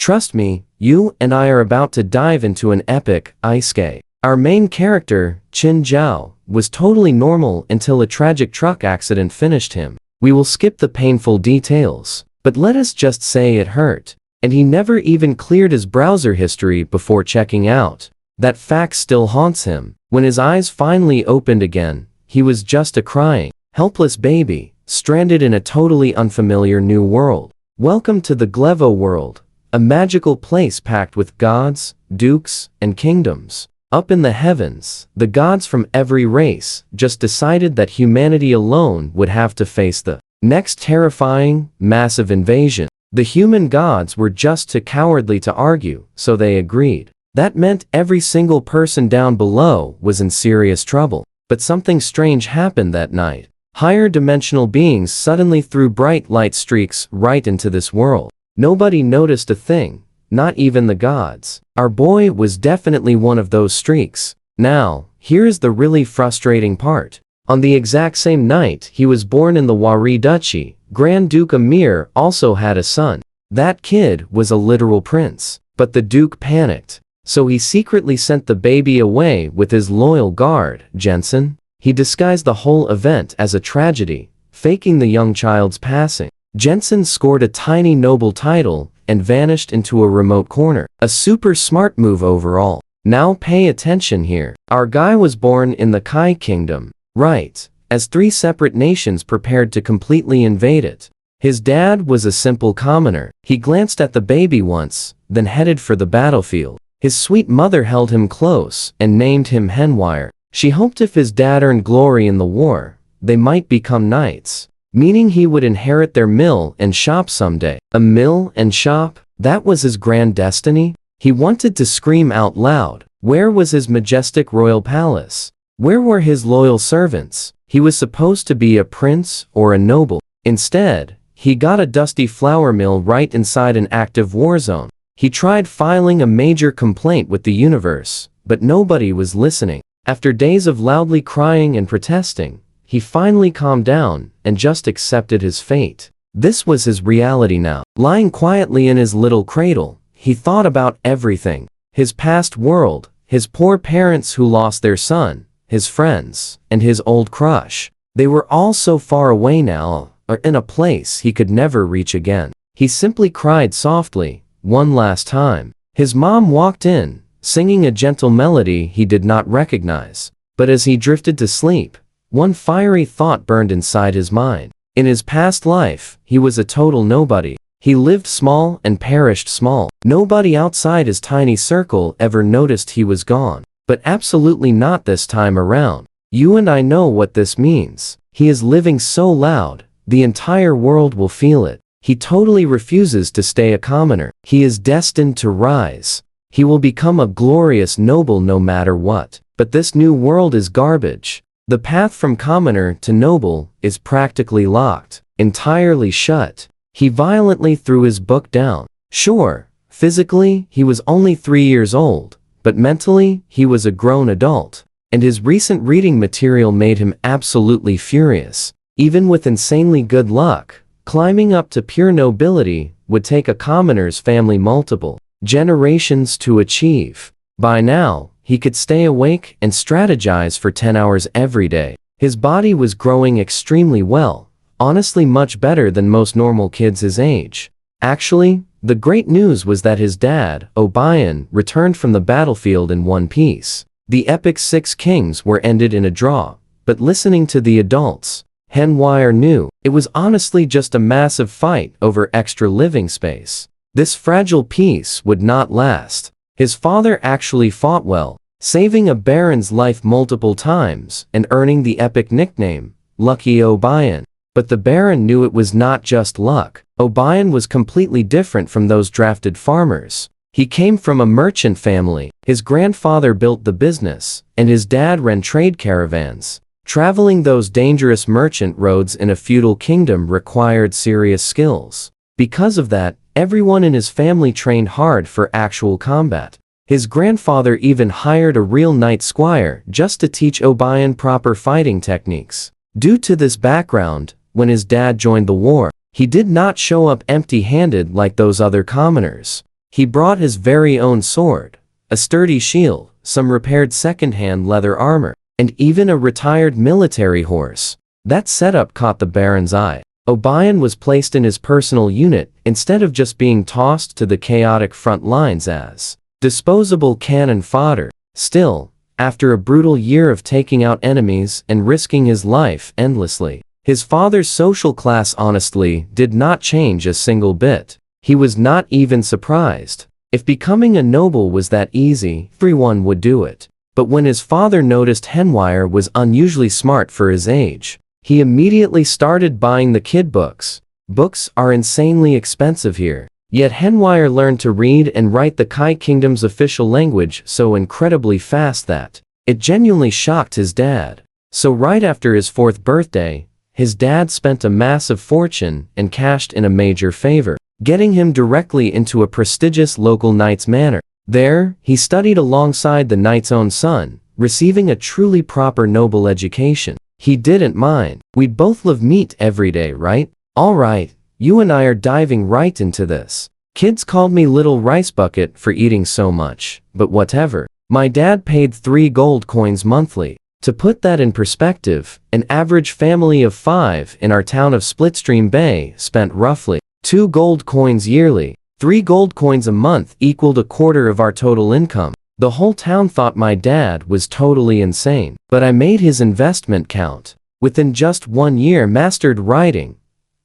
Trust me, you and I are about to dive into an epic isekai. Our main character, Chin Zhao, was totally normal until a tragic truck accident finished him. We will skip the painful details, but let us just say it hurt. And he never even cleared his browser history before checking out. That fact still haunts him. When his eyes finally opened again, he was just a crying, helpless baby, stranded in a totally unfamiliar new world. Welcome to the Glevo world, a magical place packed with gods, dukes, and kingdoms. Up in the heavens, the gods from every race just decided that humanity alone would have to face the next terrifying, massive invasion. The human gods were just too cowardly to argue, so they agreed. That meant every single person down below was in serious trouble. But something strange happened that night. Higher dimensional beings suddenly threw bright light streaks right into this world. Nobody noticed a thing, not even the gods. Our boy was definitely one of those streaks. Now, here's the really frustrating part. On the exact same night he was born in the Wari Duchy, Grand Duke Amir also had a son. That kid was a literal prince. But the Duke panicked. So he secretly sent the baby away with his loyal guard, Jensen. He disguised the whole event as a tragedy, faking the young child's passing. Jensen scored a tiny noble title and vanished into a remote corner. A super smart move overall. Now pay attention here. Our guy was born in the Kai Kingdom, right, as 3 separate nations prepared to completely invade it. His dad was a simple commoner. He glanced at the baby once, then headed for the battlefield. His sweet mother held him close and named him Henwire. She hoped if his dad earned glory in the war, they might become knights, meaning he would inherit their mill and shop someday. A mill and shop? That was his grand destiny? He wanted to scream out loud. Where was his majestic royal palace? Where were his loyal servants? He was supposed to be a prince or a noble. Instead, he got a dusty flour mill right inside an active war zone. He tried filing a major complaint with the universe, but nobody was listening. After days of loudly crying and protesting, he finally calmed down and just accepted his fate. This was his reality now. Lying quietly in his little cradle, he thought about everything. His past world, his poor parents who lost their son, his friends, and his old crush. They were all so far away now, or in a place he could never reach again. He simply cried softly, one last time. His mom walked in, singing a gentle melody he did not recognize. But as he drifted to sleep, one fiery thought burned inside his mind. In his past life, he was a total nobody. He lived small and perished small. Nobody outside his tiny circle ever noticed he was gone. But absolutely not this time around. You and I know what this means. He is living so loud, the entire world will feel it. He totally refuses to stay a commoner. He is destined to rise. He will become a glorious noble no matter what. But this new world is garbage. The path from commoner to noble is practically locked, entirely shut. He violently threw his book down. Sure, physically, he was only 3 years old, but mentally, he was a grown adult. And his recent reading material made him absolutely furious. Even with insanely good luck, climbing up to pure nobility would take a commoner's family multiple generations to achieve. By now, he could stay awake and strategize for 10 hours every day. His body was growing extremely well, honestly much better than most normal kids his age. Actually, the great news was that his dad, Obion, returned from the battlefield in one piece. The epic 6 kings were ended in a draw, but listening to the adults, Henwire knew it was honestly just a massive fight over extra living space. This fragile peace would not last. His father actually fought well, saving a baron's life multiple times and earning the epic nickname, Lucky Obion. But the baron knew it was not just luck. Obion was completely different from those drafted farmers. He came from a merchant family. His grandfather built the business, and his dad ran trade caravans. Traveling those dangerous merchant roads in a feudal kingdom required serious skills. Because of that, everyone in his family trained hard for actual combat. His grandfather even hired a real knight squire just to teach Obion proper fighting techniques. Due to this background, when his dad joined the war, he did not show up empty-handed like those other commoners. He brought his very own sword, a sturdy shield, some repaired second-hand leather armor, and even a retired military horse. That setup caught the Baron's eye. Obion was placed in his personal unit instead of just being tossed to the chaotic front lines as disposable cannon fodder. Still, after a brutal year of taking out enemies and risking his life endlessly, his father's social class honestly did not change a single bit. He was not even surprised. If becoming a noble was that easy, everyone would do it. But when his father noticed Henwire was unusually smart for his age, he immediately started buying the kid books. Books are insanely expensive here. Yet Henwire learned to read and write the Kai Kingdom's official language so incredibly fast that it genuinely shocked his dad. So right after his 4th birthday, his dad spent a massive fortune and cashed in a major favor, getting him directly into a prestigious local knight's manor. There, he studied alongside the knight's own son, receiving a truly proper noble education. He didn't mind. We'd both love meat every day, right? Alright, you and I are diving right into this. Kids called me Little Rice Bucket for eating so much, but whatever. My dad paid 3 gold coins monthly. To put that in perspective, an average family of 5 in our town of Splitstream Bay spent roughly 2 gold coins yearly. 3 gold coins a month equaled a quarter of our total income. The whole town thought my dad was totally insane, but I made his investment count. Within just 1 year mastered writing,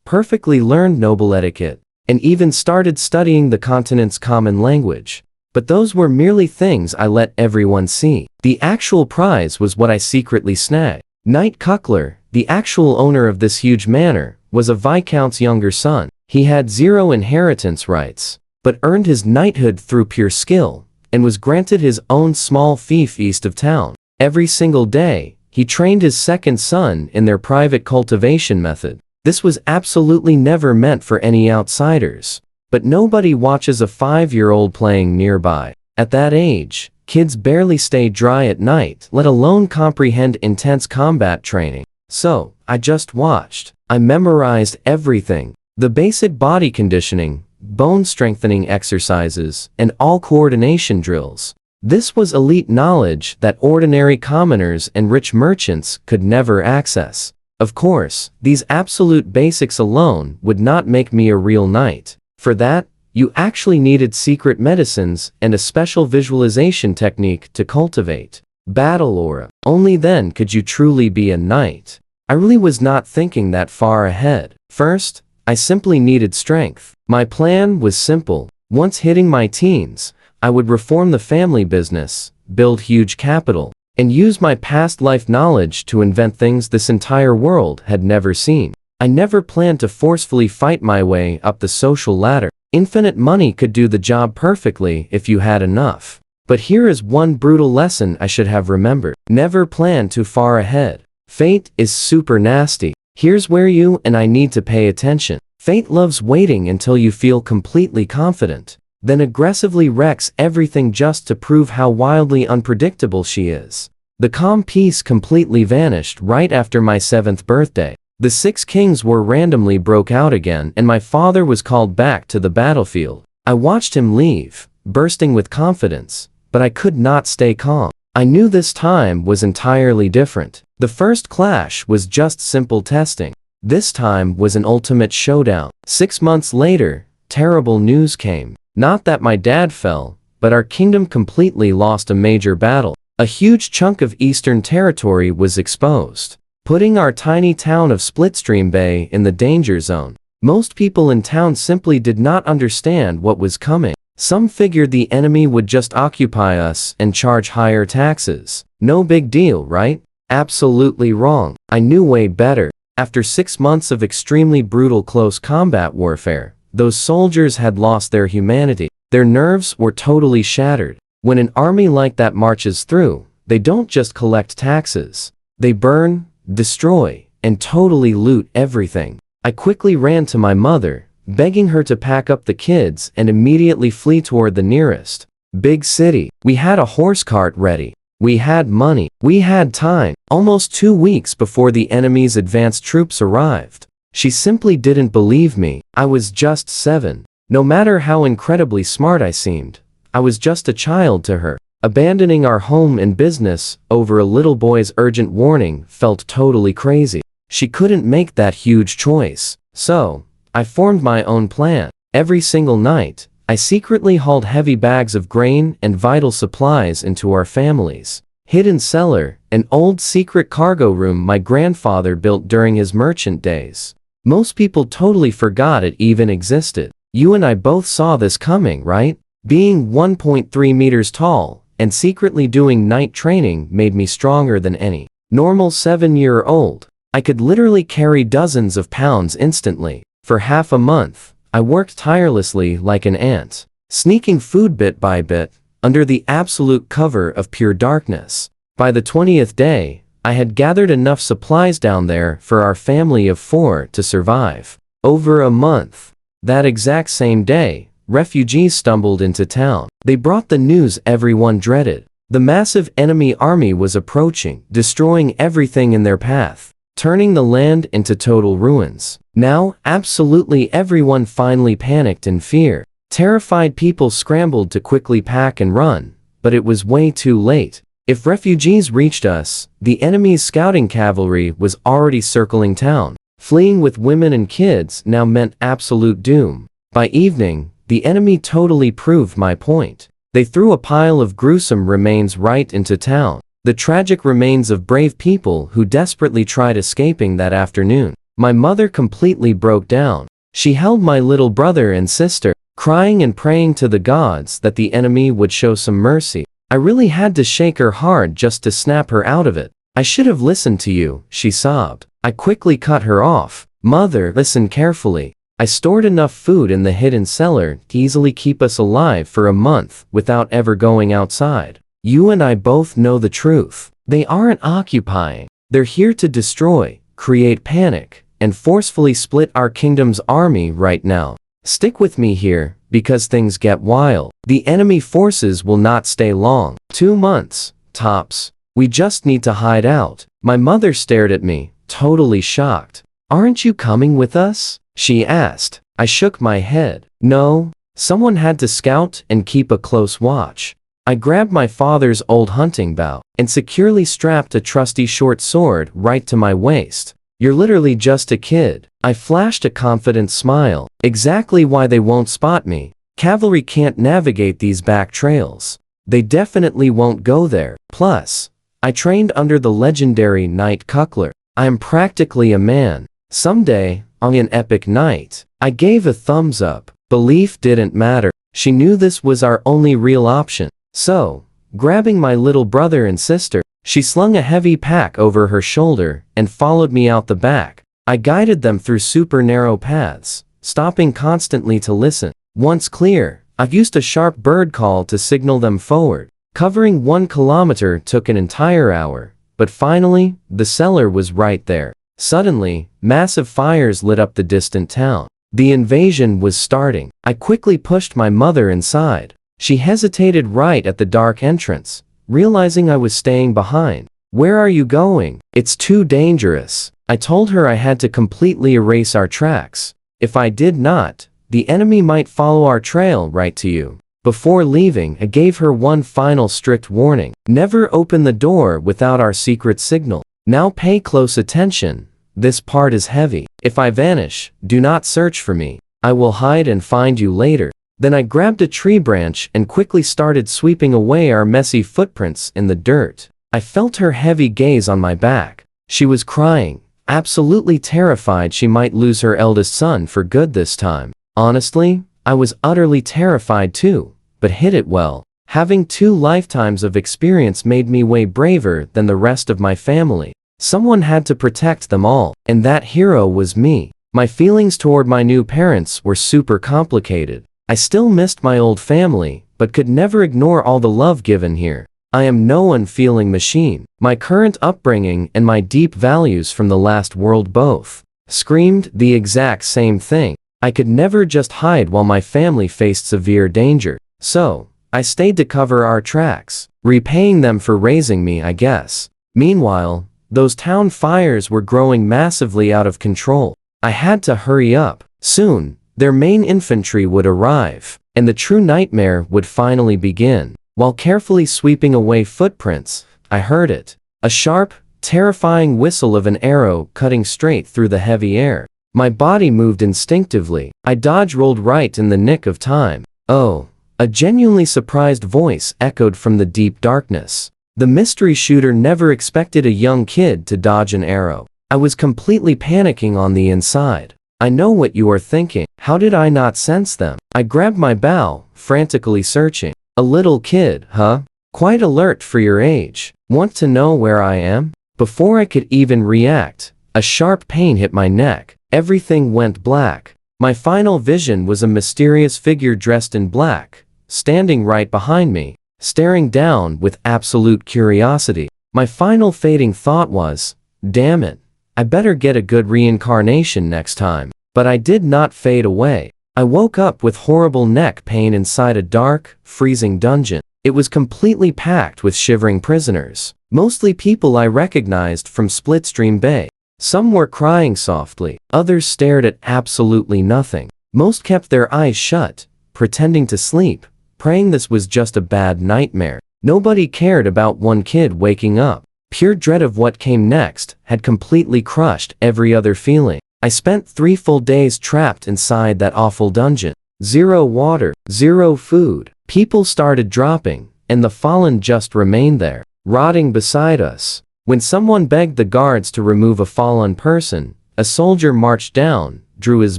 perfectly learned noble etiquette, and even started studying the continent's common language. But those were merely things I let everyone see. The actual prize was what I secretly snagged. Knight Cuckler, the actual owner of this huge manor, was a viscount's younger son. He had 0 inheritance rights, but earned his knighthood through pure skill, and was granted his own small fief east of town. Every single day, he trained his second son in their private cultivation method. This was absolutely never meant for any outsiders, but nobody watches a 5-year-old playing nearby. At that age, kids barely stay dry at night, let alone comprehend intense combat training. So, I just watched. I memorized everything. The basic body conditioning, bone strengthening exercises, and all coordination drills. This was elite knowledge that ordinary commoners and rich merchants could never access. Of course, these absolute basics alone would not make me a real knight. For that, you actually needed secret medicines and a special visualization technique to cultivate battle aura. Only then could you truly be a knight. I really was not thinking that far ahead. First, I simply needed strength. My plan was simple. Once hitting my teens, I would reform the family business, build huge capital, and use my past life knowledge to invent things this entire world had never seen. I never planned to forcefully fight my way up the social ladder. Infinite money could do the job perfectly if you had enough. But here is one brutal lesson I should have remembered. Never plan too far ahead. Fate is super nasty. Here's where you and I need to pay attention. Fate loves waiting until you feel completely confident, then aggressively wrecks everything just to prove how wildly unpredictable she is. The calm peace completely vanished right after my 7th birthday. The 6 kings war randomly broke out again and my father was called back to the battlefield. I watched him leave, bursting with confidence, but I could not stay calm. I knew this time was entirely different. The first clash was just simple testing. This time was an ultimate showdown. 6 months later, terrible news came. Not that my dad fell, but our kingdom completely lost a major battle. A huge chunk of eastern territory was exposed, putting our tiny town of Splitstream Bay in the danger zone. Most people in town simply did not understand what was coming. Some figured the enemy would just occupy us and charge higher taxes. No big deal, right? Absolutely wrong. I knew way better. After 6 months of extremely brutal close combat warfare, those soldiers had lost their humanity. Their nerves were totally shattered. When an army like that marches through, they don't just collect taxes. They burn, destroy, and totally loot everything. I quickly ran to my mother, begging her to pack up the kids and immediately flee toward the nearest big city. We had a horse cart ready. We had money. We had time. Almost 2 weeks before the enemy's advanced troops arrived. She simply didn't believe me. I was just 7. No matter how incredibly smart I seemed, I was just a child to her. Abandoning our home and business over a little boy's urgent warning felt totally crazy. She couldn't make that huge choice. So, I formed my own plan. Every single night, I secretly hauled heavy bags of grain and vital supplies into our family's hidden cellar, an old secret cargo room my grandfather built during his merchant days. Most people totally forgot it even existed. You and I both saw this coming, right? Being 1.3 meters tall and secretly doing night training made me stronger than any normal 7-year-old. I could literally carry dozens of pounds instantly. For half a month, I worked tirelessly like an ant, sneaking food bit by bit, under the absolute cover of pure darkness. By the 20th day, I had gathered enough supplies down there for our family of 4 to survive. Over a month. That exact same day, refugees stumbled into town. They brought the news everyone dreaded. The massive enemy army was approaching, destroying everything in their path, turning the land into total ruins. Now, absolutely everyone finally panicked in fear. Terrified people scrambled to quickly pack and run, but it was way too late. If refugees reached us, the enemy's scouting cavalry was already circling town. Fleeing with women and kids now meant absolute doom. By evening, the enemy totally proved my point. They threw a pile of gruesome remains right into town. The tragic remains of brave people who desperately tried escaping that afternoon. My mother completely broke down. She held my little brother and sister, crying and praying to the gods that the enemy would show some mercy. I really had to shake her hard just to snap her out of it. I should have listened to you, she sobbed. I quickly cut her off. Mother, listen carefully. I stored enough food in the hidden cellar to easily keep us alive for a month without ever going outside. You and I both know the truth. They aren't occupying. They're here to destroy, create panic, and forcefully split our kingdom's army right now. Stick with me here, because things get wild. The enemy forces will not stay long. 2 months, tops. We just need to hide out. My mother stared at me, totally shocked. Aren't you coming with us? She asked. I shook my head. No, someone had to scout and keep a close watch. I grabbed my father's old hunting bow and securely strapped a trusty short sword right to my waist. You're literally just a kid. I flashed a confident smile. Exactly why they won't spot me. Cavalry can't navigate these back trails. They definitely won't go there. Plus, I trained under the legendary Knight Cuckler. I am practically a man. Someday, on an epic night, I gave a thumbs up. Belief didn't matter. She knew this was our only real option. So, grabbing my little brother and sister, she slung a heavy pack over her shoulder and followed me out the back. I guided them through super narrow paths, stopping constantly to listen. Once clear, I used a sharp bird call to signal them forward. Covering 1 kilometer took an entire hour, but finally, the cellar was right there. Suddenly, massive fires lit up the distant town. The invasion was starting. I quickly pushed my mother inside. She hesitated right at the dark entrance, realizing I was staying behind. Where are you going? It's too dangerous. I told her I had to completely erase our tracks. If I did not, the enemy might follow our trail right to you. Before leaving, I gave her one final strict warning. Never open the door without our secret signal. Now pay close attention. This part is heavy. If I vanish, do not search for me. I will hide and find you later. Then I grabbed a tree branch and quickly started sweeping away our messy footprints in the dirt. I felt her heavy gaze on my back. She was crying, absolutely terrified she might lose her eldest son for good this time. Honestly, I was utterly terrified too, but hid it well. Having 2 lifetimes of experience made me way braver than the rest of my family. Someone had to protect them all, and that hero was me. My feelings toward my new parents were super complicated. I still missed my old family, but could never ignore all the love given here. I am no unfeeling machine. My current upbringing and my deep values from the last world both screamed the exact same thing. I could never just hide while my family faced severe danger. So, I stayed to cover our tracks, repaying them for raising me, I guess. Meanwhile, those town fires were growing massively out of control. I had to hurry up. Soon, Their main infantry would arrive, and the true nightmare would finally begin. While carefully sweeping away footprints, I heard it. A sharp, terrifying whistle of an arrow cutting straight through the heavy air. My body moved instinctively. I dodge-rolled right in the nick of time. "Oh!" A genuinely surprised voice echoed from the deep darkness. The mystery shooter never expected a young kid to dodge an arrow. I was completely panicking on the inside. I know what you are thinking. How did I not sense them? I grabbed my bow, frantically searching. A little kid, huh? Quite alert for your age. Want to know where I am? Before I could even react, a sharp pain hit my neck. Everything went black. My final vision was a mysterious figure dressed in black, standing right behind me, staring down with absolute curiosity. My final fading thought was, damn it, I better get a good reincarnation next time. But I did not fade away. I woke up with horrible neck pain inside a dark, freezing dungeon. It was completely packed with shivering prisoners, mostly people I recognized from Splitstream Bay. Some were crying softly, others stared at absolutely nothing. Most kept their eyes shut, pretending to sleep, praying this was just a bad nightmare. Nobody cared about one kid waking up. Pure dread of what came next had completely crushed every other feeling. I spent 3 full days trapped inside that awful dungeon. Zero water, zero food. People started dropping, and the fallen just remained there, rotting beside us. When someone begged the guards to remove a fallen person, a soldier marched down, drew his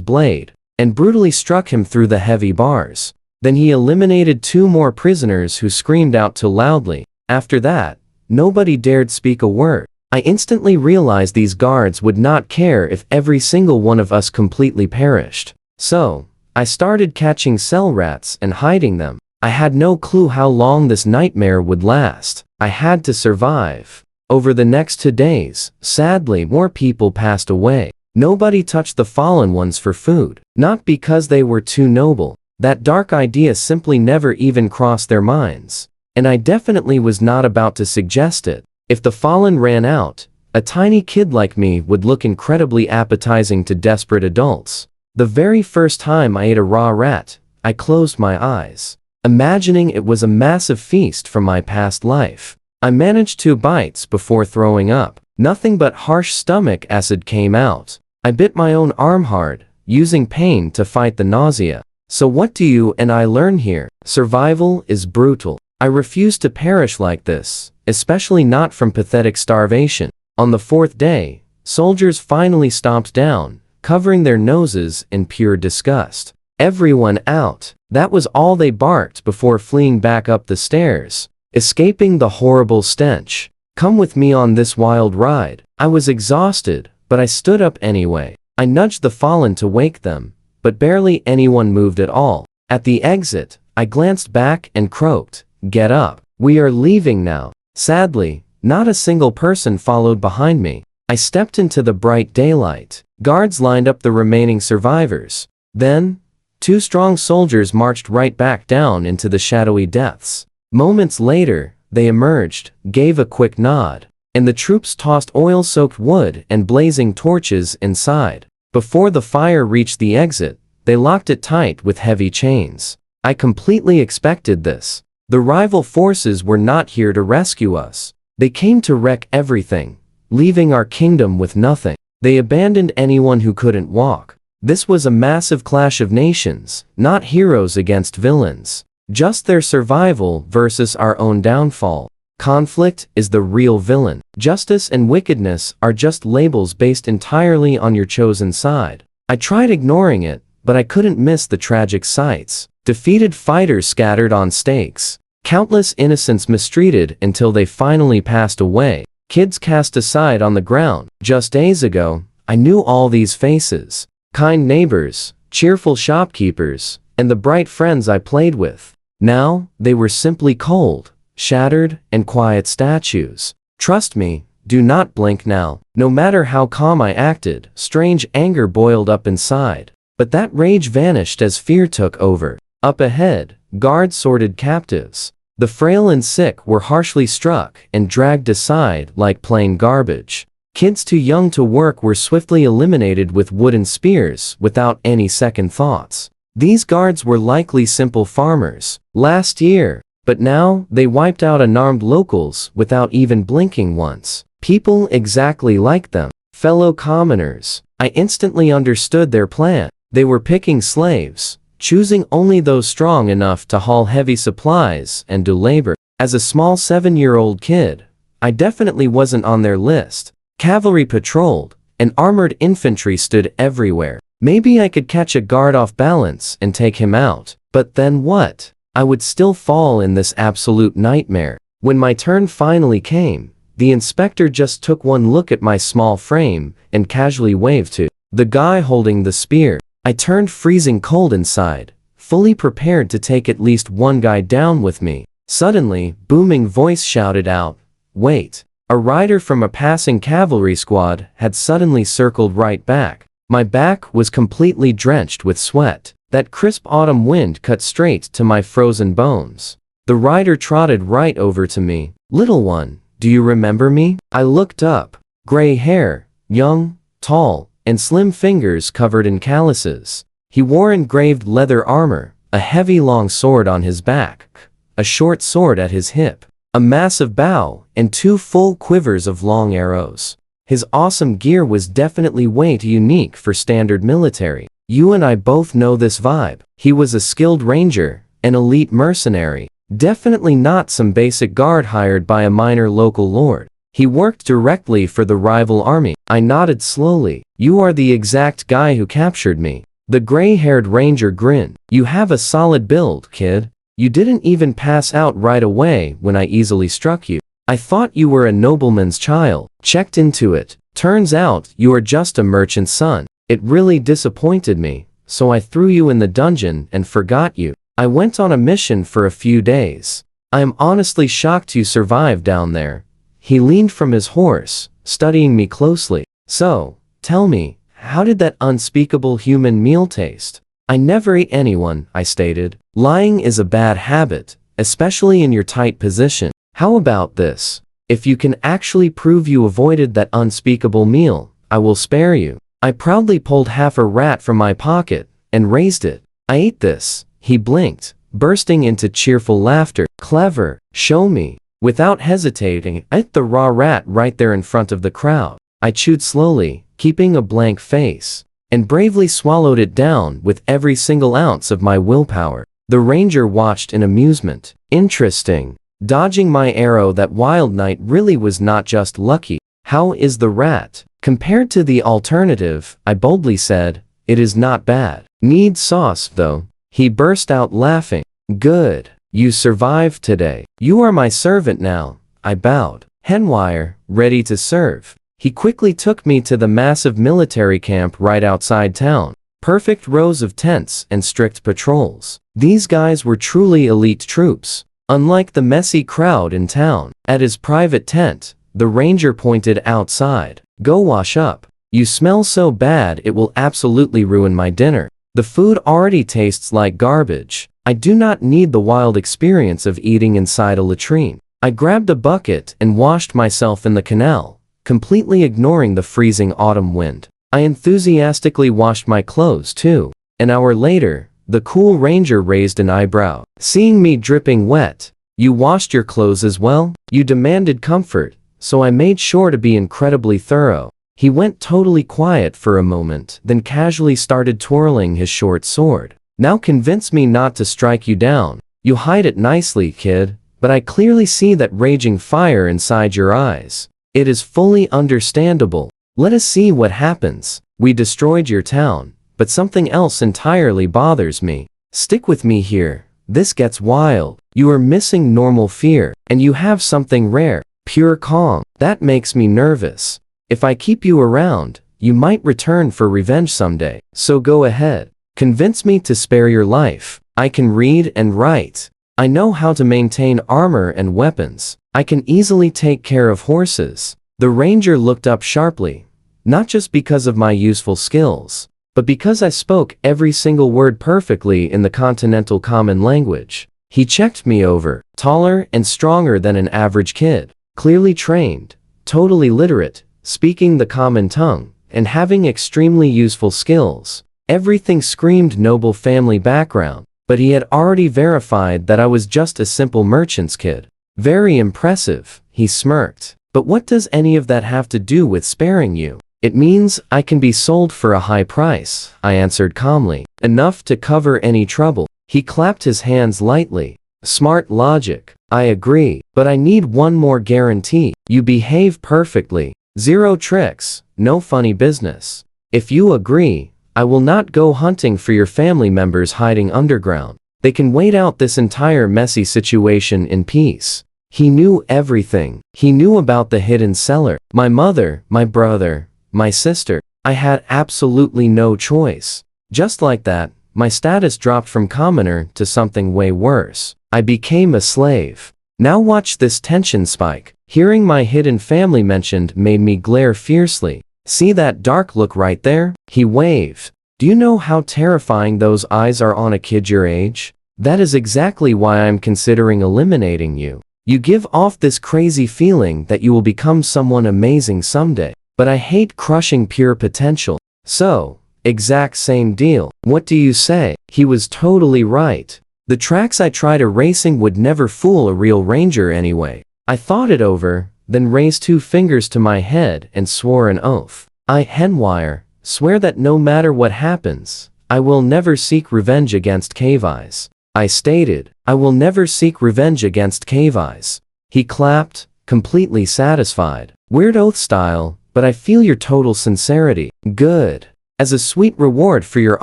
blade, and brutally struck him through the heavy bars. Then he eliminated 2 more prisoners who screamed out too loudly. After that, nobody dared speak a word. I instantly realized these guards would not care if every single one of us completely perished. So, I started catching cell rats and hiding them. I had no clue how long this nightmare would last. I had to survive. Over the next 2 days, sadly, more people passed away. Nobody touched the fallen ones for food. Not because they were too noble. That dark idea simply never even crossed their minds. And I definitely was not about to suggest it. If the fallen ran out, a tiny kid like me would look incredibly appetizing to desperate adults. The very first time I ate a raw rat, I closed my eyes, imagining it was a massive feast from my past life. I managed 2 bites before throwing up. Nothing but harsh stomach acid came out. I bit my own arm hard, using pain to fight the nausea. So what do you and I learn here? Survival is brutal. I refuse to perish like this, especially not from pathetic starvation. On the 4th day, soldiers finally stomped down, covering their noses in pure disgust. Everyone out. That was all they barked before fleeing back up the stairs, escaping the horrible stench. Come with me on this wild ride. I was exhausted, but I stood up anyway. I nudged the fallen to wake them, but barely anyone moved at all. At the exit, I glanced back and croaked, "Get up. We are leaving now." Sadly, not a single person followed behind me. I stepped into the bright daylight. Guards lined up the remaining survivors. Then, 2 strong soldiers marched right back down into the shadowy depths. Moments later, they emerged, gave a quick nod, and the troops tossed oil-soaked wood and blazing torches inside. Before the fire reached the exit, they locked it tight with heavy chains. I completely expected this. The rival forces were not here to rescue us. They came to wreck everything, leaving our kingdom with nothing. They abandoned anyone who couldn't walk. This was a massive clash of nations, not heroes against villains. Just their survival versus our own downfall. Conflict is the real villain. Justice and wickedness are just labels based entirely on your chosen side. I tried ignoring it, but I couldn't miss the tragic sights. Defeated fighters scattered on stakes. Countless innocents mistreated until they finally passed away. Kids cast aside on the ground. Just days ago, I knew all these faces. Kind neighbors, cheerful shopkeepers, and the bright friends I played with. Now, they were simply cold, shattered, and quiet statues. Trust me, do not blink now. No matter how calm I acted, strange anger boiled up inside. But that rage vanished as fear took over. Up ahead, guards sorted captives. The frail and sick were harshly struck and dragged aside like plain garbage. Kids too young to work were swiftly eliminated with wooden spears without any second thoughts. These guards were likely simple farmers last year, but now they wiped out unarmed locals without even blinking once. People exactly like them. Fellow commoners. I instantly understood their plan. They were picking slaves, choosing only those strong enough to haul heavy supplies and do labor. As a small 7-year-old kid, I definitely wasn't on their list. Cavalry patrolled, and armored infantry stood everywhere. Maybe I could catch a guard off balance and take him out. But then what? I would still fall in this absolute nightmare. When my turn finally came, the inspector just took one look at my small frame and casually waved to the guy holding the spear. I turned freezing cold inside, fully prepared to take at least one guy down with me. Suddenly, booming voice shouted out, "Wait!" A rider from a passing cavalry squad had suddenly circled right back. My back was completely drenched with sweat. That crisp autumn wind cut straight to my frozen bones. The rider trotted right over to me. "Little one, do you remember me?" I looked up. Gray hair, young, tall, and slim fingers covered in calluses. He wore engraved leather armor, a heavy long sword on his back, a short sword at his hip, a massive bow, and 2 full quivers of long arrows. His awesome gear was definitely way too unique for standard military. You and I both know this vibe. He was a skilled ranger, an elite mercenary, definitely not some basic guard hired by a minor local lord. He worked directly for the rival army. I nodded slowly. "You are the exact guy who captured me." The gray-haired ranger grinned. "You have a solid build, kid. You didn't even pass out right away when I easily struck you. I thought you were a nobleman's child. Checked into it. Turns out you are just a merchant's son. It really disappointed me, so I threw you in the dungeon and forgot you. I went on a mission for a few days. I am honestly shocked you survived down there." He leaned from his horse, studying me closely. "So, tell me, how did that unspeakable human meal taste?" "I never ate anyone," I stated. "Lying is a bad habit, especially in your tight position. How about this? If you can actually prove you avoided that unspeakable meal, I will spare you." I proudly pulled half a rat from my pocket and raised it. "I ate this." He blinked, bursting into cheerful laughter. "Clever. Show me." Without hesitating, I ate the raw rat right there in front of the crowd. I chewed slowly, keeping a blank face, and bravely swallowed it down with every single ounce of my willpower. The ranger watched in amusement. "Interesting. Dodging my arrow that wild night really was not just lucky. How is the rat? Compared to the alternative," I boldly said, "it is not bad. Need sauce, though." He burst out laughing. "Good. You survived today. You are my servant now." I bowed. "Henwire, ready to serve." He quickly took me to the massive military camp right outside town. Perfect rows of tents and strict patrols. These guys were truly elite troops, unlike the messy crowd in town. At his private tent, the ranger pointed outside. "Go wash up. You smell so bad it will absolutely ruin my dinner. The food already tastes like garbage. I do not need the wild experience of eating inside a latrine." I grabbed a bucket and washed myself in the canal, completely ignoring the freezing autumn wind. I enthusiastically washed my clothes too. An hour later, the cool ranger raised an eyebrow. Seeing me dripping wet, "You washed your clothes as well?" "You demanded comfort, so I made sure to be incredibly thorough." He went totally quiet for a moment, then casually started twirling his short sword. "Now convince me not to strike you down. You hide it nicely, kid, but I clearly see that raging fire inside your eyes. It is fully understandable. Let us see what happens. We destroyed your town, but something else entirely bothers me. Stick with me here. This gets wild. You are missing normal fear, and you have something rare, pure calm. That makes me nervous. If I keep you around, you might return for revenge someday. So go ahead. Convince me to spare your life. I can read and write. I know how to maintain armor and weapons. I can easily take care of horses." The ranger looked up sharply, not just because of my useful skills, but because I spoke every single word perfectly in the continental common language. He checked me over. Taller and stronger than an average kid. Clearly trained. Totally literate. speaking the common tongue, and having extremely useful skills. Everything screamed noble family background, but he had already verified that I was just a simple merchant's kid. Very impressive, he smirked. But what does any of that have to do with sparing you? It means I can be sold for a high price, I answered calmly. Enough to cover any trouble. He clapped his hands lightly. Smart logic. I agree, but I need one more guarantee. You behave perfectly. Zero tricks, no funny business. If you agree, I will not go hunting for your family members hiding underground. They can wait out this entire messy situation in peace. He knew everything. He knew about the hidden cellar, my mother, my brother, my sister. I had absolutely no choice. Just like that, my status dropped from commoner to something way worse. I became a slave. Now watch this tension spike. Hearing my hidden family mentioned made me glare fiercely. See that dark look right there? He waved. Do you know how terrifying those eyes are on a kid your age? That is exactly why I'm considering eliminating you. You give off this crazy feeling that you will become someone amazing someday. But I hate crushing pure potential. So, exact same deal. What do you say? He was totally right. The tracks I tried erasing would never fool a real ranger anyway. I thought it over, then raised 2 fingers to my head and swore an oath. I, Henwire, swear that no matter what happens, I will never seek revenge against Cave Eyes. I stated, I will never seek revenge against Cave Eyes. He clapped, completely satisfied. Weird oath style, but I feel your total sincerity. Good. As a sweet reward for your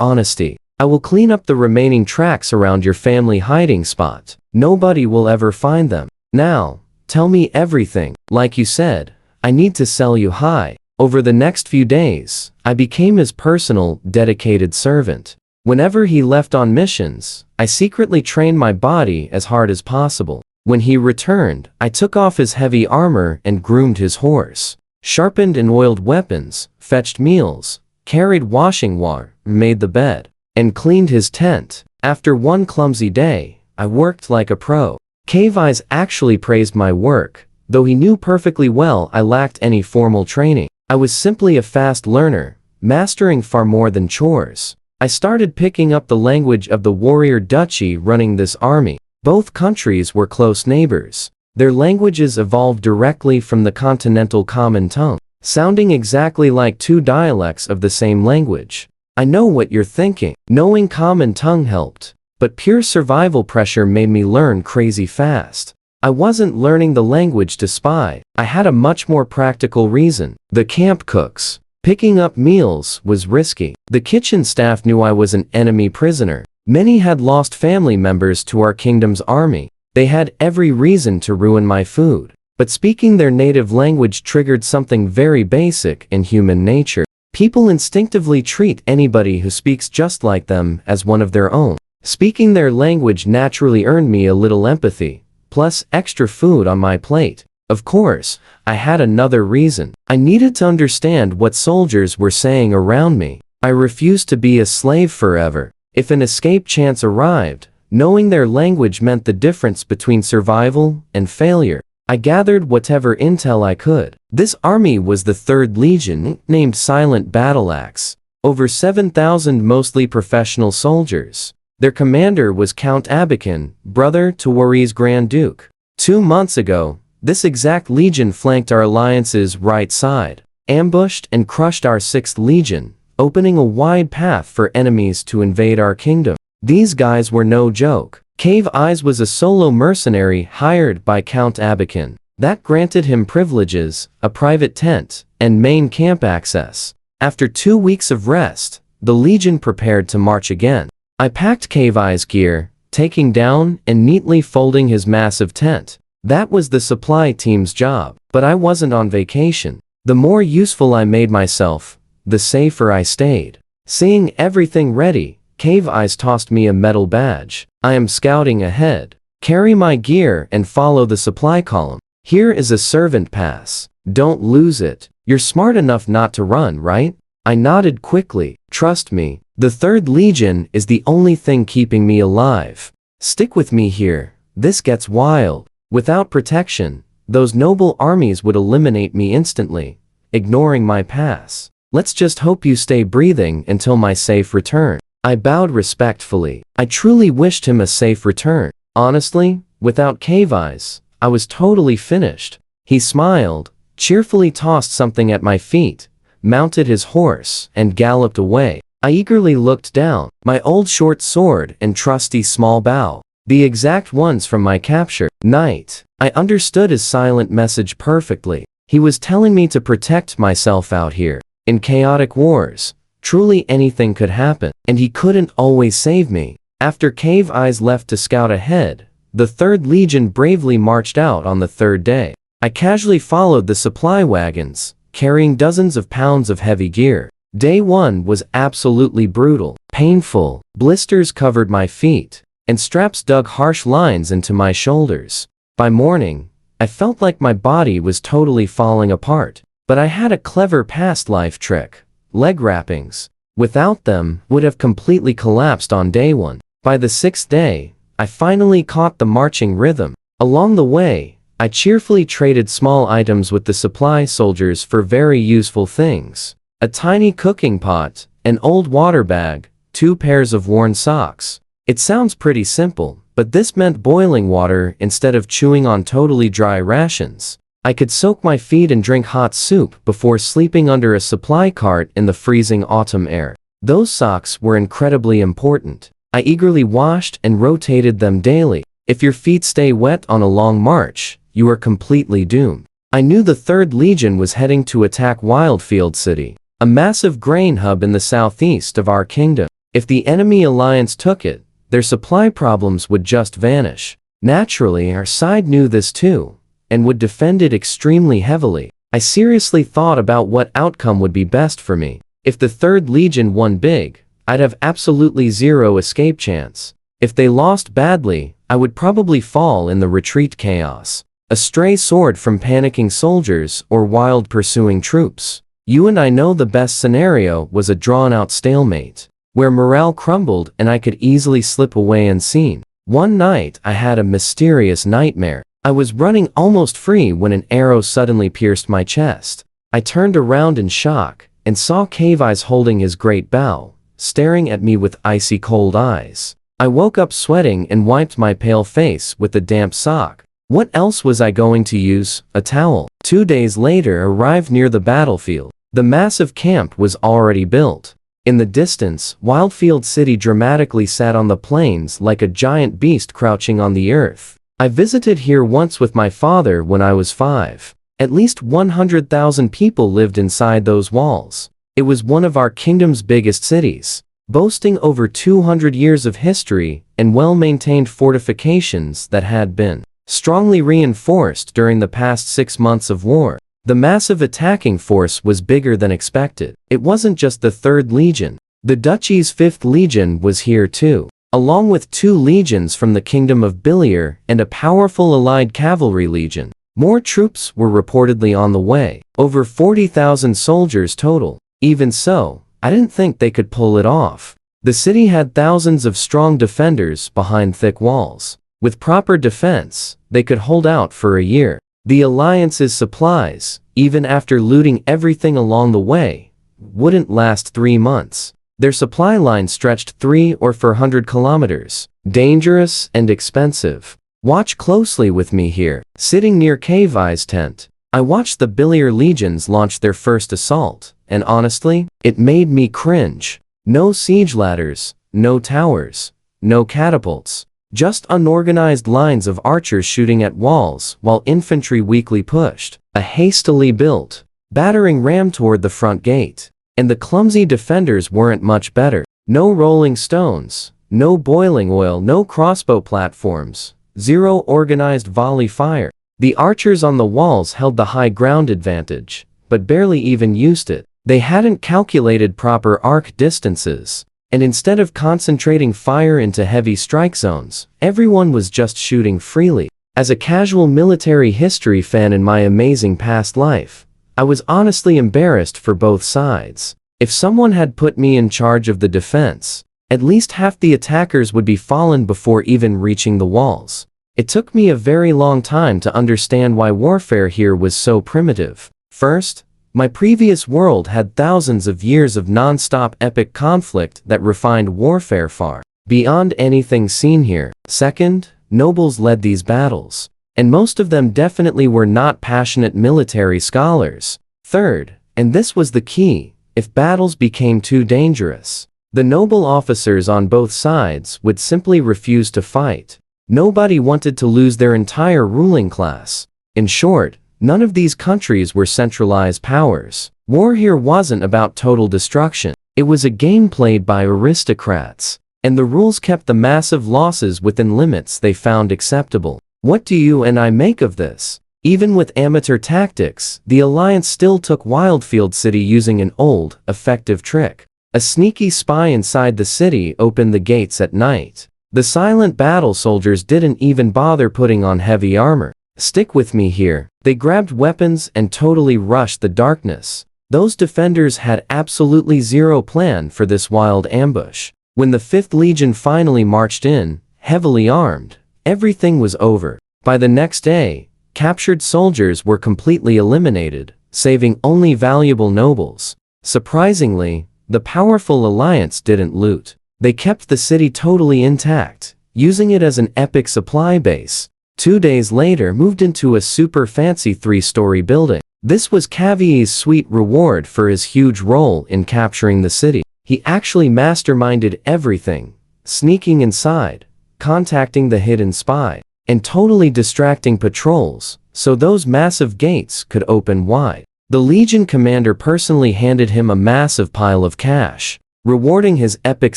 honesty, I will clean up the remaining tracks around your family hiding spot. Nobody will ever find them. Now, tell me everything. Like you said, I need to sell you high. Over the next few days, I became his personal, dedicated servant. Whenever he left on missions, I secretly trained my body as hard as possible. When he returned, I took off his heavy armor and groomed his horse, sharpened and oiled weapons, fetched meals, carried washing water, made the bed, and cleaned his tent. After one clumsy day, I worked like a pro. Cave Eyes actually praised my work, though he knew perfectly well I lacked any formal training. I was simply a fast learner, mastering far more than chores. I started picking up the language of the warrior duchy running this army. Both countries were close neighbors. Their languages evolved directly from the continental common tongue, sounding exactly like 2 dialects of the same language. I know what you're thinking. Knowing common tongue helped, but pure survival pressure made me learn crazy fast. I wasn't learning the language to spy. I had a much more practical reason. The camp cooks. Picking up meals was risky. The kitchen staff knew I was an enemy prisoner. Many had lost family members to our kingdom's army. They had every reason to ruin my food. But speaking their native language triggered something very basic in human nature. People instinctively treat anybody who speaks just like them as one of their own. Speaking their language naturally earned me a little empathy, plus extra food on my plate. Of course, I had another reason. I needed to understand what soldiers were saying around me. I refused to be a slave forever. If an escape chance arrived, knowing their language meant the difference between survival and failure. I gathered whatever intel I could. This army was the 3rd Legion, named Silent Battle Axe. Over 7,000 mostly professional soldiers. Their commander was Count Abakin, brother to Wari's Grand Duke. 2 months ago, this exact legion flanked our alliance's right side, ambushed and crushed our 6th Legion, opening a wide path for enemies to invade our kingdom. These guys were no joke. Cave Eyes was a solo mercenary hired by Count Abakin. That granted him privileges, a private tent, and main camp access. After 2 weeks of rest, the Legion prepared to march again. I packed Cave Eyes' gear, taking down and neatly folding his massive tent. That was the supply team's job, but I wasn't on vacation. The more useful I made myself, the safer I stayed. Seeing everything ready, Cave Eyes tossed me a metal badge. I am scouting ahead. Carry my gear and follow the supply column. Here is a servant pass. Don't lose it. You're smart enough not to run, right? I nodded quickly. Trust me, the 3rd Legion is the only thing keeping me alive. Stick with me here. This gets wild. Without protection, those noble armies would eliminate me instantly, ignoring my pass. Let's just hope you stay breathing until my safe return. I bowed respectfully. I truly wished him a safe return. Honestly, without Cave Eyes, I was totally finished. He smiled, cheerfully tossed something at my feet, mounted his horse, and galloped away. I eagerly looked down, my old short sword and trusty small bow, the exact ones from my capture. Night. I understood his silent message perfectly. He was telling me to protect myself out here. In chaotic wars, truly anything could happen, and he couldn't always save me. After Cave Eyes left to scout ahead, the 3rd Legion bravely marched out on the 3rd day. I casually followed the supply wagons, carrying dozens of pounds of heavy gear. Day 1 was absolutely brutal, painful. Blisters covered my feet, and straps dug harsh lines into my shoulders. By morning, I felt like my body was totally falling apart. But I had a clever past life trick. Leg wrappings. Without them, would have completely collapsed on day 1. By the 6th day, I finally caught the marching rhythm. Along the way, I cheerfully traded small items with the supply soldiers for very useful things. A tiny cooking pot, an old water bag, 2 pairs of worn socks. It sounds pretty simple, but this meant boiling water instead of chewing on totally dry rations. I could soak my feet and drink hot soup before sleeping under a supply cart in the freezing autumn air. Those socks were incredibly important. I eagerly washed and rotated them daily. If your feet stay wet on a long march, you are completely doomed. I knew the 3rd Legion was heading to attack Wildfield City, a massive grain hub in the southeast of our kingdom. If the enemy alliance took it, their supply problems would just vanish. Naturally, our side knew this too, and would defend it extremely heavily. I seriously thought about what outcome would be best for me. If the 3rd Legion won big, I'd have absolutely zero escape chance. If they lost badly, I would probably fall in the retreat chaos. A stray sword from panicking soldiers or wild pursuing troops. You and I know the best scenario was a drawn-out stalemate, where morale crumbled and I could easily slip away unseen. One night I had a mysterious nightmare. I was running almost free when an arrow suddenly pierced my chest. I turned around in shock and saw Cave Eyes holding his great bow, staring at me with icy cold eyes. I woke up sweating and wiped my pale face with a damp sock. What else was I going to use? A towel. 2 days later arrived near the battlefield. The massive camp was already built. In the distance, Wildfield City dramatically sat on the plains like a giant beast crouching on the earth. I visited here once with my father when I was 5. At least 100,000 people lived inside those walls. It was one of our kingdom's biggest cities, boasting over 200 years of history and well-maintained fortifications that had been strongly reinforced during the past 6 months of war. The massive attacking force was bigger than expected. It wasn't just the 3rd Legion. The duchy's 5th Legion was here too, along with 2 legions from the Kingdom of Bilier and a powerful allied cavalry legion. More troops were reportedly on the way, over 40,000 soldiers total. Even so, I didn't think they could pull it off. The city had thousands of strong defenders behind thick walls. With proper defense, they could hold out for a year. The alliance's supplies, even after looting everything along the way, wouldn't last 3 months. Their supply line stretched 300 or 400 kilometers. Dangerous and expensive. Watch closely with me here. Sitting near Cave Eye's tent, I watched the Bilier legions launch their first assault, and honestly, it made me cringe. No siege ladders, no towers, no catapults. Just unorganized lines of archers shooting at walls while infantry weakly pushed a hastily built battering ram toward the front gate. And the clumsy defenders weren't much better. No rolling stones, no boiling oil, no crossbow platforms, zero organized volley fire. The archers on the walls held the high ground advantage, but barely even used it. They hadn't calculated proper arc distances, and instead of concentrating fire into heavy strike zones, everyone was just shooting freely. As a casual military history fan in my amazing past life, I was honestly embarrassed for both sides. If someone had put me in charge of the defense, at least half the attackers would be fallen before even reaching the walls. It took me a very long time to understand why warfare here was so primitive. First, My previous world had thousands of years of non-stop epic conflict that refined warfare far beyond anything seen here. Second, nobles led these battles, and most of them definitely were not passionate military scholars. Third, and this was the key, if battles became too dangerous, the noble officers on both sides would simply refuse to fight. Nobody wanted to lose their entire ruling class. In short, none of these countries were centralized powers. War here wasn't about total destruction. It was a game played by aristocrats, and the rules kept the massive losses within limits they found acceptable. What do you and I make of this? Even with amateur tactics, the Alliance still took Wildfield City using an old, effective trick. A sneaky spy inside the city opened the gates at night. The silent battle soldiers didn't even bother putting on heavy armor. Stick with me here. They grabbed weapons and totally rushed the darkness. Those defenders had absolutely zero plan for this wild ambush. When the 5th Legion finally marched in, heavily armed, everything was over. By the next day, captured soldiers were completely eliminated, saving only valuable nobles. Surprisingly, the powerful Alliance didn't loot. They kept the city totally intact, using it as an epic supply base. 2 days later moved into a super fancy 3-story building. This was Cavier's sweet reward for his huge role in capturing the city. He actually masterminded everything, sneaking inside, contacting the hidden spy, and totally distracting patrols, so those massive gates could open wide. The Legion commander personally handed him a massive pile of cash, rewarding his epic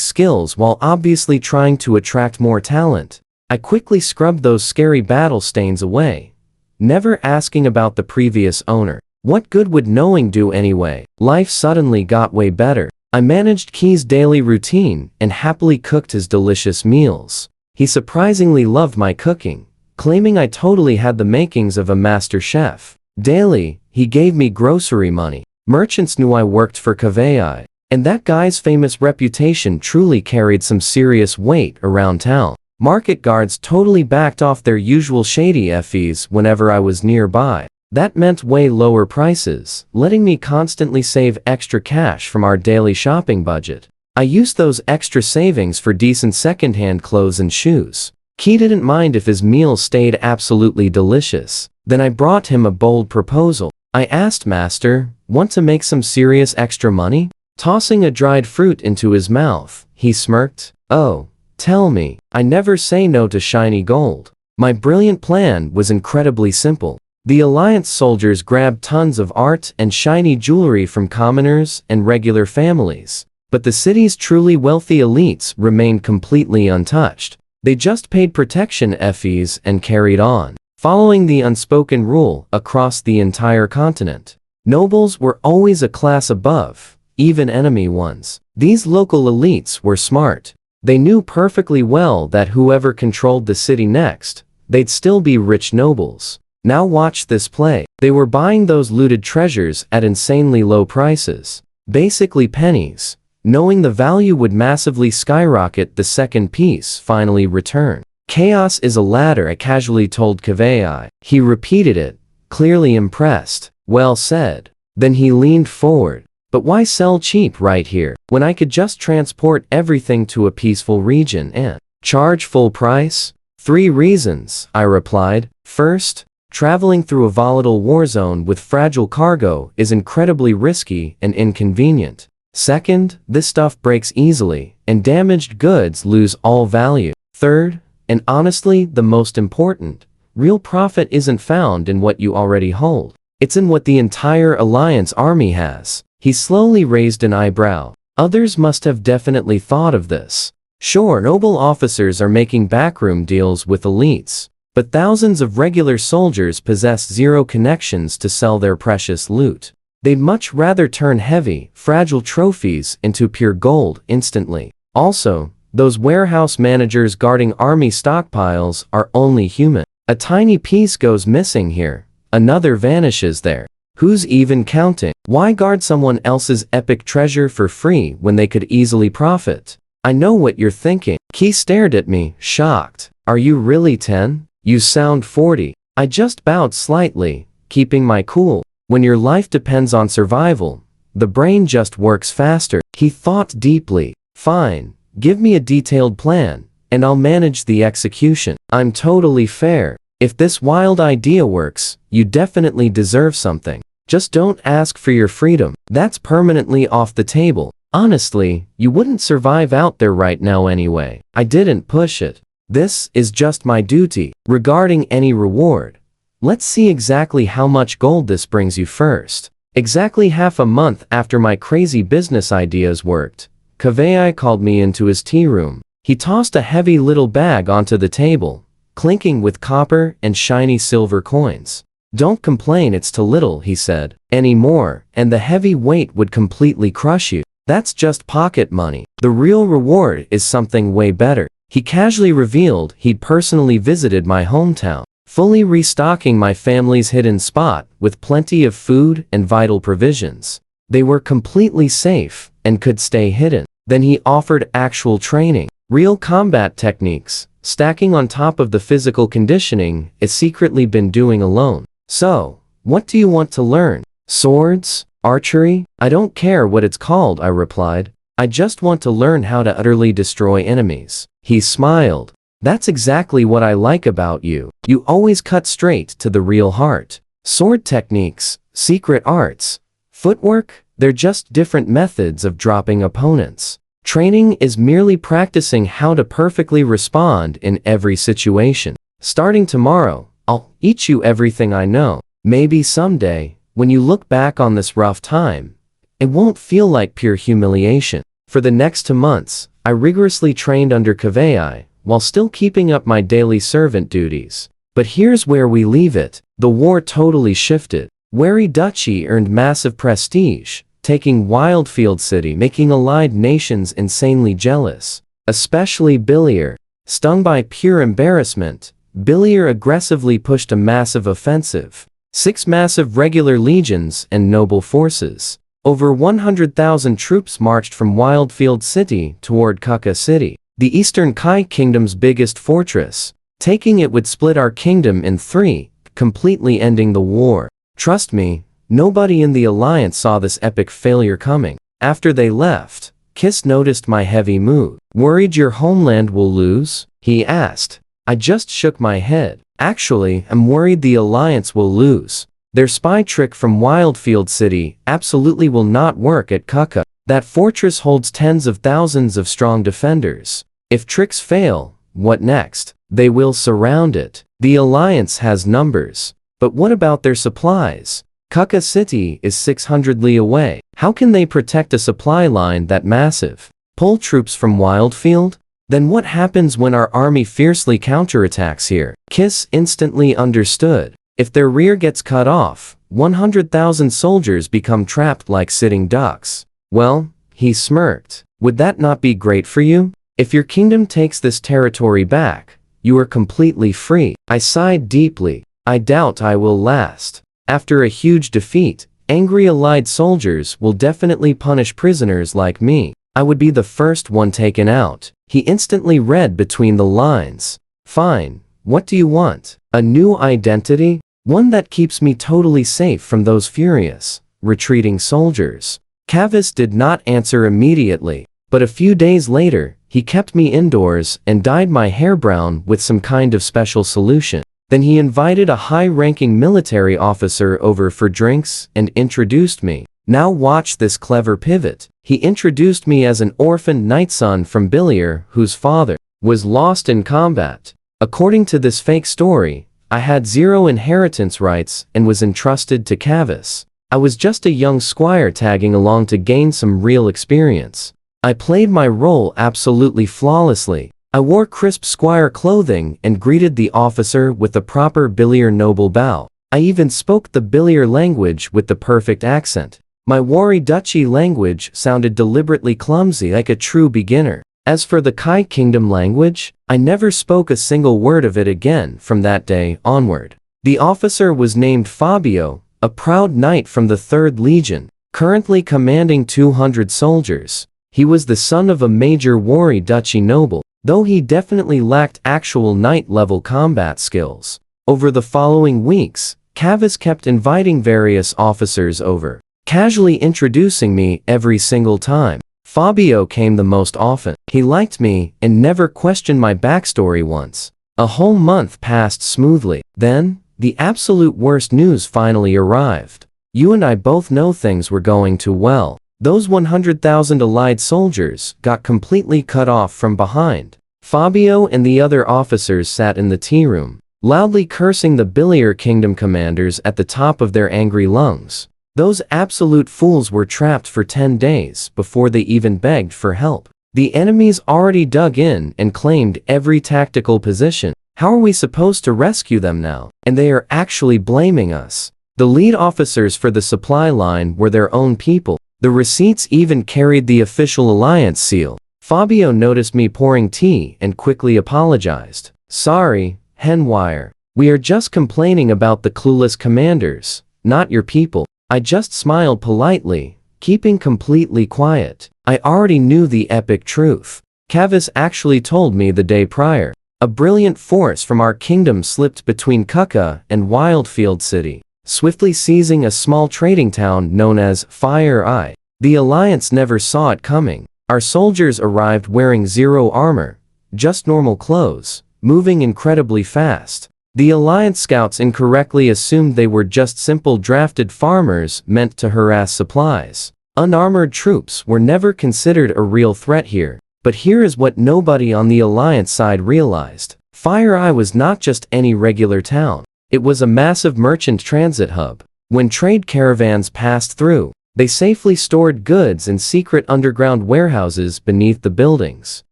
skills while obviously trying to attract more talent. I quickly scrubbed those scary battle stains away, never asking about the previous owner. What good would knowing do anyway? Life suddenly got way better. I managed Key's daily routine and happily cooked his delicious meals. He surprisingly loved my cooking, claiming I totally had the makings of a master chef. Daily, he gave me grocery money. Merchants knew I worked for Kavei, and that guy's famous reputation truly carried some serious weight around town. Market guards totally backed off their usual shady fees whenever I was nearby. That meant way lower prices, letting me constantly save extra cash from our daily shopping budget. I used those extra savings for decent secondhand clothes and shoes. Key didn't mind if his meals stayed absolutely delicious. Then I brought him a bold proposal. I asked Master, want to make some serious extra money? Tossing a dried fruit into his mouth, he smirked. Oh, tell me, I never say no to shiny gold. My brilliant plan was incredibly simple. The Alliance soldiers grabbed tons of art and shiny jewelry from commoners and regular families, but the city's truly wealthy elites remained completely untouched. They just paid protection fees and carried on, following the unspoken rule across the entire continent. Nobles were always a class above, even enemy ones. These local elites were smart. They knew perfectly well that whoever controlled the city next, they'd still be rich nobles. Now watch this play. They were buying those looted treasures at insanely low prices, basically pennies, knowing the value would massively skyrocket the second piece finally returned. Chaos is a ladder, I casually told Kavei. He repeated it, clearly impressed. Well said. Then he leaned forward. But why sell cheap right here, when I could just transport everything to a peaceful region and charge full price? 3 reasons, I replied. First, traveling through a volatile war zone with fragile cargo is incredibly risky and inconvenient. Second, this stuff breaks easily, and damaged goods lose all value. Third, and honestly the most important, real profit isn't found in what you already hold. It's in what the entire Alliance army has. He slowly raised an eyebrow. Others must have definitely thought of this. Sure, noble officers are making backroom deals with elites, but thousands of regular soldiers possess zero connections to sell their precious loot. They'd much rather turn heavy, fragile trophies into pure gold instantly. Also, those warehouse managers guarding army stockpiles are only human. A tiny piece goes missing here, another vanishes there. Who's even counting? Why guard someone else's epic treasure for free when they could easily profit? I know what you're thinking. Key stared at me, shocked. Are you really 10? You sound 40. I just bowed slightly, keeping my cool. When your life depends on survival, the brain just works faster. He thought deeply. Fine, give me a detailed plan, and I'll manage the execution. I'm totally fair. If this wild idea works, you definitely deserve something. Just don't ask for your freedom. That's permanently off the table. Honestly, you wouldn't survive out there right now anyway. I didn't push it. This is just my duty. Regarding any reward, let's see exactly how much gold this brings you first. Exactly half a month after my crazy business ideas worked, Kavei called me into his tea room. He tossed a heavy little bag onto the table, clinking with copper and shiny silver coins. Don't complain it's too little, he said. Any more, and the heavy weight would completely crush you. That's just pocket money. The real reward is something way better. He casually revealed he'd personally visited my hometown, fully restocking my family's hidden spot with plenty of food and vital provisions. They were completely safe and could stay hidden. Then he offered actual training, real combat techniques, stacking on top of the physical conditioning it's secretly been doing alone. So, what do you want to learn? Swords? Archery? I don't care what it's called, I replied. I just want to learn how to utterly destroy enemies. He smiled. That's exactly what I like about you. You always cut straight to the real heart. Sword techniques, secret arts, footwork, they're just different methods of dropping opponents. Training is merely practicing how to perfectly respond in every situation. Starting tomorrow, I'll teach you everything I know. Maybe someday, when you look back on this rough time, it won't feel like pure humiliation. For the next 2 months, I rigorously trained under Kavei, while still keeping up my daily servant duties. But here's where we leave it. The war totally shifted. Wary Duchy earned massive prestige, taking Wildfield City, making allied nations insanely jealous. Especially Billier. Stung by pure embarrassment, Billier aggressively pushed a massive offensive. 6 massive regular legions and noble forces. Over 100,000 troops marched from Wildfield City toward Kuka City, the Eastern Kai Kingdom's biggest fortress. Taking it would split our kingdom in 3, completely ending the war. Trust me, nobody in the alliance saw this epic failure coming. After they left, Kiss noticed my heavy mood. Worried your homeland will lose? He asked. I just shook my head. Actually, I'm worried the alliance will lose. Their spy trick from Wildfield City absolutely will not work at Kuka. That fortress holds tens of thousands of strong defenders. If tricks fail, what next? They will surround it. The alliance has numbers. But what about their supplies? Kuka City is 600 li away. How can they protect a supply line that massive? Pull troops from Wildfield? Then what happens when our army fiercely counterattacks here? Kiss instantly understood. If their rear gets cut off, 100,000 soldiers become trapped like sitting ducks. Well, he smirked. Would that not be great for you? If your kingdom takes this territory back, you are completely free. I sighed deeply. I doubt I will last. After a huge defeat, angry allied soldiers will definitely punish prisoners like me. I would be the first one taken out. He instantly read between the lines. Fine, what do you want? A new identity? One that keeps me totally safe from those furious, retreating soldiers. Kavis did not answer immediately, but a few days later, he kept me indoors and dyed my hair brown with some kind of special solution. Then he invited a high-ranking military officer over for drinks and introduced me. Now watch this clever pivot. He introduced me as an orphaned knight son from Billier whose father was lost in combat. According to this fake story, I had 0 inheritance rights and was entrusted to Kavis. I was just a young squire tagging along to gain some real experience. I played my role absolutely flawlessly. I wore crisp squire clothing and greeted the officer with the proper Billier noble bow. I even spoke the Billier language with the perfect accent. My Wari Duchy language sounded deliberately clumsy like a true beginner. As for the Kai Kingdom language, I never spoke a single word of it again from that day onward. The officer was named Fabio, a proud knight from the 3rd Legion, currently commanding 200 soldiers. He was the son of a major Wari Duchy noble, though he definitely lacked actual knight-level combat skills. Over the following weeks, Kavis kept inviting various officers over, casually introducing me every single time. Fabio came the most often. He liked me and never questioned my backstory once. A whole month passed smoothly. Then, the absolute worst news finally arrived. You and I both know things were going too well. Those 100,000 allied soldiers got completely cut off from behind. Fabio and the other officers sat in the tea room, loudly cursing the Billier Kingdom commanders at the top of their angry lungs. Those absolute fools were trapped for 10 days before they even begged for help. The enemies already dug in and claimed every tactical position. How are we supposed to rescue them now? And they are actually blaming us. The lead officers for the supply line were their own people. The receipts even carried the official alliance seal. Fabio noticed me pouring tea and quickly apologized. Sorry, Henwire. We are just complaining about the clueless commanders, not your people. I just smiled politely, keeping completely quiet. I already knew the epic truth. Kavis actually told me the day prior. A brilliant force from our kingdom slipped between Kuka and Wildfield City, swiftly seizing a small trading town known as Fire Eye. The Alliance never saw it coming. Our soldiers arrived wearing zero armor, just normal clothes, moving incredibly fast. The Alliance scouts incorrectly assumed they were just simple drafted farmers meant to harass supplies. Unarmored troops were never considered a real threat here. But here is what nobody on the Alliance side realized. Fire Eye was not just any regular town. It was a massive merchant transit hub. When trade caravans passed through, they safely stored goods in secret underground warehouses beneath the buildings.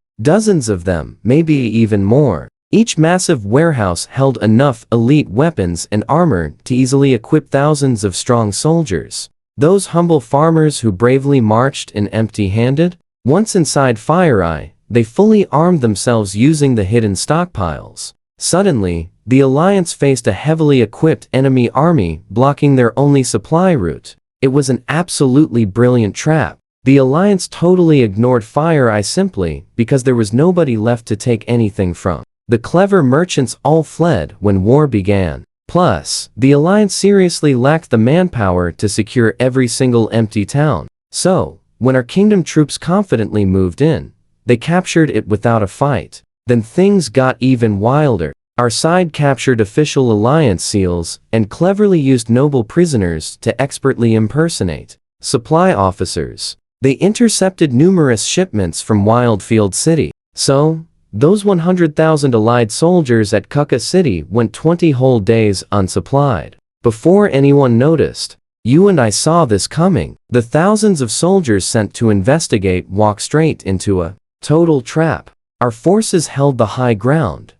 Dozens of them, maybe even more. Each massive warehouse held enough elite weapons and armor to easily equip thousands of strong soldiers. Those humble farmers who bravely marched in empty-handed? Once inside Fire Eye, they fully armed themselves using the hidden stockpiles. Suddenly, the Alliance faced a heavily equipped enemy army blocking their only supply route. It was an absolutely brilliant trap. The Alliance totally ignored Fire Eye simply because there was nobody left to take anything from. The clever merchants all fled when war began. Plus, the Alliance seriously lacked the manpower to secure every single empty town. So, when our kingdom troops confidently moved in, they captured it without a fight. Then things got even wilder. Our side captured official alliance seals and cleverly used noble prisoners to expertly impersonate supply officers. They intercepted numerous shipments from Wildfield City. So, those 100,000 allied soldiers at Kuka City went 20 whole days unsupplied. Before anyone noticed, you and I saw this coming. The thousands of soldiers sent to investigate walked straight into a total trap. Our forces held the high ground,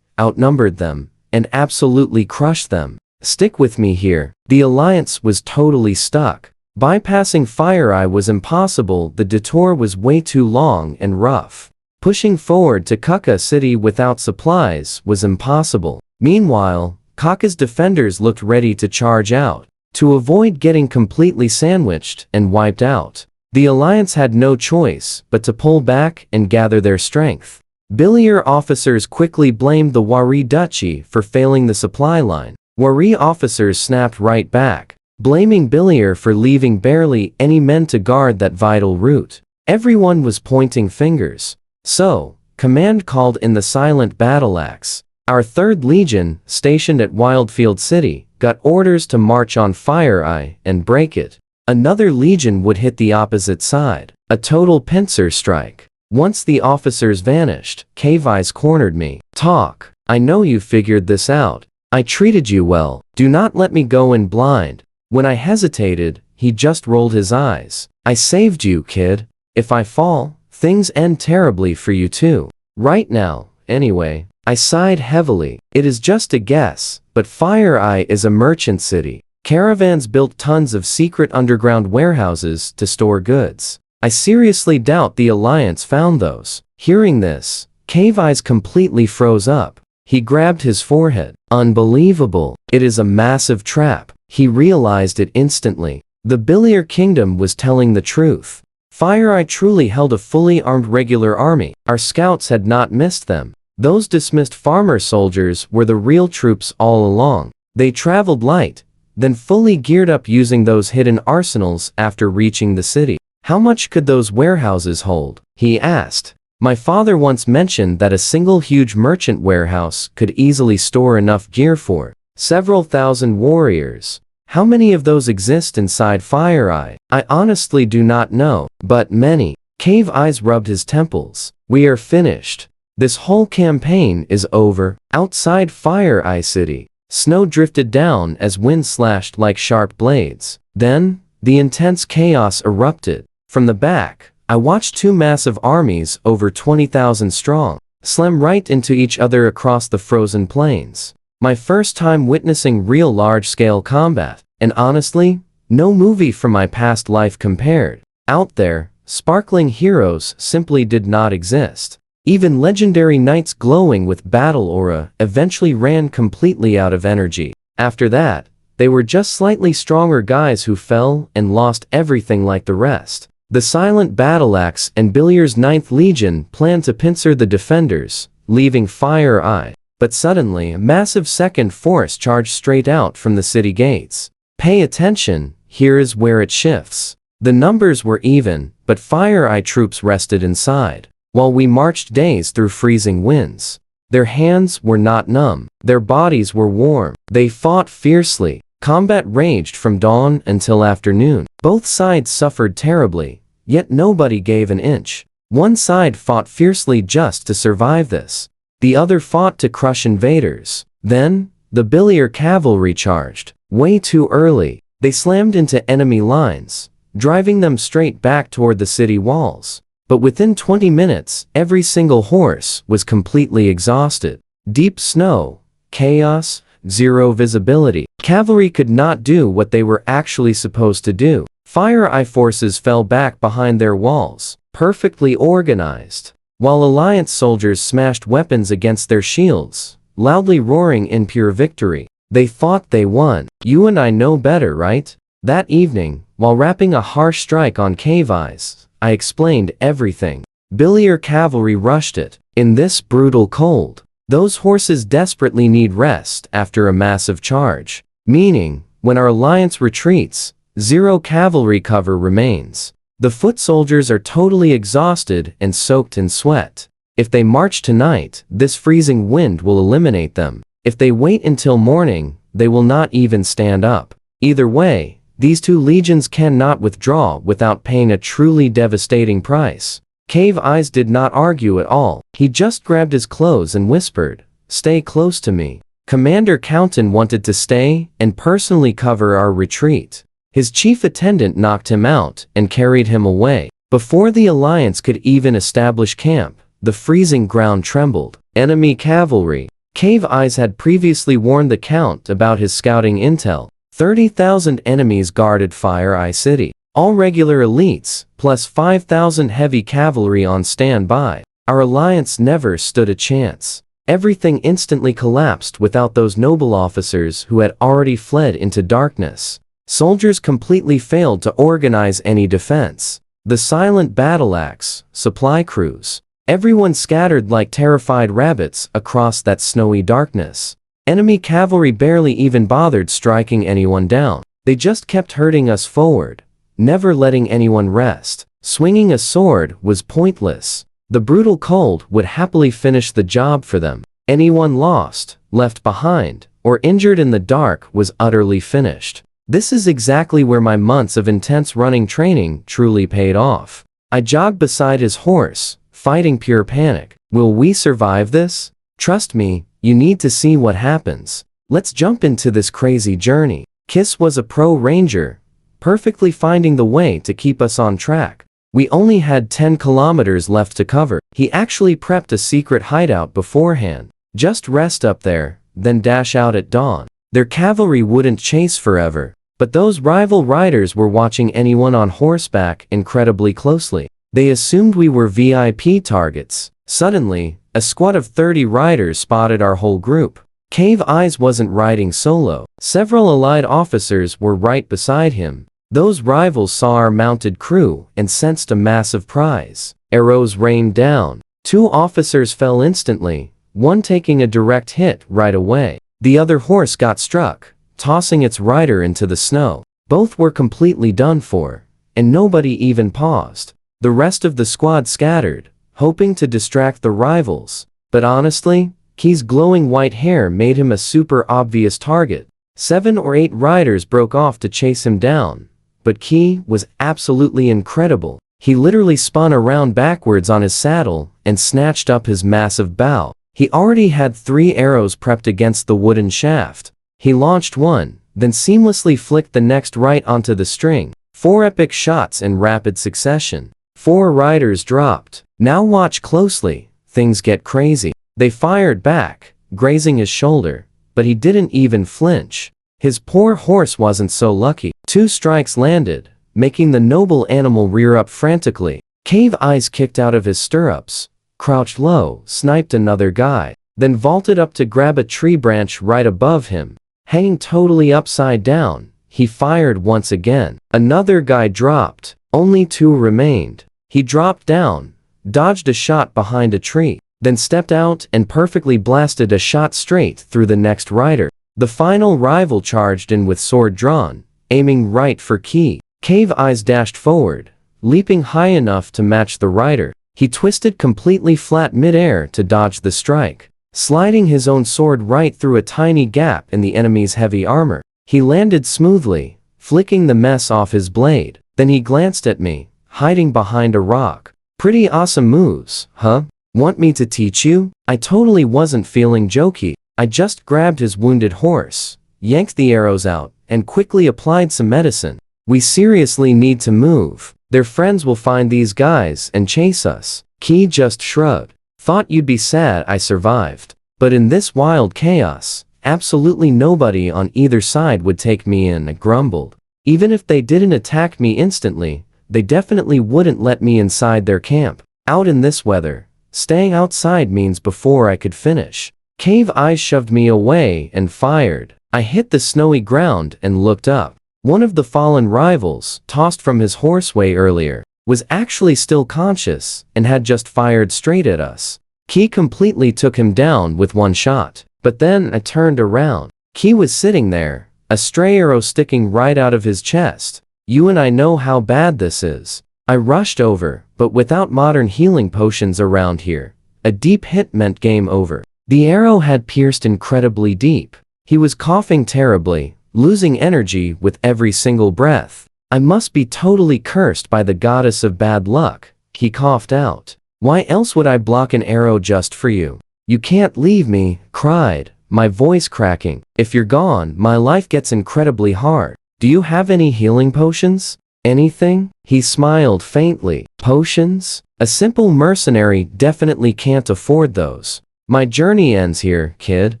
outnumbered them, and absolutely crushed them. Stick with me here. The Alliance was totally stuck. Bypassing Fire Eye was impossible. The detour was way too long and rough. Pushing forward to Kuka City without supplies was impossible. Meanwhile, Kuka's defenders looked ready to charge out. To avoid getting completely sandwiched and wiped out, the Alliance had no choice but to pull back and gather their strength. Billier officers quickly blamed the Wari Duchy for failing the supply line. Wari officers snapped right back, blaming Billier for leaving barely any men to guard that vital route. Everyone was pointing fingers. So, command called in the silent battle axe. Our 3rd Legion, stationed at Wildfield City, got orders to march on Fire Eye and break it. Another legion would hit the opposite side. A total pincer strike. Once the officers vanished, Kavis cornered me. Talk. I know you figured this out. I treated you well. Do not let me go in blind. When I hesitated, he just rolled his eyes. I saved you, kid. If I fall, things end terribly for you too. Right now, anyway. I sighed heavily. It is just a guess, but Fire Eye is a merchant city. Caravans built tons of secret underground warehouses to store goods. I seriously doubt the Alliance found those. Hearing this, Kavis completely froze up. He grabbed his forehead. Unbelievable. It is a massive trap. He realized it instantly. The Billier Kingdom was telling the truth. Fire Eye truly held a fully armed regular army. Our scouts had not missed them. Those dismissed farmer soldiers were the real troops all along. They traveled light, then fully geared up using those hidden arsenals after reaching the city. How much could those warehouses hold? He asked. My father once mentioned that a single huge merchant warehouse could easily store enough gear for several thousand warriors. How many of those exist inside Fire Eye? I honestly do not know, but many. Cave Eyes rubbed his temples. We are finished. This whole campaign is over. Outside Fire Eye City, snow drifted down as wind slashed like sharp blades. Then, the intense chaos erupted. From the back, I watched two massive armies over 20,000 strong slam right into each other across the frozen plains. My first time witnessing real large-scale combat, and honestly, no movie from my past life compared. Out there, sparkling heroes simply did not exist. Even legendary knights glowing with battle aura eventually ran completely out of energy. After that, they were just slightly stronger guys who fell and lost everything like the rest. The Silent Battleaxe and Billier's 9th Legion planned to pincer the defenders, leaving Fire Eye. But suddenly a massive second force charged straight out from the city gates. Pay attention, here is where it shifts. The numbers were even, but Fire Eye troops rested inside, while we marched days through freezing winds. Their hands were not numb, their bodies were warm. They fought fiercely. Combat raged from dawn until afternoon. Both sides suffered terribly, yet nobody gave an inch. One side fought fiercely just to survive this. The other fought to crush invaders. Then, the Billier cavalry charged. Way too early, they slammed into enemy lines, driving them straight back toward the city walls. But within 20 minutes, every single horse was completely exhausted. Deep snow, chaos, zero visibility. Cavalry could not do what they were actually supposed to do. Fire Eye forces fell back behind their walls, perfectly organized, while Alliance soldiers smashed weapons against their shields, loudly roaring in pure victory. They thought they won. You and I know better, right? That evening, while wrapping a harsh strike on Cave Eyes, I explained everything. Billier cavalry rushed it. In this brutal cold, those horses desperately need rest after a massive charge. Meaning, when our alliance retreats, zero cavalry cover remains. The foot soldiers are totally exhausted and soaked in sweat. If they march tonight, this freezing wind will eliminate them. If they wait until morning, they will not even stand up. Either way, these two legions cannot withdraw without paying a truly devastating price. Cave Eyes did not argue at all. He just grabbed his clothes and whispered, "Stay close to me." Commander Counton wanted to stay and personally cover our retreat. His chief attendant knocked him out and carried him away. Before the alliance could even establish camp, the freezing ground trembled. Enemy cavalry. Cave Eyes had previously warned the Count about his scouting intel. 30,000 enemies guarded Fire Eye City. All regular elites, plus 5,000 heavy cavalry on standby. Our alliance never stood a chance. Everything instantly collapsed without those noble officers who had already fled into darkness. Soldiers completely failed to organize any defense. The Silent Battleaxe, supply crews. Everyone scattered like terrified rabbits across that snowy darkness. Enemy cavalry barely even bothered striking anyone down. They just kept herding us forward, never letting anyone rest. Swinging a sword was pointless. The brutal cold would happily finish the job for them. Anyone lost, left behind, or injured in the dark was utterly finished. This is exactly where my months of intense running training truly paid off. I jogged beside his horse, fighting pure panic. Will we survive this? Trust me, you need to see what happens. Let's jump into this crazy journey. Kiss was a pro ranger, perfectly finding the way to keep us on track. We only had 10 kilometers left to cover. He actually prepped a secret hideout beforehand. Just rest up there, then dash out at dawn. Their cavalry wouldn't chase forever, but those rival riders were watching anyone on horseback incredibly closely. They assumed we were VIP targets. Suddenly, a squad of 30 riders spotted our whole group. Cave Eyes wasn't riding solo. Several allied officers were right beside him. Those rivals saw our mounted crew and sensed a massive prize. Arrows rained down. 2 officers fell instantly, one taking a direct hit right away. The other horse got struck, tossing its rider into the snow. Both were completely done for, and nobody even paused. The rest of the squad scattered, hoping to distract the rivals. But honestly, Key's glowing white hair made him a super obvious target. 7 or 8 riders broke off to chase him down, but Key was absolutely incredible. He literally spun around backwards on his saddle and snatched up his massive bow. He already had 3 arrows prepped against the wooden shaft. He launched one, then seamlessly flicked the next right onto the string. 4 epic shots in rapid succession. 4 riders dropped. Now watch closely, things get crazy. They fired back, grazing his shoulder, but he didn't even flinch. His poor horse wasn't so lucky. 2 strikes landed, making the noble animal rear up frantically. Cave Eyes kicked out of his stirrups, crouched low, sniped another guy, then vaulted up to grab a tree branch right above him. Hanging totally upside down, he fired once again. Another guy dropped, only 2 remained. He dropped down, dodged a shot behind a tree, then stepped out and perfectly blasted a shot straight through the next rider. The final rival charged in with sword drawn, aiming right for Key. Cave Eyes dashed forward, leaping high enough to match the rider. He twisted completely flat mid-air to dodge the strike, sliding his own sword right through a tiny gap in the enemy's heavy armor. He landed smoothly, flicking the mess off his blade. Then he glanced at me, hiding behind a rock. Pretty awesome moves, huh? Want me to teach you? I totally wasn't feeling jokey. I just grabbed his wounded horse, yanked the arrows out, and quickly applied some medicine. We seriously need to move. Their friends will find these guys and chase us. Key just shrugged. Thought you'd be sad I survived. But in this wild chaos, absolutely nobody on either side would take me in, I grumbled. Even if they didn't attack me instantly, they definitely wouldn't let me inside their camp. Out in this weather, staying outside means before I could finish. Cave Eyes shoved me away and fired. I hit the snowy ground and looked up. One of the fallen rivals, tossed from his horseway earlier, was actually still conscious and had just fired straight at us. Key completely took him down with one shot. But then I turned around. Key was sitting there, a stray arrow sticking right out of his chest. You and I know how bad this is. I rushed over, but without modern healing potions around here, a deep hit meant game over. The arrow had pierced incredibly deep. He was coughing terribly, losing energy with every single breath. I must be totally cursed by the goddess of bad luck, he coughed out. Why else would I block an arrow just for you? You can't leave me, cried, my voice cracking. If you're gone, my life gets incredibly hard. Do you have any healing potions? Anything? He smiled faintly. Potions? A simple mercenary definitely can't afford those. My journey ends here, kid.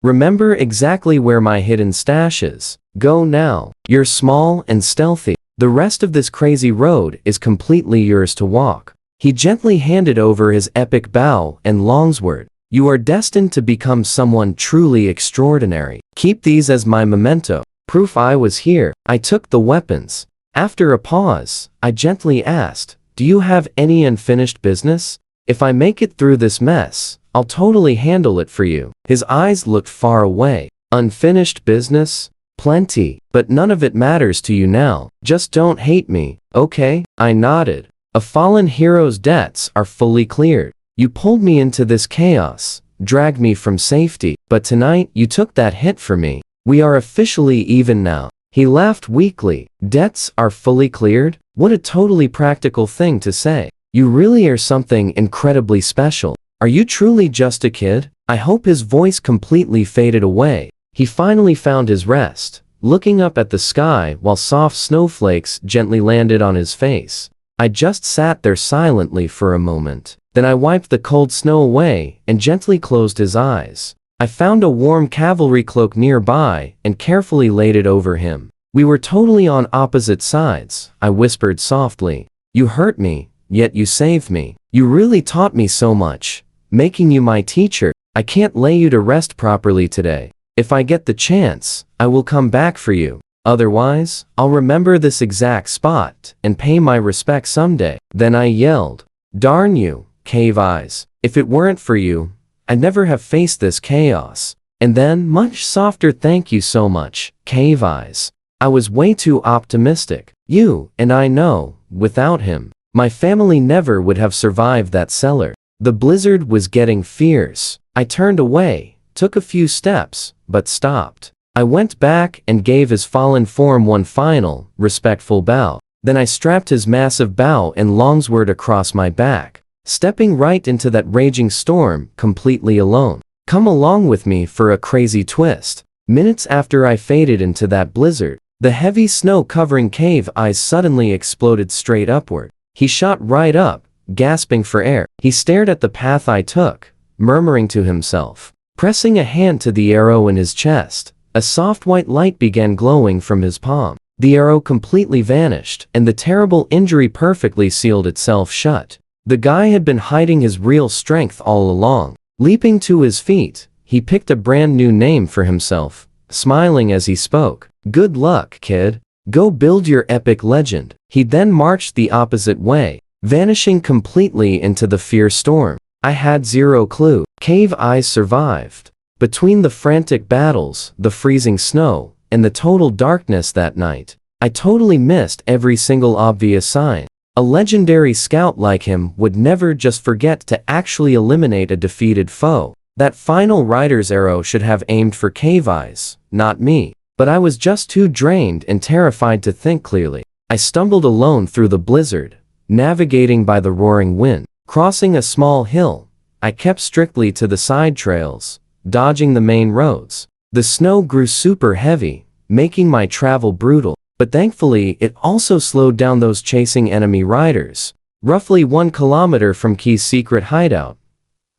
Remember exactly where my hidden stash is. Go now. You're small and stealthy. The rest of this crazy road is completely yours to walk. He gently handed over his epic bow and longsword. You are destined to become someone truly extraordinary. Keep these as my memento. Proof I was here. I took the weapons. After a pause, I gently asked, do you have any unfinished business? If I make it through this mess, I'll totally handle it for you. His eyes looked far away. Unfinished business? Plenty. But none of it matters to you now. Just don't hate me, okay? I nodded. A fallen hero's debts are fully cleared. You pulled me into this chaos, dragged me from safety, but tonight you took that hit for me. We are officially even now. He laughed weakly. Debts are fully cleared? What a totally practical thing to say. You really are something incredibly special. Are you truly just a kid? I hope his voice completely faded away. He finally found his rest, looking up at the sky while soft snowflakes gently landed on his face. I just sat there silently for a moment. Then I wiped the cold snow away and gently closed his eyes. I found a warm cavalry cloak nearby and carefully laid it over him. We were totally on opposite sides, I whispered softly. You hurt me, yet you saved me. You really taught me so much, making you my teacher. I can't lay you to rest properly today. If I get the chance, I will come back for you. Otherwise, I'll remember this exact spot and pay my respect someday. Then I yelled, darn you, Cave Eyes. If it weren't for you, I'd never have faced this chaos. And then, much softer, thank you so much, Cave Eyes. I was way too optimistic. You and I know, without him, my family never would have survived that cellar. The blizzard was getting fierce. I turned away, took a few steps, but stopped. I went back and gave his fallen form one final, respectful bow. Then I strapped his massive bow and longsword across my back, stepping right into that raging storm, completely alone. Come along with me for a crazy twist. Minutes after I faded into that blizzard, the heavy snow covering Cave Eyes suddenly exploded straight upward. He shot right up, gasping for air. He stared at the path I took, murmuring to himself. Pressing a hand to the arrow in his chest, a soft white light began glowing from his palm. The arrow completely vanished, and the terrible injury perfectly sealed itself shut. The guy had been hiding his real strength all along. Leaping to his feet, he picked a brand new name for himself, smiling as he spoke. Good luck, kid. Go build your epic legend. He then marched the opposite way, vanishing completely into the fierce storm. I had zero clue. Cave Eyes survived. Between the frantic battles, the freezing snow, and the total darkness that night, I totally missed every single obvious sign. A legendary scout like him would never just forget to actually eliminate a defeated foe. That final rider's arrow should have aimed for Cave Eyes, not me. But I was just too drained and terrified to think clearly. I stumbled alone through the blizzard, navigating by the roaring wind. Crossing a small hill, I kept strictly to the side trails, dodging the main roads. The snow grew super heavy, making my travel brutal, but thankfully it also slowed down those chasing enemy riders. Roughly 1 kilometer from Key's secret hideout,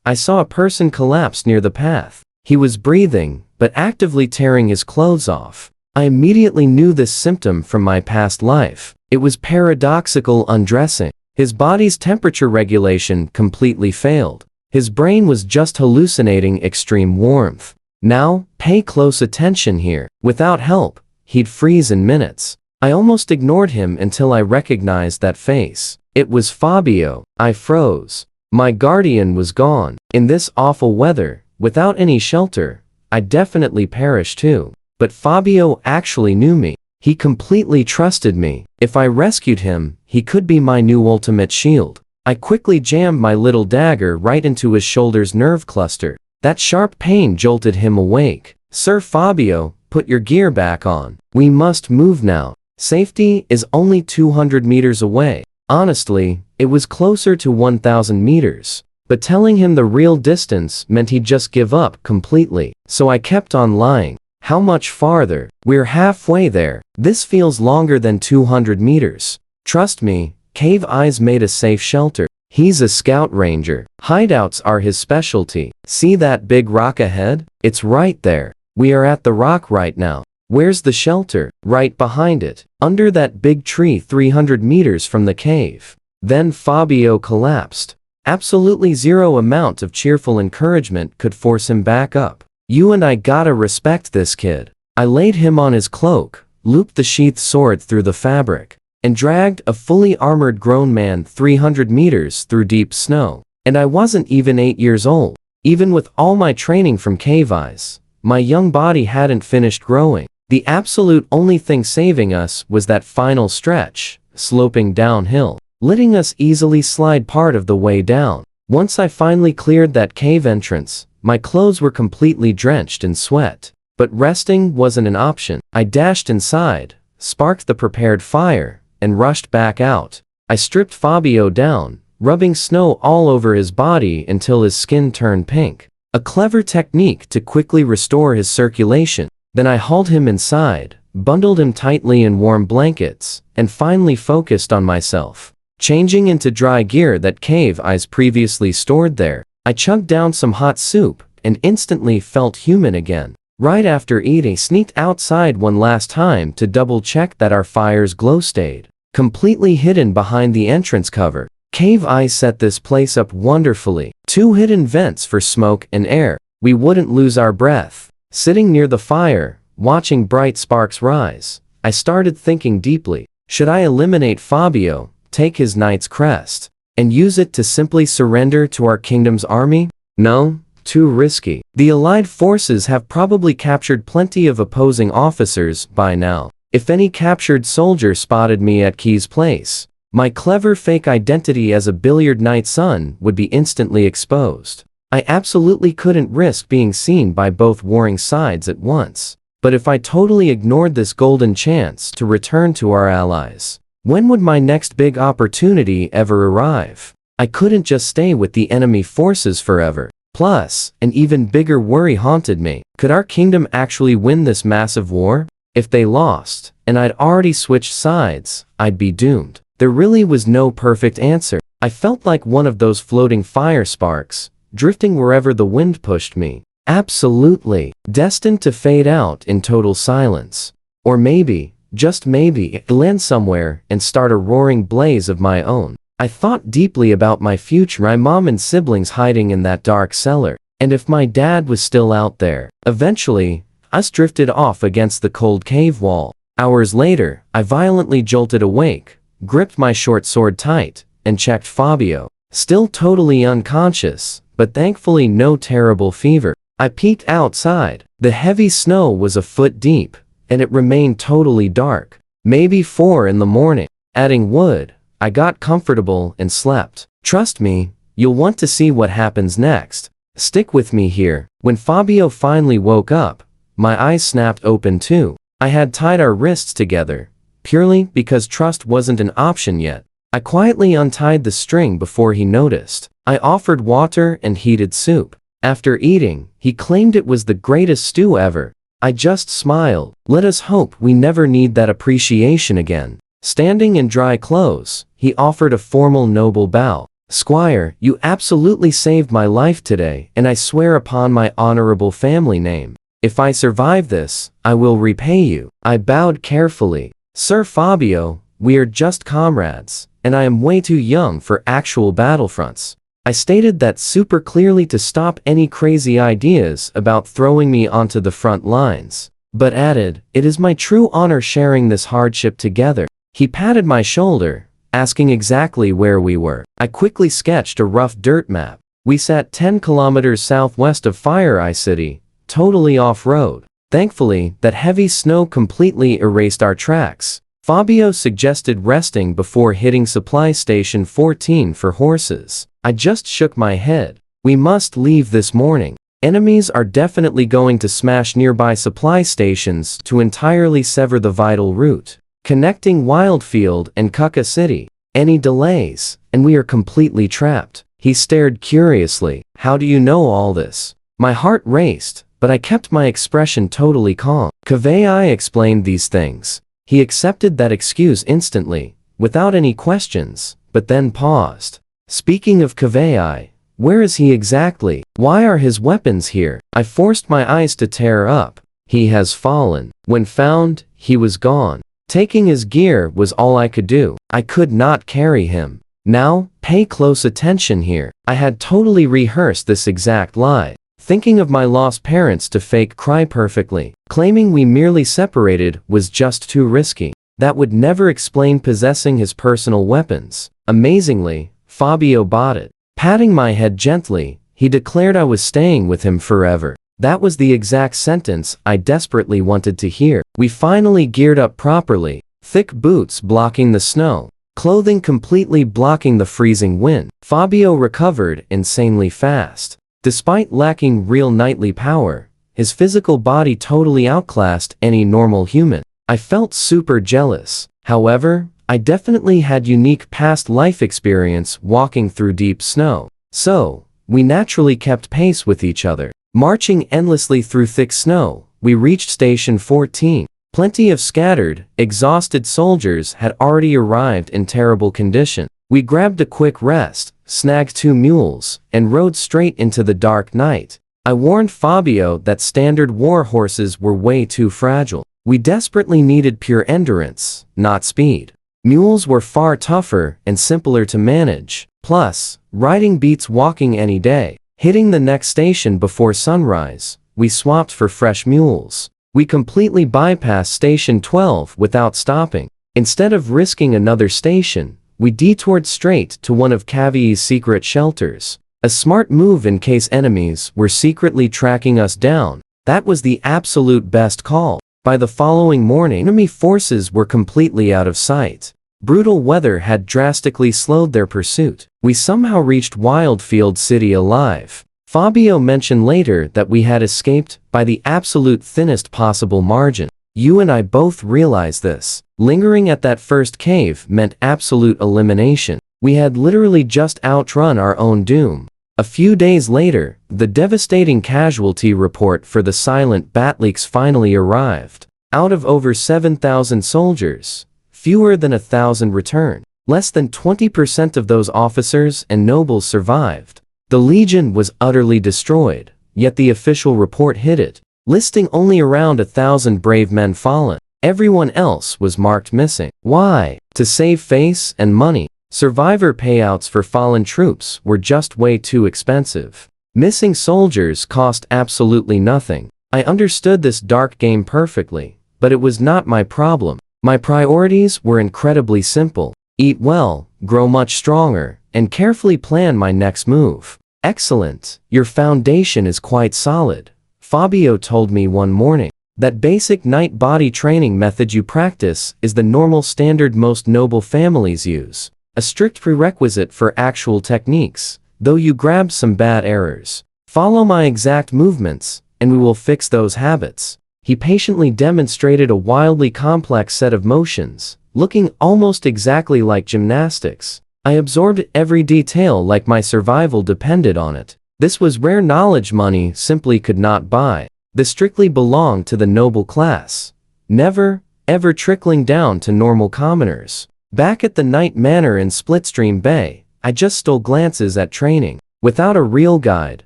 I saw a person collapse near the path. He was breathing, but actively tearing his clothes off. I immediately knew this symptom from my past life. It was paradoxical undressing. His body's temperature regulation completely failed. His brain was just hallucinating extreme warmth. Now, pay close attention here. Without help, he'd freeze in minutes. I almost ignored him until I recognized that face. It was Fabio. I froze. My guardian was gone. In this awful weather, without any shelter, I'd definitely perish too. But Fabio actually knew me. He completely trusted me. If I rescued him, he could be my new ultimate shield. I quickly jammed my little dagger right into his shoulder's nerve cluster. That sharp pain jolted him awake. Sir Fabio, put your gear back on. We must move now. Safety is only 200 meters away. Honestly, it was closer to 1,000 meters. But telling him the real distance meant he'd just give up completely. So I kept on lying. How much farther? We're halfway there. This feels longer than 200 meters. Trust me, Cave Eyes made a safe shelter. He's a scout ranger. Hideouts are his specialty. See that big rock ahead? It's right there. We are at the rock right now. Where's the shelter? Right behind it. Under that big tree 300 meters from the cave. Then Fabio collapsed. Absolutely zero amount of cheerful encouragement could force him back up. You and I gotta respect this kid. I laid him on his cloak, looped the sheathed sword through the fabric, and dragged a fully armored grown man 300 meters through deep snow. And I wasn't even 8 years old. Even with all my training from Cave Eyes, my young body hadn't finished growing. The absolute only thing saving us was that final stretch, sloping downhill, letting us easily slide part of the way down. Once I finally cleared that cave entrance, my clothes were completely drenched in sweat. But resting wasn't an option. I dashed inside, sparked the prepared fire, and rushed back out. I stripped Fabio down, rubbing snow all over his body until his skin turned pink. A clever technique to quickly restore his circulation. Then I hauled him inside, bundled him tightly in warm blankets, and finally focused on myself. Changing into dry gear that Cave Eyes previously stored there, I chugged down some hot soup and instantly felt human again. Right after eating, sneaked outside one last time to double check that our fire's glow stayed completely hidden behind the entrance cover. Cave Eyes set this place up wonderfully. 2 hidden vents for smoke and air. We wouldn't lose our breath. Sitting near the fire, watching bright sparks rise, I started thinking deeply. Should I eliminate Fabio, take his knight's crest, and use it to simply surrender to our kingdom's army? No, too risky. The Allied forces have probably captured plenty of opposing officers by now. If any captured soldier spotted me at Key's place, my clever fake identity as a billiard night son would be instantly exposed. I absolutely couldn't risk being seen by both warring sides at once. But if I totally ignored this golden chance to return to our allies, when would my next big opportunity ever arrive? I couldn't just stay with the enemy forces forever. Plus, an even bigger worry haunted me. Could our kingdom actually win this massive war? If they lost, and I'd already switched sides, I'd be doomed. There really was no perfect answer. I felt like one of those floating fire sparks, drifting wherever the wind pushed me. Absolutely, destined to fade out in total silence. Or maybe, just maybe, land somewhere and start a roaring blaze of my own. I thought deeply about my future, my mom and siblings hiding in that dark cellar. And if my dad was still out there. Eventually, us drifted off against the cold cave wall. Hours later, I violently jolted awake, gripped my short sword tight, and checked Fabio. Still totally unconscious, but thankfully no terrible fever. I peeked outside. The heavy snow was a foot deep, and it remained totally dark. Maybe 4 in the morning. Adding wood, I got comfortable and slept. Trust me, you'll want to see what happens next. Stick with me here. When Fabio finally woke up, my eyes snapped open too. I had tied our wrists together, purely because trust wasn't an option yet. I quietly untied the string before he noticed. I offered water and heated soup. After eating, he claimed it was the greatest stew ever. I just smiled. Let us hope we never need that appreciation again. Standing in dry clothes, he offered a formal noble bow. Squire, you absolutely saved my life today, and I swear upon my honorable family name. If I survive this, I will repay you. I bowed carefully. Sir Fabio, we are just comrades, and I am way too young for actual battlefronts. I stated that super clearly to stop any crazy ideas about throwing me onto the front lines, but added, it is my true honor sharing this hardship together. He patted my shoulder, asking exactly where we were. I quickly sketched a rough dirt map. We sat 10 kilometers southwest of Fire Eye City, totally off-road. Thankfully, that heavy snow completely erased our tracks. Fabio suggested resting before hitting Supply Station 14 for horses. I just shook my head. We must leave this morning. Enemies are definitely going to smash nearby supply stations to entirely sever the vital route connecting Wildfield and Kuka City. Any delays, and we are completely trapped. He stared curiously. How do you know all this? My heart raced, but I kept my expression totally calm. Kavei explained these things. He accepted that excuse instantly, without any questions, but then paused. Speaking of Kavei, where is he exactly? Why are his weapons here? I forced my eyes to tear up. He has fallen. When found, he was gone. Taking his gear was all I could do. I could not carry him. Now, pay close attention here. I had totally rehearsed this exact lie, thinking of my lost parents to fake cry perfectly. Claiming we merely separated was just too risky. That would never explain possessing his personal weapons. Amazingly, Fabio bought it. Patting my head gently, he declared I was staying with him forever. That was the exact sentence I desperately wanted to hear. We finally geared up properly, thick boots blocking the snow, clothing completely blocking the freezing wind. Fabio recovered insanely fast. Despite lacking real knightly power, his physical body totally outclassed any normal human. I felt super jealous. However, I definitely had unique past life experience walking through deep snow. So, we naturally kept pace with each other. Marching endlessly through thick snow, we reached Station 14. Plenty of scattered, exhausted soldiers had already arrived in terrible condition. We grabbed a quick rest, snagged 2 mules, and rode straight into the dark night. I warned Fabio that standard war horses were way too fragile. We desperately needed pure endurance, not speed. Mules were far tougher and simpler to manage. Plus, riding beats walking any day. Hitting the next station before sunrise, we swapped for fresh mules. We completely bypassed Station 12 without stopping. Instead of risking another station, we detoured straight to one of Kavei's secret shelters. A smart move in case enemies were secretly tracking us down. That was the absolute best call. By the following morning, enemy forces were completely out of sight. Brutal weather had drastically slowed their pursuit. We somehow reached Wildfield City alive. Fabio mentioned later that we had escaped by the absolute thinnest possible margin. You and I both realized this. Lingering at that first cave meant absolute elimination. We had literally just outrun our own doom. A few days later, the devastating casualty report for the silent Batleaks finally arrived. Out of over 7,000 soldiers, fewer than 1,000 returned. Less than 20% of those officers and nobles survived. The Legion was utterly destroyed, yet the official report hid it, listing only around 1,000 brave men fallen. Everyone else was marked missing. Why? To save face and money. Survivor payouts for fallen troops were just way too expensive. Missing soldiers cost absolutely nothing. I understood this dark game perfectly, but it was not my problem. My priorities were incredibly simple. Eat well, grow much stronger, and carefully plan my next move. Excellent. Your foundation is quite solid. Fabio told me one morning. That basic night body training method you practice is the normal standard most noble families use. A strict prerequisite for actual techniques, though you grab some bad errors. Follow my exact movements, and we will fix those habits. He patiently demonstrated a wildly complex set of motions, looking almost exactly like gymnastics. I absorbed every detail like my survival depended on it. This was rare knowledge money simply could not buy. This strictly belonged to the noble class, never, ever trickling down to normal commoners. Back at the Night Manor in Splitstream Bay, I just stole glances at training. Without a real guide,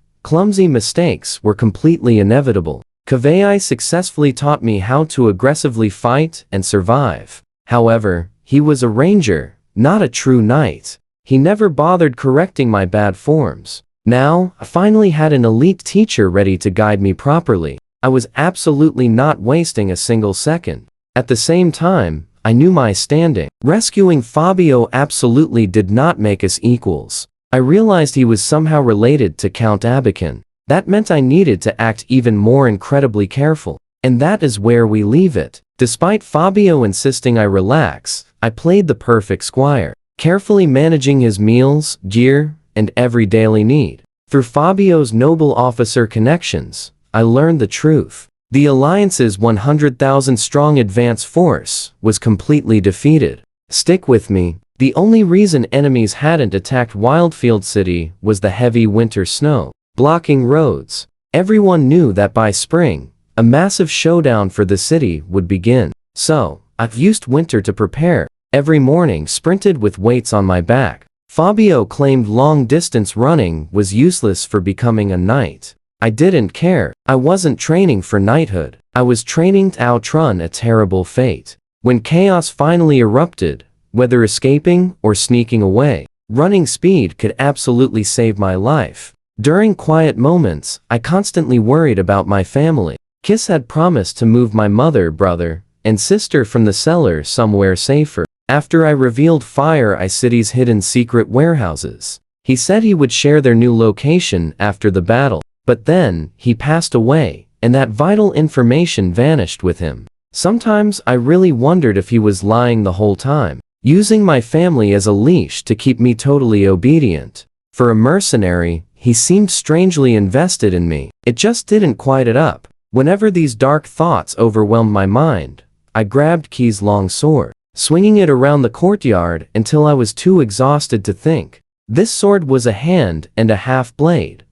clumsy mistakes were completely inevitable. Kavei successfully taught me how to aggressively fight and survive. However, he was a ranger, not a true knight. He never bothered correcting my bad forms. Now, I finally had an elite teacher ready to guide me properly. I was absolutely not wasting a single second. At the same time, I knew my standing. Rescuing Fabio absolutely did not make us equals. I realized he was somehow related to Count Abakan. That meant I needed to act even more incredibly careful. And that is where we leave it. Despite Fabio insisting I relax, I played the perfect squire, carefully managing his meals, gear, and every daily need. Through Fabio's noble officer connections, I learned the truth. The Alliance's 100,000-strong advance force was completely defeated. Stick with me. The only reason enemies hadn't attacked Wildfield City was the heavy winter snow, blocking roads. Everyone knew that by spring, a massive showdown for the city would begin. So, I've used winter to prepare. Every morning sprinted with weights on my back. Fabio claimed long-distance running was useless for becoming a knight. I didn't care. I wasn't training for knighthood. I was training to outrun a terrible fate. When chaos finally erupted, whether escaping or sneaking away, running speed could absolutely save my life. During quiet moments, I constantly worried about my family. Kiss had promised to move my mother, brother, and sister from the cellar somewhere safer. After I revealed Fire Eye City's hidden secret warehouses, he said he would share their new location after the battle. But then, he passed away, and that vital information vanished with him. Sometimes I really wondered if he was lying the whole time, using my family as a leash to keep me totally obedient. For a mercenary, he seemed strangely invested in me. It just didn't quite add up. Whenever these dark thoughts overwhelmed my mind, I grabbed Key's long sword, swinging it around the courtyard until I was too exhausted to think. This sword was a hand and a half blade,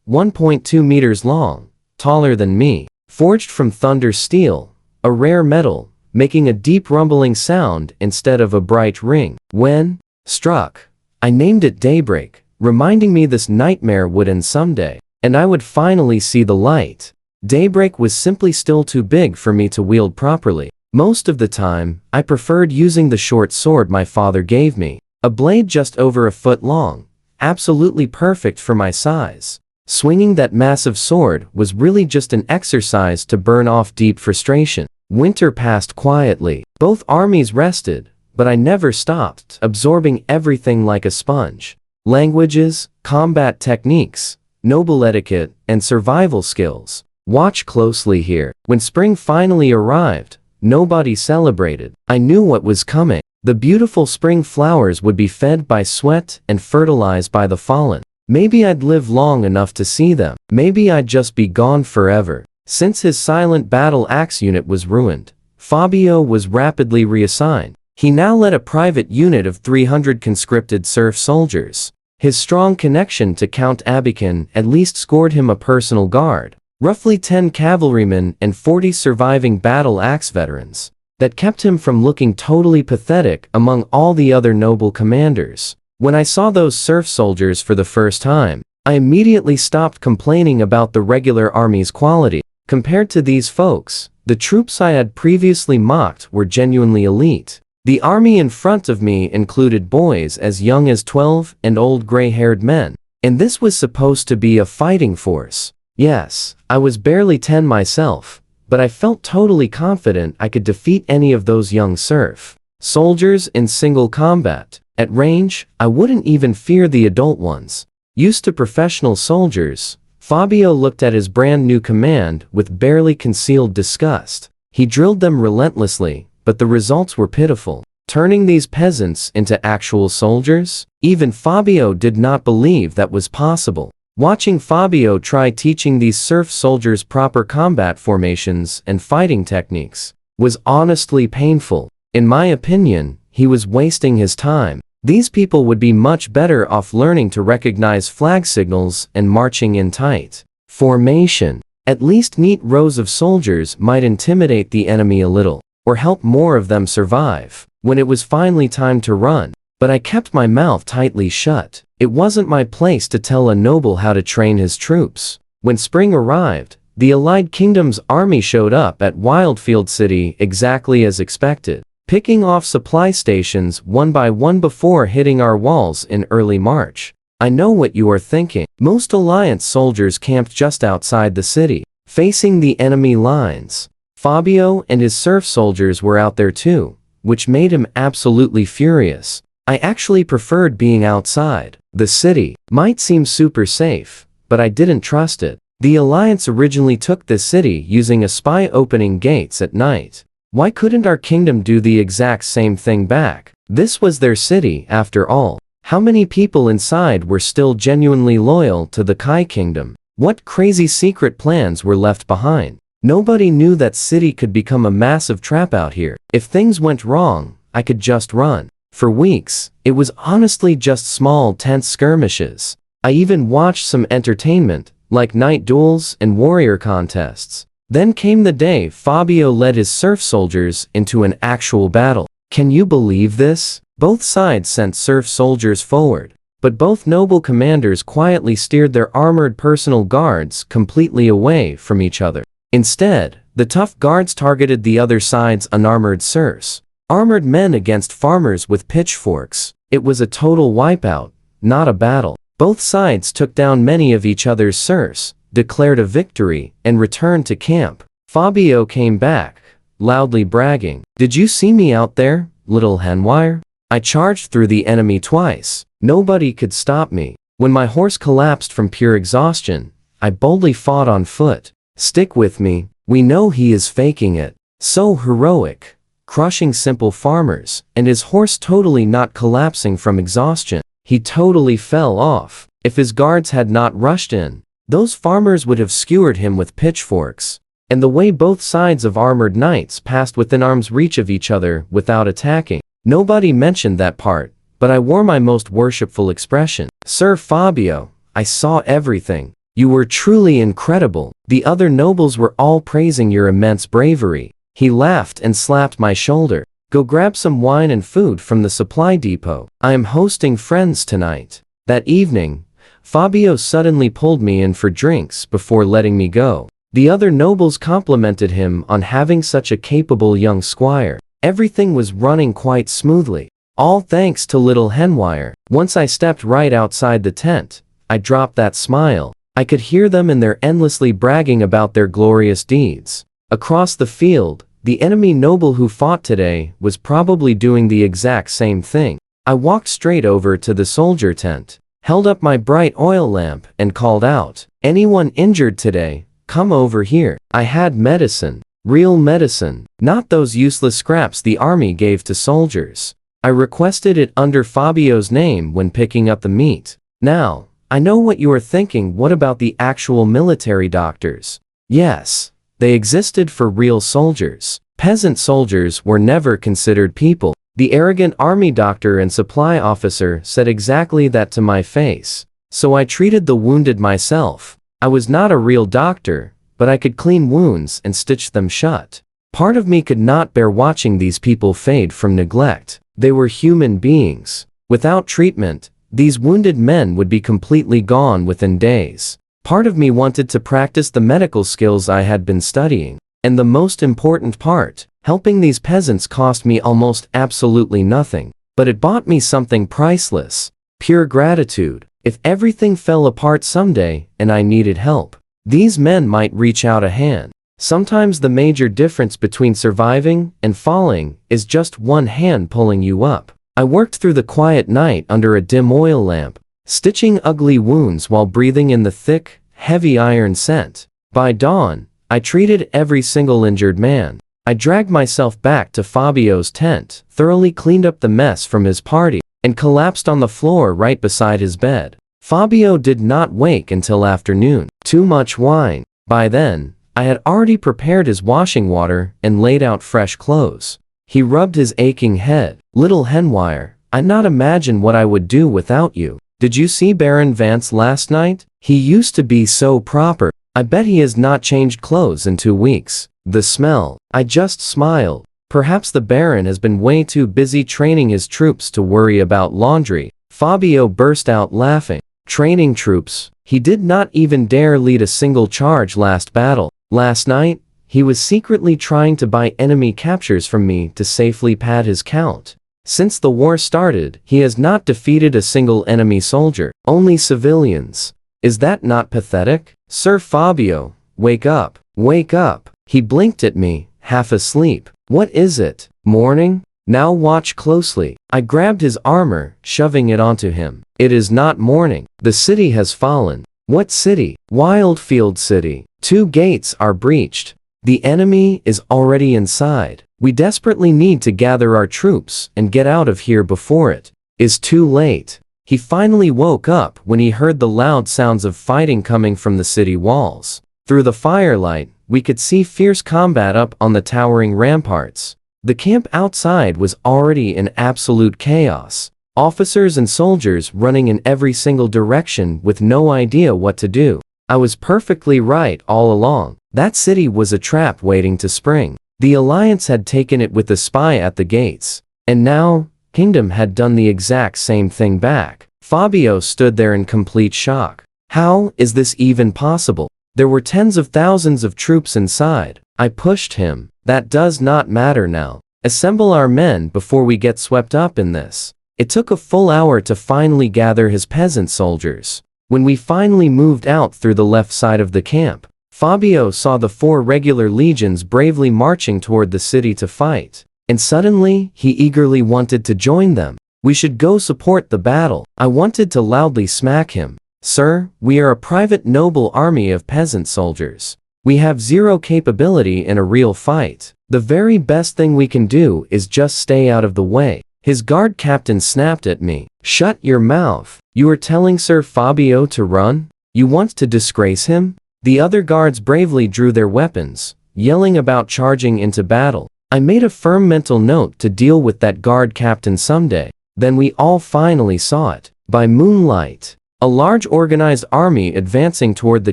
1.2 meters long, taller than me, forged from thunder steel, a rare metal, making a deep rumbling sound instead of a bright ring. When struck, I named it Daybreak, reminding me this nightmare would end someday, and I would finally see the light. Daybreak was simply still too big for me to wield properly. Most of the time, I preferred using the short sword my father gave me, a blade just over a foot long, absolutely perfect for my size. Swinging that massive sword was really just an exercise to burn off deep frustration. Winter passed quietly. Both armies rested, but I never stopped, absorbing everything like a sponge. languages, combat techniques, noble etiquette, and survival skills. Watch closely here. When spring finally arrived, nobody celebrated. I knew what was coming. The beautiful spring flowers would be fed by sweat and fertilized by the fallen. Maybe I'd live long enough to see them. Maybe I'd just be gone forever. Since his silent battle axe unit was ruined, Fabio was rapidly reassigned. He now led a private unit of 300 conscripted serf soldiers. His strong connection to Count Abikin at least scored him a personal guard, roughly 10 cavalrymen and 40 surviving battle axe veterans. That kept him from looking totally pathetic among all the other noble commanders. When I saw those serf soldiers for the first time, I immediately stopped complaining about the regular army's quality. Compared to these folks, the troops I had previously mocked were genuinely elite. The army in front of me included boys as young as 12 and old gray-haired men, and this was supposed to be a fighting force. Yes, I was barely 10 myself, but I felt totally confident I could defeat any of those young serf soldiers in single combat. At range, I wouldn't even fear the adult ones. Used to professional soldiers, Fabio looked at his brand new command with barely concealed disgust. He drilled them relentlessly, but the results were pitiful. Turning these peasants into actual soldiers? Even Fabio did not believe that was possible. Watching Fabio try teaching these serf soldiers proper combat formations and fighting techniques was honestly painful. In my opinion, he was wasting his time. These people would be much better off learning to recognize flag signals and marching in tight formation. At least neat rows of soldiers might intimidate the enemy a little, or help more of them survive. When it was finally time to run, but I kept my mouth tightly shut. It wasn't my place to tell a noble how to train his troops. When spring arrived, the Allied Kingdom's army showed up at Wildfield City exactly as expected, picking off supply stations one by one before hitting our walls in early March. I know what you are thinking. Most Alliance soldiers camped just outside the city, facing the enemy lines. Fabio and his serf soldiers were out there too, which made him absolutely furious. I actually preferred being outside. The city might seem super safe, but I didn't trust it. The Alliance originally took this city using a spy opening gates at night. Why couldn't our kingdom do the exact same thing back? This was their city after all. How many people inside were still genuinely loyal to the Kai kingdom? What crazy secret plans were left behind? Nobody knew that city could become a massive trap out here. If things went wrong, I could just run. For weeks, it was honestly just small tense skirmishes. I even watched some entertainment, like night duels and warrior contests. Then came the day Fabio led his serf soldiers into an actual battle. Can you believe this? Both sides sent serf soldiers forward, but both noble commanders quietly steered their armored personal guards completely away from each other. Instead, the tough guards targeted the other side's unarmored serfs. Armored men against farmers with pitchforks. It was a total wipeout, not a battle. Both sides took down many of each other's serfs, declared a victory, and returned to camp. Fabio came back, loudly bragging. "Did you see me out there, little henwire? I charged through the enemy twice. Nobody could stop me. When my horse collapsed from pure exhaustion, I boldly fought on foot. Stick with me. We know he is faking it." So heroic, crushing simple farmers, and his horse totally not collapsing from exhaustion. He totally fell off. If his guards had not rushed in, those farmers would have skewered him with pitchforks. And the way both sides of armored knights passed within arm's reach of each other without attacking. Nobody mentioned that part, but I wore my most worshipful expression. "Sir Fabio, I saw everything. You were truly incredible." The other nobles were all praising your immense bravery. He laughed and slapped my shoulder. "Go grab some wine and food from the supply depot. I am hosting friends tonight." That evening, Fabio suddenly pulled me in for drinks before letting me go. The other nobles complimented him on having such a capable young squire. Everything was running quite smoothly, all thanks to little henwire. Once I stepped right outside the tent, I dropped that smile. I could hear them in their endlessly bragging about their glorious deeds. Across the field, the enemy noble who fought today was probably doing the exact same thing. I walked straight over to the soldier tent. held up my bright oil lamp, and called out, "Anyone injured today? Come over here. I had medicine. Real medicine, not those useless scraps the army gave to soldiers." I requested it under Fabio's name when picking up the meat. Now, I know what you are thinking. What about the actual military doctors? Yes, they existed for real soldiers. Peasant soldiers were never considered people. The arrogant army doctor and supply officer said exactly that to my face. So I treated the wounded myself. I was not a real doctor, but I could clean wounds and stitch them shut. Part of me could not bear watching these people fade from neglect. They were human beings. Without treatment, these wounded men would be completely gone within days. Part of me wanted to practice the medical skills I had been studying. And the most important part, helping these peasants cost me almost absolutely nothing. But it bought me something priceless. Pure gratitude. If everything fell apart someday and I needed help, these men might reach out a hand. Sometimes the major difference between surviving and falling is just one hand pulling you up. I worked through the quiet night under a dim oil lamp, stitching ugly wounds while breathing in the thick, heavy iron scent. By dawn, I treated every single injured man. I dragged myself back to Fabio's tent, thoroughly cleaned up the mess from his party, and collapsed on the floor right beside his bed. Fabio did not wake until afternoon. Too much wine. By then, I had already prepared his washing water and laid out fresh clothes. He rubbed his aching head. "Little Henwire, I not imagine what I would do without you. Did you see Baron Vance last night? He used to be so proper. I bet he has not changed clothes in 2 weeks. The smell." I just smiled. Perhaps the Baron has been way too busy training his troops to worry about laundry. Fabio burst out laughing. Training troops? He did not even dare lead a single charge last battle. Last night, he was secretly trying to buy enemy captures from me to safely pad his count. Since the war started, he has not defeated a single enemy soldier, only civilians. Is that not pathetic? Sir Fabio, wake up, wake up. He blinked at me, half asleep. What is it? Morning? Now watch closely. I grabbed his armor, shoving it onto him. It is not morning. The city has fallen. What city? Wildfield City. 2 gates are breached. The enemy is already inside. We desperately need to gather our troops and get out of here before it is too late. He finally woke up when he heard the loud sounds of fighting coming from the city walls. Through the firelight, we could see fierce combat up on the towering ramparts. The camp outside was already in absolute chaos. Officers and soldiers running in every single direction with no idea what to do. I was perfectly right all along. That city was a trap waiting to spring. The Alliance had taken it with a spy at the gates. And now, Kingdom had done the exact same thing back. Fabio stood there in complete shock. How is this even possible? There were tens of thousands of troops inside. I pushed him. That does not matter now. Assemble our men before we get swept up in this. It took a full hour to finally gather his peasant soldiers. When we finally moved out through the left side of the camp, Fabio saw the 4 regular legions bravely marching toward the city to fight. And suddenly, he eagerly wanted to join them. We should go support the battle. I wanted to loudly smack him. Sir, we are a private noble army of peasant soldiers. We have zero capability in a real fight. The very best thing we can do is just stay out of the way. His guard captain snapped at me. Shut your mouth. You are telling Sir Fabio to run? You want to disgrace him? The other guards bravely drew their weapons, yelling about charging into battle. I made a firm mental note to deal with that guard captain someday. Then we all finally saw it. By moonlight, a large organized army advancing toward the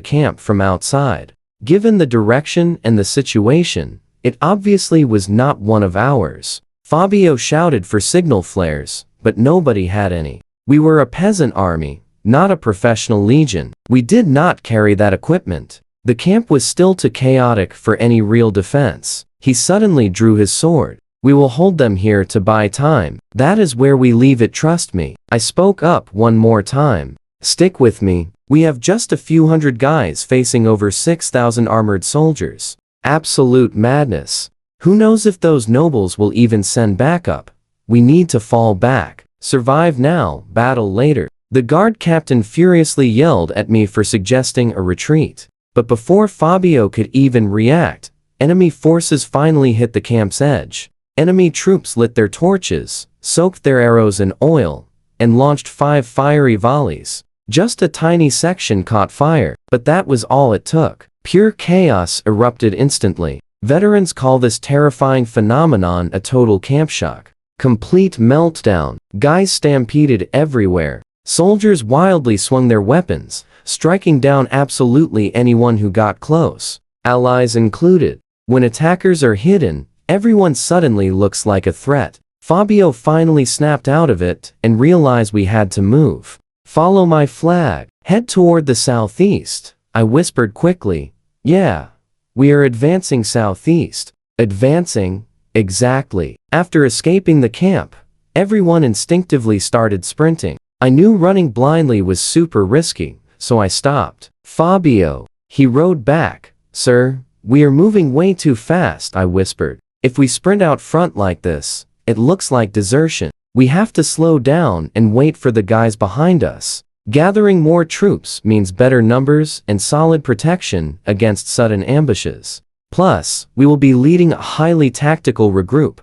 camp from outside. Given the direction and the situation, it obviously was not one of ours. Fabio shouted for signal flares, but nobody had any. We were a peasant army, not a professional legion. We did not carry that equipment. The camp was still too chaotic for any real defense. He suddenly drew his sword. We will hold them here to buy time. That is where we leave it, trust me. I spoke up one more time. Stick with me. We have just a few hundred guys facing over 6,000 armored soldiers. Absolute madness. Who knows if those nobles will even send backup? We need to fall back. Survive now, battle later. The guard captain furiously yelled at me for suggesting a retreat. But before Fabio could even react, enemy forces finally hit the camp's edge. Enemy troops lit their torches, soaked their arrows in oil, and launched 5 fiery volleys. Just a tiny section caught fire, but that was all it took. Pure chaos erupted instantly. Veterans call this terrifying phenomenon a total camp shock. Complete meltdown. Guys stampeded everywhere. Soldiers wildly swung their weapons, striking down absolutely anyone who got close, allies included. When attackers are hidden, everyone suddenly looks like a threat. Fabio finally snapped out of it and realized we had to move. Follow my flag. Head toward the southeast, I whispered quickly. Yeah. We are advancing southeast. Advancing? Exactly. After escaping the camp, everyone instinctively started sprinting. I knew running blindly was super risky, so I stopped. Fabio. He rode back. Sir, we are moving way too fast, I whispered. If we sprint out front like this, it looks like desertion. We have to slow down and wait for the guys behind us. Gathering more troops means better numbers and solid protection against sudden ambushes. Plus, we will be leading a highly tactical regroup,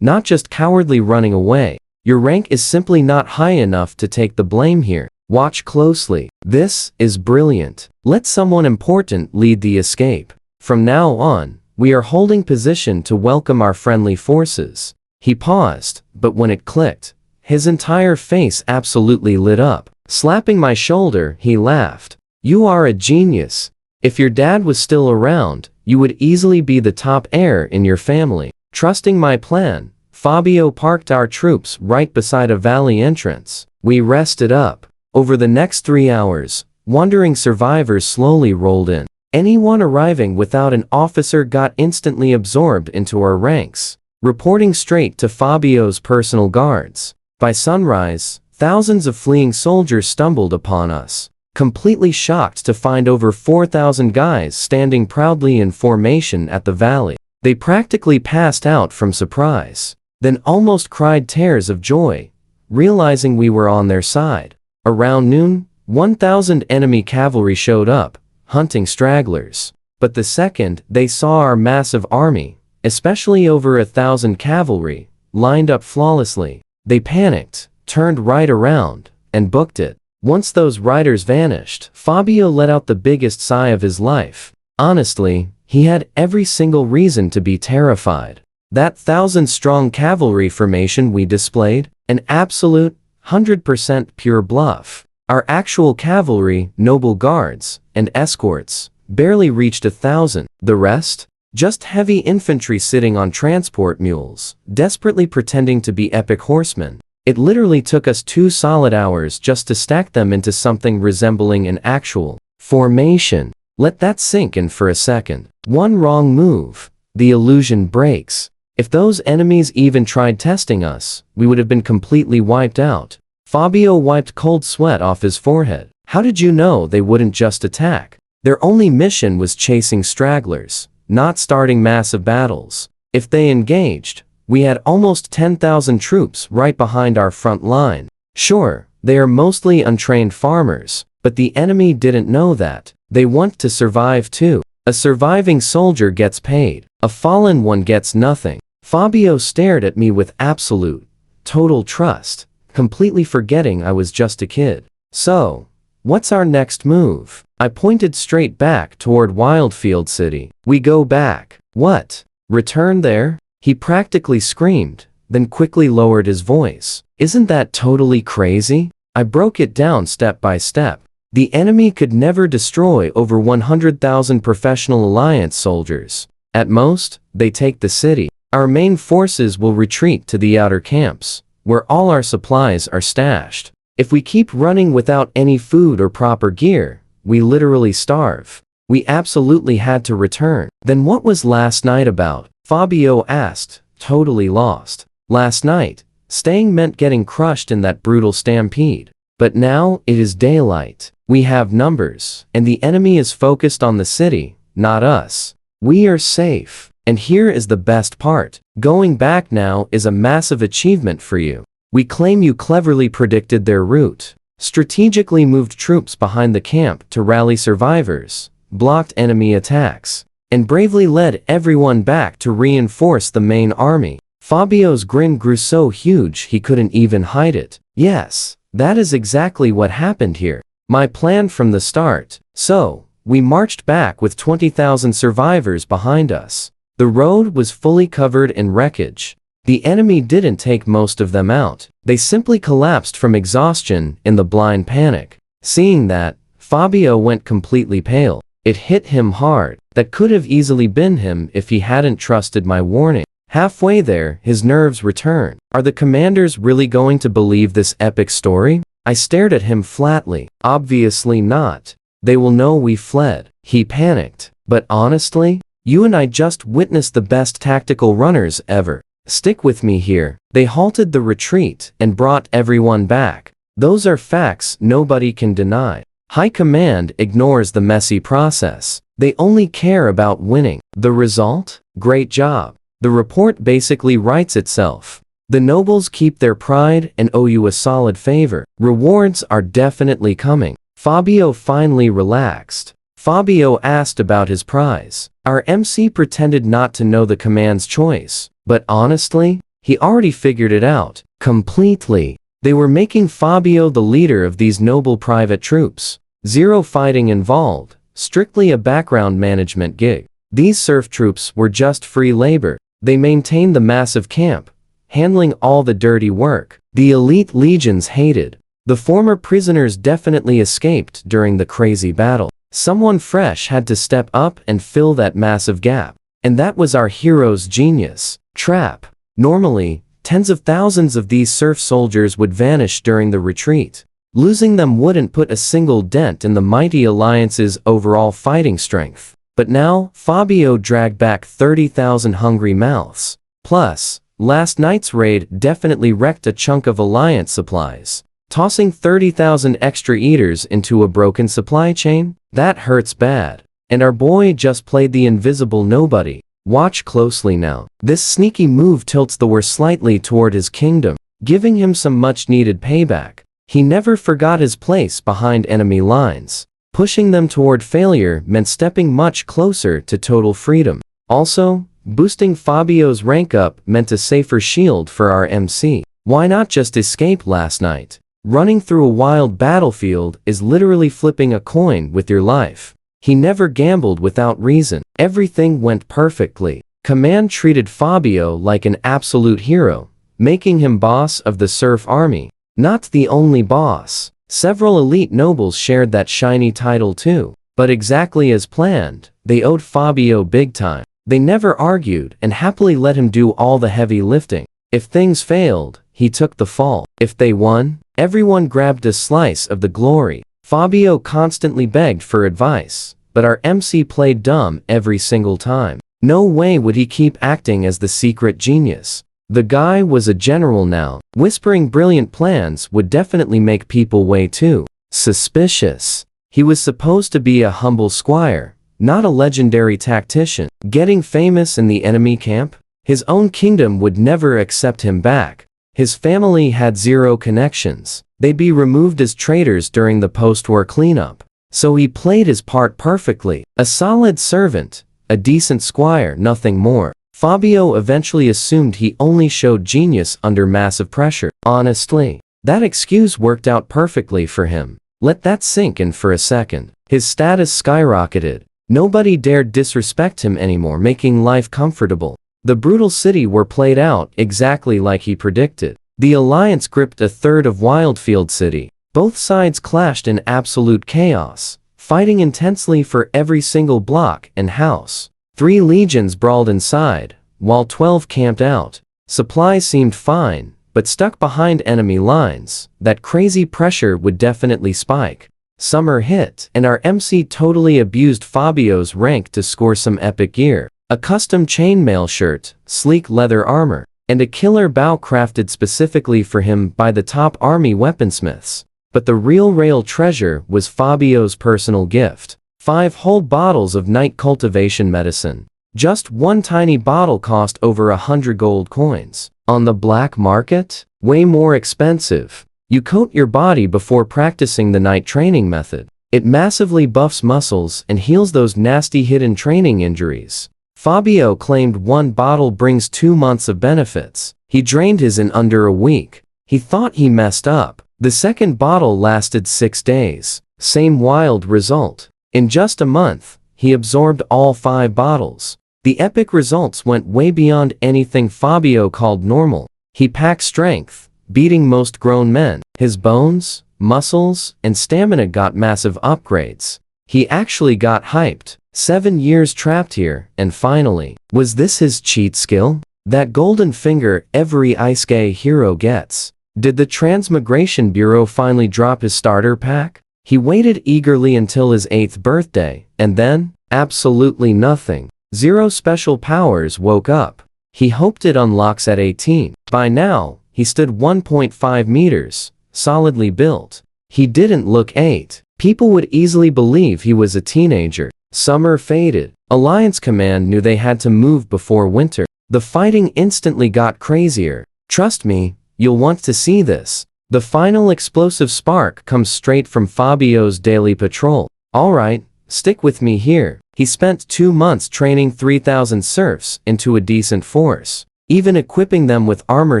not just cowardly running away. Your rank is simply not high enough to take the blame here. Watch closely. This is brilliant. Let someone important lead the escape. From now on, we are holding position to welcome our friendly forces. He paused, but when it clicked, his entire face absolutely lit up. Slapping my shoulder, he laughed. You are a genius. If your dad was still around, you would easily be the top heir in your family. Trusting my plan, Fabio parked our troops right beside a valley entrance. We rested up. Over the next 3 hours, wandering survivors slowly rolled in. Anyone arriving without an officer got instantly absorbed into our ranks, reporting straight to Fabio's personal guards. By sunrise, thousands of fleeing soldiers stumbled upon us, completely shocked to find over 4,000 guys standing proudly in formation at the valley. They practically passed out from surprise, then almost cried tears of joy, realizing we were on their side. Around noon, 1,000 enemy cavalry showed up, hunting stragglers. But the second they saw our massive army, especially over 1,000 cavalry, lined up flawlessly, they panicked, turned right around, and booked it. Once those riders vanished, Fabio let out the biggest sigh of his life. Honestly, he had every single reason to be terrified. That 1,000-strong cavalry formation we displayed, an absolute, 100% pure bluff. Our actual cavalry, noble guards, and escorts barely reached 1,000. The rest? Just heavy infantry sitting on transport mules, desperately pretending to be epic horsemen. It literally took us 2 solid hours just to stack them into something resembling an actual formation. Let that sink in for a second. One wrong move, the illusion breaks. If those enemies even tried testing us, we would have been completely wiped out. Fabio wiped cold sweat off his forehead. How did you know they wouldn't just attack? Their only mission was chasing stragglers, not starting massive battles. If they engaged, we had almost 10,000 troops right behind our front line. Sure, they are mostly untrained farmers, but the enemy didn't know that. They want to survive too. A surviving soldier gets paid. A fallen one gets nothing. Fabio stared at me with absolute, total trust, completely forgetting I was just a kid. So, what's our next move? I pointed straight back toward Wildfield City. We go back. What? Return there? He practically screamed, then quickly lowered his voice. Isn't that totally crazy? I broke it down step by step. The enemy could never destroy over 100,000 professional alliance soldiers. At most, they take the city. Our main forces will retreat to the outer camps, where all our supplies are stashed. If we keep running without any food or proper gear, we literally starve. We absolutely had to return. Then what was last night about? Fabio asked, totally lost. Last night, staying meant getting crushed in that brutal stampede. But now, it is daylight. We have numbers, and the enemy is focused on the city, not us. We are safe. And here is the best part. Going back now is a massive achievement for you. We claim you cleverly predicted their route. strategically moved troops behind the camp to rally survivors, blocked enemy attacks, and bravely led everyone back to reinforce the main army. Fabio's grin grew so huge he couldn't even hide it. Yes, that is exactly what happened here. My plan from the start. So, we marched back with 20,000 survivors behind us. The road was fully covered in wreckage. The enemy didn't take most of them out. They simply collapsed from exhaustion in the blind panic. Seeing that, Fabio went completely pale. It hit him hard. That could have easily been him if he hadn't trusted my warning. Halfway there, his nerves returned. Are the commanders really going to believe this epic story? I stared at him flatly. Obviously not. They will know we fled. He panicked. But honestly, you and I just witnessed the best tactical runners ever. Stick with me here. They halted the retreat and brought everyone back. Those are facts nobody can deny. High command ignores the messy process. They only care about winning. The result? Great job. The report basically writes itself. The nobles keep their pride and owe you a solid favor. Rewards are definitely coming. Fabio finally relaxed. Fabio asked about his prize. Our MC pretended not to know the command's choice, but honestly, he already figured it out, completely. They were making Fabio the leader of these noble private troops. Zero fighting involved, strictly a background management gig. These serf troops were just free labor. They maintained the massive camp, handling all the dirty work. The elite legions hated. The former prisoners definitely escaped during the crazy battle. Someone fresh had to step up and fill that massive gap. And that was our hero's genius. Trap. Normally, tens of thousands of these serf soldiers would vanish during the retreat. Losing them wouldn't put a single dent in the mighty alliance's overall fighting strength. But now, Fabio dragged back 30,000 hungry mouths. Plus, last night's raid definitely wrecked a chunk of alliance supplies. Tossing 30,000 extra eaters into a broken supply chain? That hurts bad. And our boy just played the invisible nobody. Watch closely now. This sneaky move tilts the war slightly toward his kingdom, giving him some much-needed payback. He never forgot his place behind enemy lines. Pushing them toward failure meant stepping much closer to total freedom. Also, boosting Fabio's rank up meant a safer shield for our MC. Why not just escape last night? Running through a wild battlefield is literally flipping a coin with your life. He never gambled without reason. Everything went perfectly. Command treated Fabio like an absolute hero, making him boss of the serf army. Not the only boss. Several elite nobles shared that shiny title too. But exactly as planned, they owed Fabio big time. They never argued and happily let him do all the heavy lifting. If things failed, he took the fall. If they won, everyone grabbed a slice of the glory. Fabio constantly begged for advice, but our MC played dumb every single time. No way would he keep acting as the secret genius. The guy was a general now. Whispering brilliant plans would definitely make people way too suspicious. He was supposed to be a humble squire, not a legendary tactician. Getting famous in the enemy camp? His own kingdom would never accept him back. His family had zero connections. They'd be removed as traitors during the post-war cleanup. So he played his part perfectly. A solid servant, a decent squire, nothing more. Fabio eventually assumed he only showed genius under massive pressure. Honestly, that excuse worked out perfectly for him. Let that sink in for a second. His status skyrocketed. Nobody dared disrespect him anymore, making life comfortable. The brutal city war played out exactly like he predicted. The alliance gripped a third of Wildfield City. Both sides clashed in absolute chaos, fighting intensely for every single block and house. 3 legions brawled inside, while 12 camped out. Supplies seemed fine, but stuck behind enemy lines. That crazy pressure would definitely spike. Summer hit, and our MC totally abused Fabio's rank to score some epic gear. A custom chainmail shirt, sleek leather armor, and a killer bow crafted specifically for him by the top army weaponsmiths. But the real treasure was Fabio's personal gift. 5 whole bottles of night cultivation medicine. Just one tiny bottle cost over 100 gold coins. On the black market? Way more expensive. You coat your body before practicing the night training method. It massively buffs muscles and heals those nasty hidden training injuries. Fabio claimed one bottle brings 2 months of benefits. He drained his in under a week. He thought he messed up. The second bottle lasted 6 days. Same wild result. In just a month, he absorbed all 5 bottles. The epic results went way beyond anything Fabio called normal. He packed strength, beating most grown men. His bones, muscles, and stamina got massive upgrades. He actually got hyped. 7 years trapped here, and finally, was this his cheat skill? That golden finger every Isekai hero gets. Did the Transmigration Bureau finally drop his starter pack? He waited eagerly until his 8th birthday, and then, absolutely nothing. 0 special powers woke up. He hoped it unlocks at 18. By now, he stood 1.5 meters, solidly built. He didn't look 8. People would easily believe he was a teenager. Summer faded. Alliance Command knew they had to move before winter. The fighting instantly got crazier. Trust me, you'll want to see this. The final explosive spark comes straight from Fabio's daily patrol. Alright, stick with me here. He spent 2 months training 3,000 serfs into a decent force, even equipping them with armor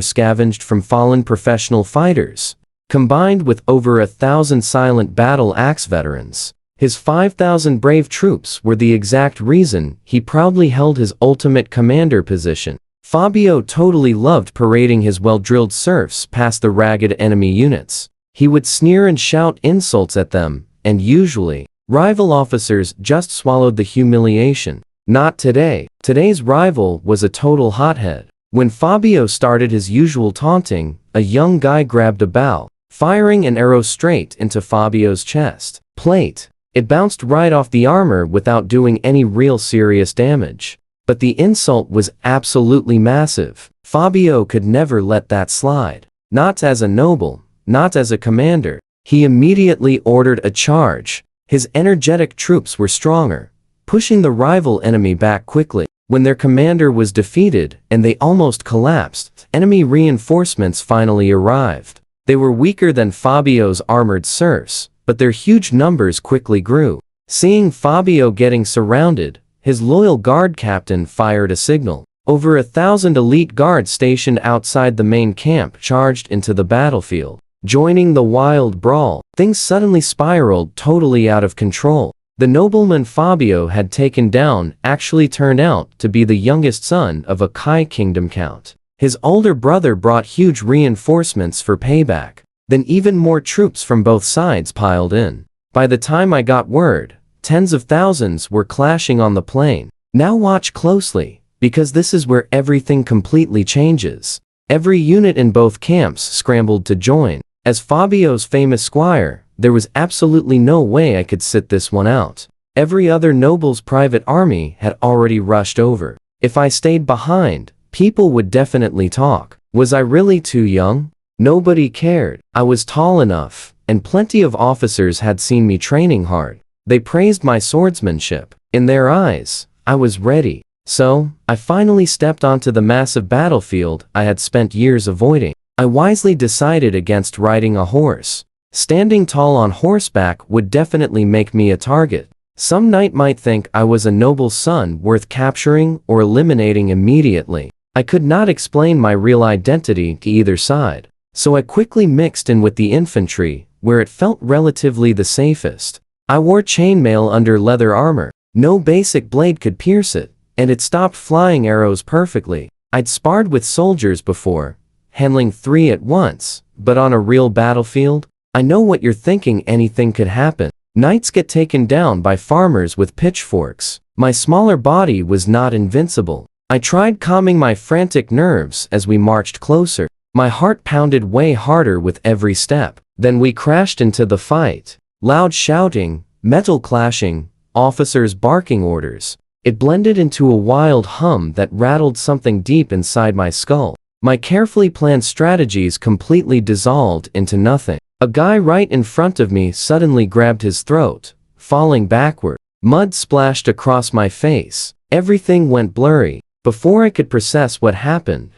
scavenged from fallen professional fighters, combined with over 1,000 silent battle axe veterans. His 5,000 brave troops were the exact reason he proudly held his ultimate commander position. Fabio totally loved parading his well-drilled serfs past the ragged enemy units. He would sneer and shout insults at them, and usually, rival officers just swallowed the humiliation. Not today. Today's rival was a total hothead. When Fabio started his usual taunting, a young guy grabbed a bow, firing an arrow straight into Fabio's chest plate. It bounced right off the armor without doing any real serious damage. But the insult was absolutely massive. Fabio could never let that slide. Not as a noble, not as a commander. He immediately ordered a charge. His energetic troops were stronger, pushing the rival enemy back quickly. When their commander was defeated and they almost collapsed, enemy reinforcements finally arrived. They were weaker than Fabio's armored serfs, but their huge numbers quickly grew. Seeing Fabio getting surrounded, his loyal guard captain fired a signal. Over 1,000 elite guards stationed outside the main camp charged into the battlefield. Joining the wild brawl, things suddenly spiraled totally out of control. The nobleman Fabio had taken down actually turned out to be the youngest son of a Kai Kingdom count. His older brother brought huge reinforcements for payback. Then even more troops from both sides piled in. By the time I got word, tens of thousands were clashing on the plain. Now watch closely, because this is where everything completely changes. Every unit in both camps scrambled to join. As Fabio's famous squire, there was absolutely no way I could sit this one out. Every other noble's private army had already rushed over. If I stayed behind, people would definitely talk. Was I really too young? Nobody cared. I was tall enough, and plenty of officers had seen me training hard. They praised my swordsmanship. In their eyes, I was ready. So, I finally stepped onto the massive battlefield I had spent years avoiding. I wisely decided against riding a horse. Standing tall on horseback would definitely make me a target. Some knight might think I was a noble son worth capturing or eliminating immediately. I could not explain my real identity to either side. So I quickly mixed in with the infantry, where it felt relatively the safest. I wore chainmail under leather armor. No basic blade could pierce it, and it stopped flying arrows perfectly. I'd sparred with soldiers before, handling 3 at once, but on a real battlefield? I know what you're thinking, anything could happen. Knights get taken down by farmers with pitchforks. My smaller body was not invincible. I tried calming my frantic nerves as we marched closer. My heart pounded way harder with every step. Then we crashed into the fight. Loud shouting, metal clashing, officers barking orders. It blended into a wild hum that rattled something deep inside my skull. My carefully planned strategies completely dissolved into nothing. A guy right in front of me suddenly grabbed his throat, falling backward. Mud splashed across my face. Everything went blurry. Before I could process what happened,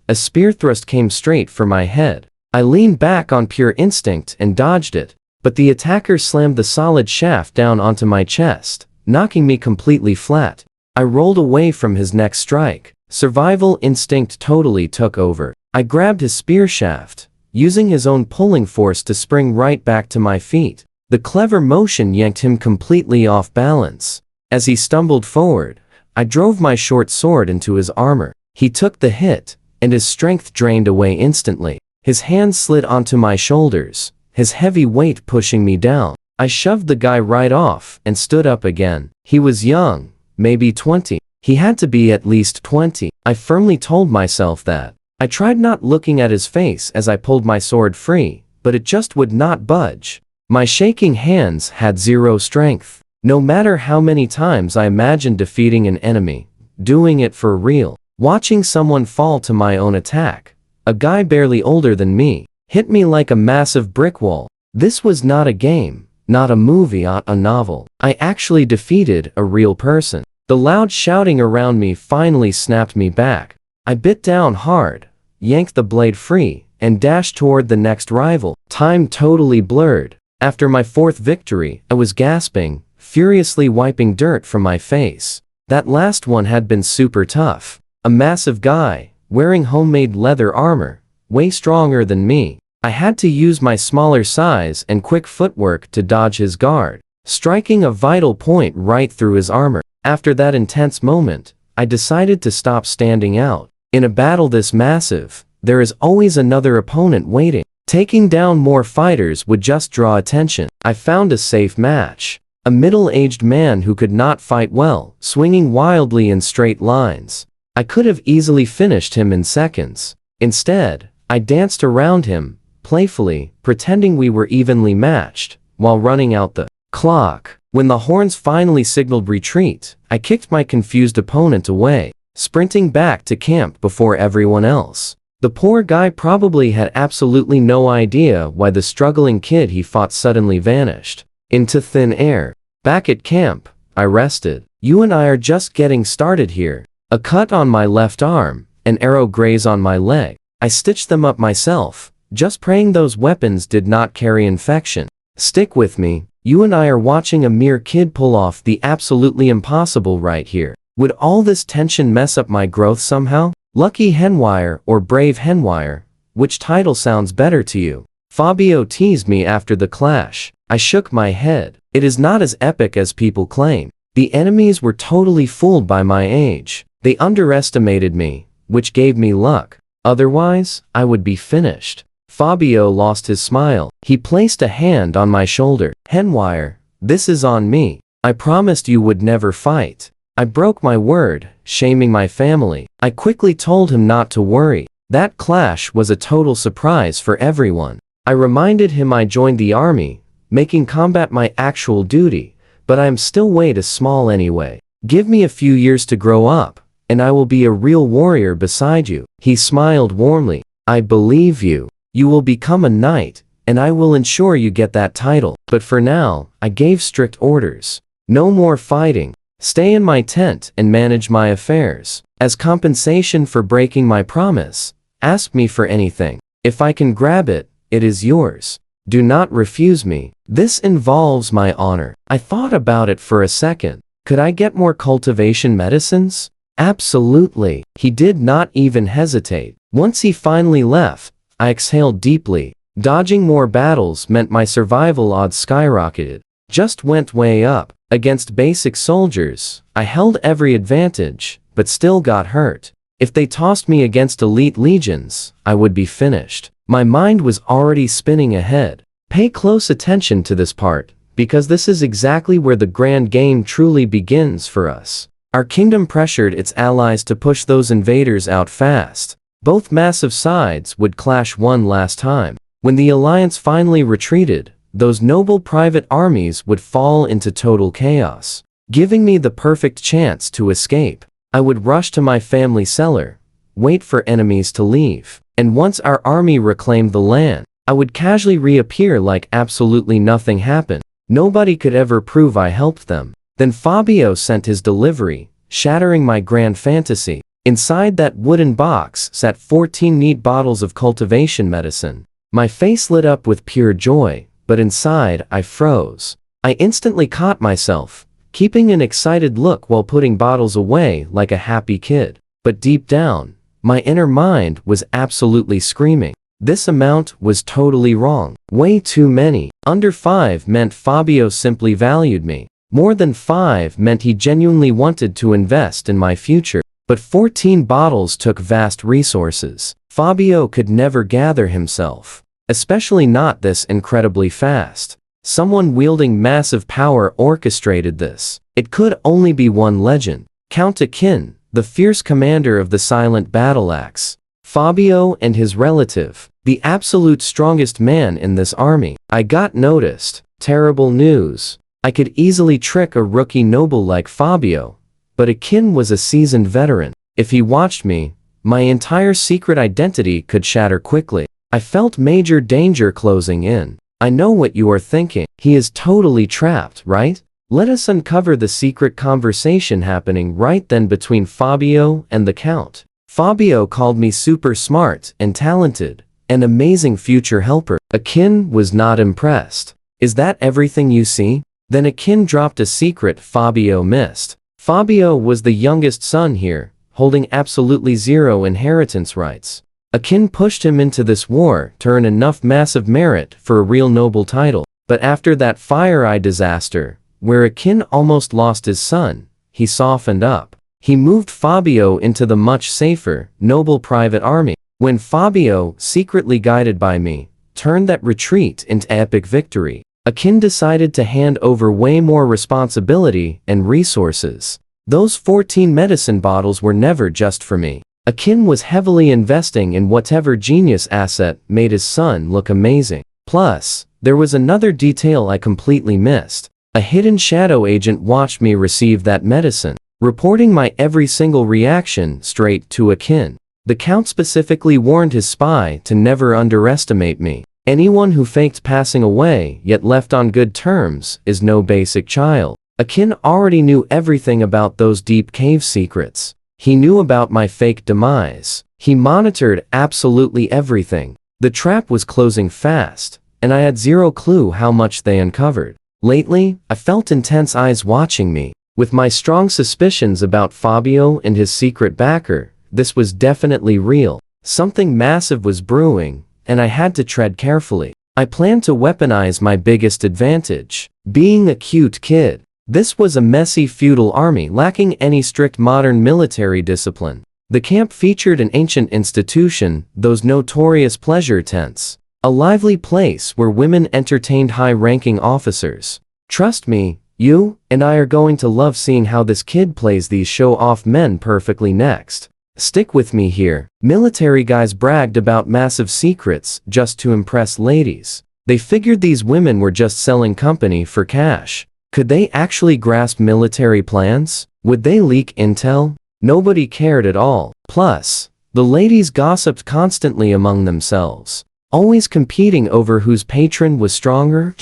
a spear thrust came straight for my head. I leaned back on pure instinct and dodged it, but the attacker slammed the solid shaft down onto my chest, knocking me completely flat. I rolled away from his next strike. Survival instinct totally took over. I grabbed his spear shaft, using his own pulling force to spring right back to my feet. The clever motion yanked him completely off balance. As he stumbled forward, I drove my short sword into his armor. He took the hit, and his strength drained away instantly. His hands slid onto my shoulders, his heavy weight pushing me down. I shoved the guy right off and stood up again. He was young, maybe 20. He had to be at least 20. I firmly told myself that. I tried not looking at his face as I pulled my sword free, but it just would not budge. My shaking hands had zero strength. No matter how many times I imagined defeating an enemy, doing it for real, watching someone fall to my own attack, a guy barely older than me, hit me like a massive brick wall. This was not a game, not a movie, not a novel. I actually defeated a real person. The loud shouting around me finally snapped me back. I bit down hard, yanked the blade free, and dashed toward the next rival. Time totally blurred. After my fourth victory, I was gasping, furiously wiping dirt from my face. That last one had been super tough. A massive guy, wearing homemade leather armor, way stronger than me. I had to use my smaller size and quick footwork to dodge his guard, striking a vital point right through his armor. After that intense moment, I decided to stop standing out. In a battle this massive, there is always another opponent waiting. Taking down more fighters would just draw attention. I found a safe match. A middle-aged man who could not fight well, swinging wildly in straight lines. I could have easily finished him in seconds. Instead, I danced around him, playfully, pretending we were evenly matched, while running out the clock. When the horns finally signaled retreat, I kicked my confused opponent away, sprinting back to camp before everyone else. The poor guy probably had absolutely no idea why the struggling kid he fought suddenly vanished into thin air. Back at camp, I rested. You and I are just getting started here. A cut on my left arm, an arrow graze on my leg. I stitched them up myself, just praying those weapons did not carry infection. Stick with me. You and I are watching a mere kid pull off the absolutely impossible right here. Would all this tension mess up my growth somehow? Lucky Henwire or Brave Henwire, which title sounds better to you? Fabio teased me after the clash. I shook my head. It is not as epic as people claim. The enemies were totally fooled by my age. They underestimated me, which gave me luck. Otherwise, I would be finished. Fabio lost his smile. He placed a hand on my shoulder. Henwire, this is on me. I promised you would never fight. I broke my word, shaming my family. I quickly told him not to worry. That clash was a total surprise for everyone. I reminded him I joined the army, making combat my actual duty, but I am still way too small anyway. Give me a few years to grow up, and I will be a real warrior beside you. He smiled warmly. I believe you. You will become a knight, and I will ensure you get that title. But for now, I gave strict orders. No more fighting. Stay in my tent and manage my affairs. As compensation for breaking my promise, ask me for anything. If I can grab it, it is yours. Do not refuse me. This involves my honor. I thought about it for a second. Could I get more cultivation medicines? Absolutely. He did not even hesitate. Once he finally left, I exhaled deeply. Dodging more battles meant my survival odds skyrocketed. Just went way up. Against basic soldiers, I held every advantage, but still got hurt. If they tossed me against elite legions, I would be finished. My mind was already spinning ahead. Pay close attention to this part, because this is exactly where the grand game truly begins for us. Our kingdom pressured its allies to push those invaders out fast. Both massive sides would clash one last time. When the alliance finally retreated, those noble private armies would fall into total chaos, giving me the perfect chance to escape. I would rush to my family cellar, wait for enemies to leave, and once our army reclaimed the land, I would casually reappear like absolutely nothing happened. Nobody could ever prove I helped them. Then Fabio sent his delivery, shattering my grand fantasy. Inside that wooden box sat 14 neat bottles of cultivation medicine. My face lit up with pure joy, but inside I froze. I instantly caught myself, keeping an excited look while putting bottles away like a happy kid. But deep down, my inner mind was absolutely screaming. This amount was totally wrong. Way too many. Under 5 meant Fabio simply valued me. More than 5 meant he genuinely wanted to invest in my future. But 14 bottles took vast resources. Fabio could never gather himself. Especially not this incredibly fast. Someone wielding massive power orchestrated this. It could only be one legend. Count Akin, the fierce commander of the silent battle axe. Fabio and his relative, the absolute strongest man in this army. I got noticed. Terrible news. I could easily trick a rookie noble like Fabio, but Akin was a seasoned veteran. If he watched me, my entire secret identity could shatter quickly. I felt major danger closing in. I know what you are thinking. He is totally trapped, right? Let us uncover the secret conversation happening right then between Fabio and the Count. Fabio called me super smart and talented, an amazing future helper. Akin was not impressed. Is that everything you see? Then Akin dropped a secret Fabio missed. Fabio was the youngest son here, holding absolutely zero inheritance rights. Akin pushed him into this war to earn enough massive merit for a real noble title. But after that Fire Eye disaster, where Akin almost lost his son, he softened up. He moved Fabio into the much safer, noble private army. When Fabio, secretly guided by me, turned that retreat into epic victory, Akin decided to hand over way more responsibility and resources. Those 14 medicine bottles were never just for me. Akin was heavily investing in whatever genius asset made his son look amazing. Plus, there was another detail I completely missed. A hidden shadow agent watched me receive that medicine, reporting my every single reaction straight to Akin. The Count specifically warned his spy to never underestimate me. Anyone who faked passing away yet left on good terms is no basic child. Akin already knew everything about those deep cave secrets. He knew about my fake demise. He monitored absolutely everything. The trap was closing fast, and I had zero clue how much they uncovered. Lately, I felt intense eyes watching me. With my strong suspicions about Fabio and his secret backer, this was definitely real. Something massive was brewing, and I had to tread carefully. I planned to weaponize my biggest advantage, being a cute kid. This was a messy feudal army lacking any strict modern military discipline. The camp featured an ancient institution, those notorious pleasure tents. A lively place where women entertained high-ranking officers. Trust me, you and I are going to love seeing how this kid plays these show-off men perfectly next. Stick with me here. Military guys bragged about massive secrets just to impress ladies. They figured these women were just selling company for cash. Could they actually grasp military plans? Would they leak intel? Nobody cared at all. Plus, the ladies gossiped constantly among themselves, always competing over whose patron was stronger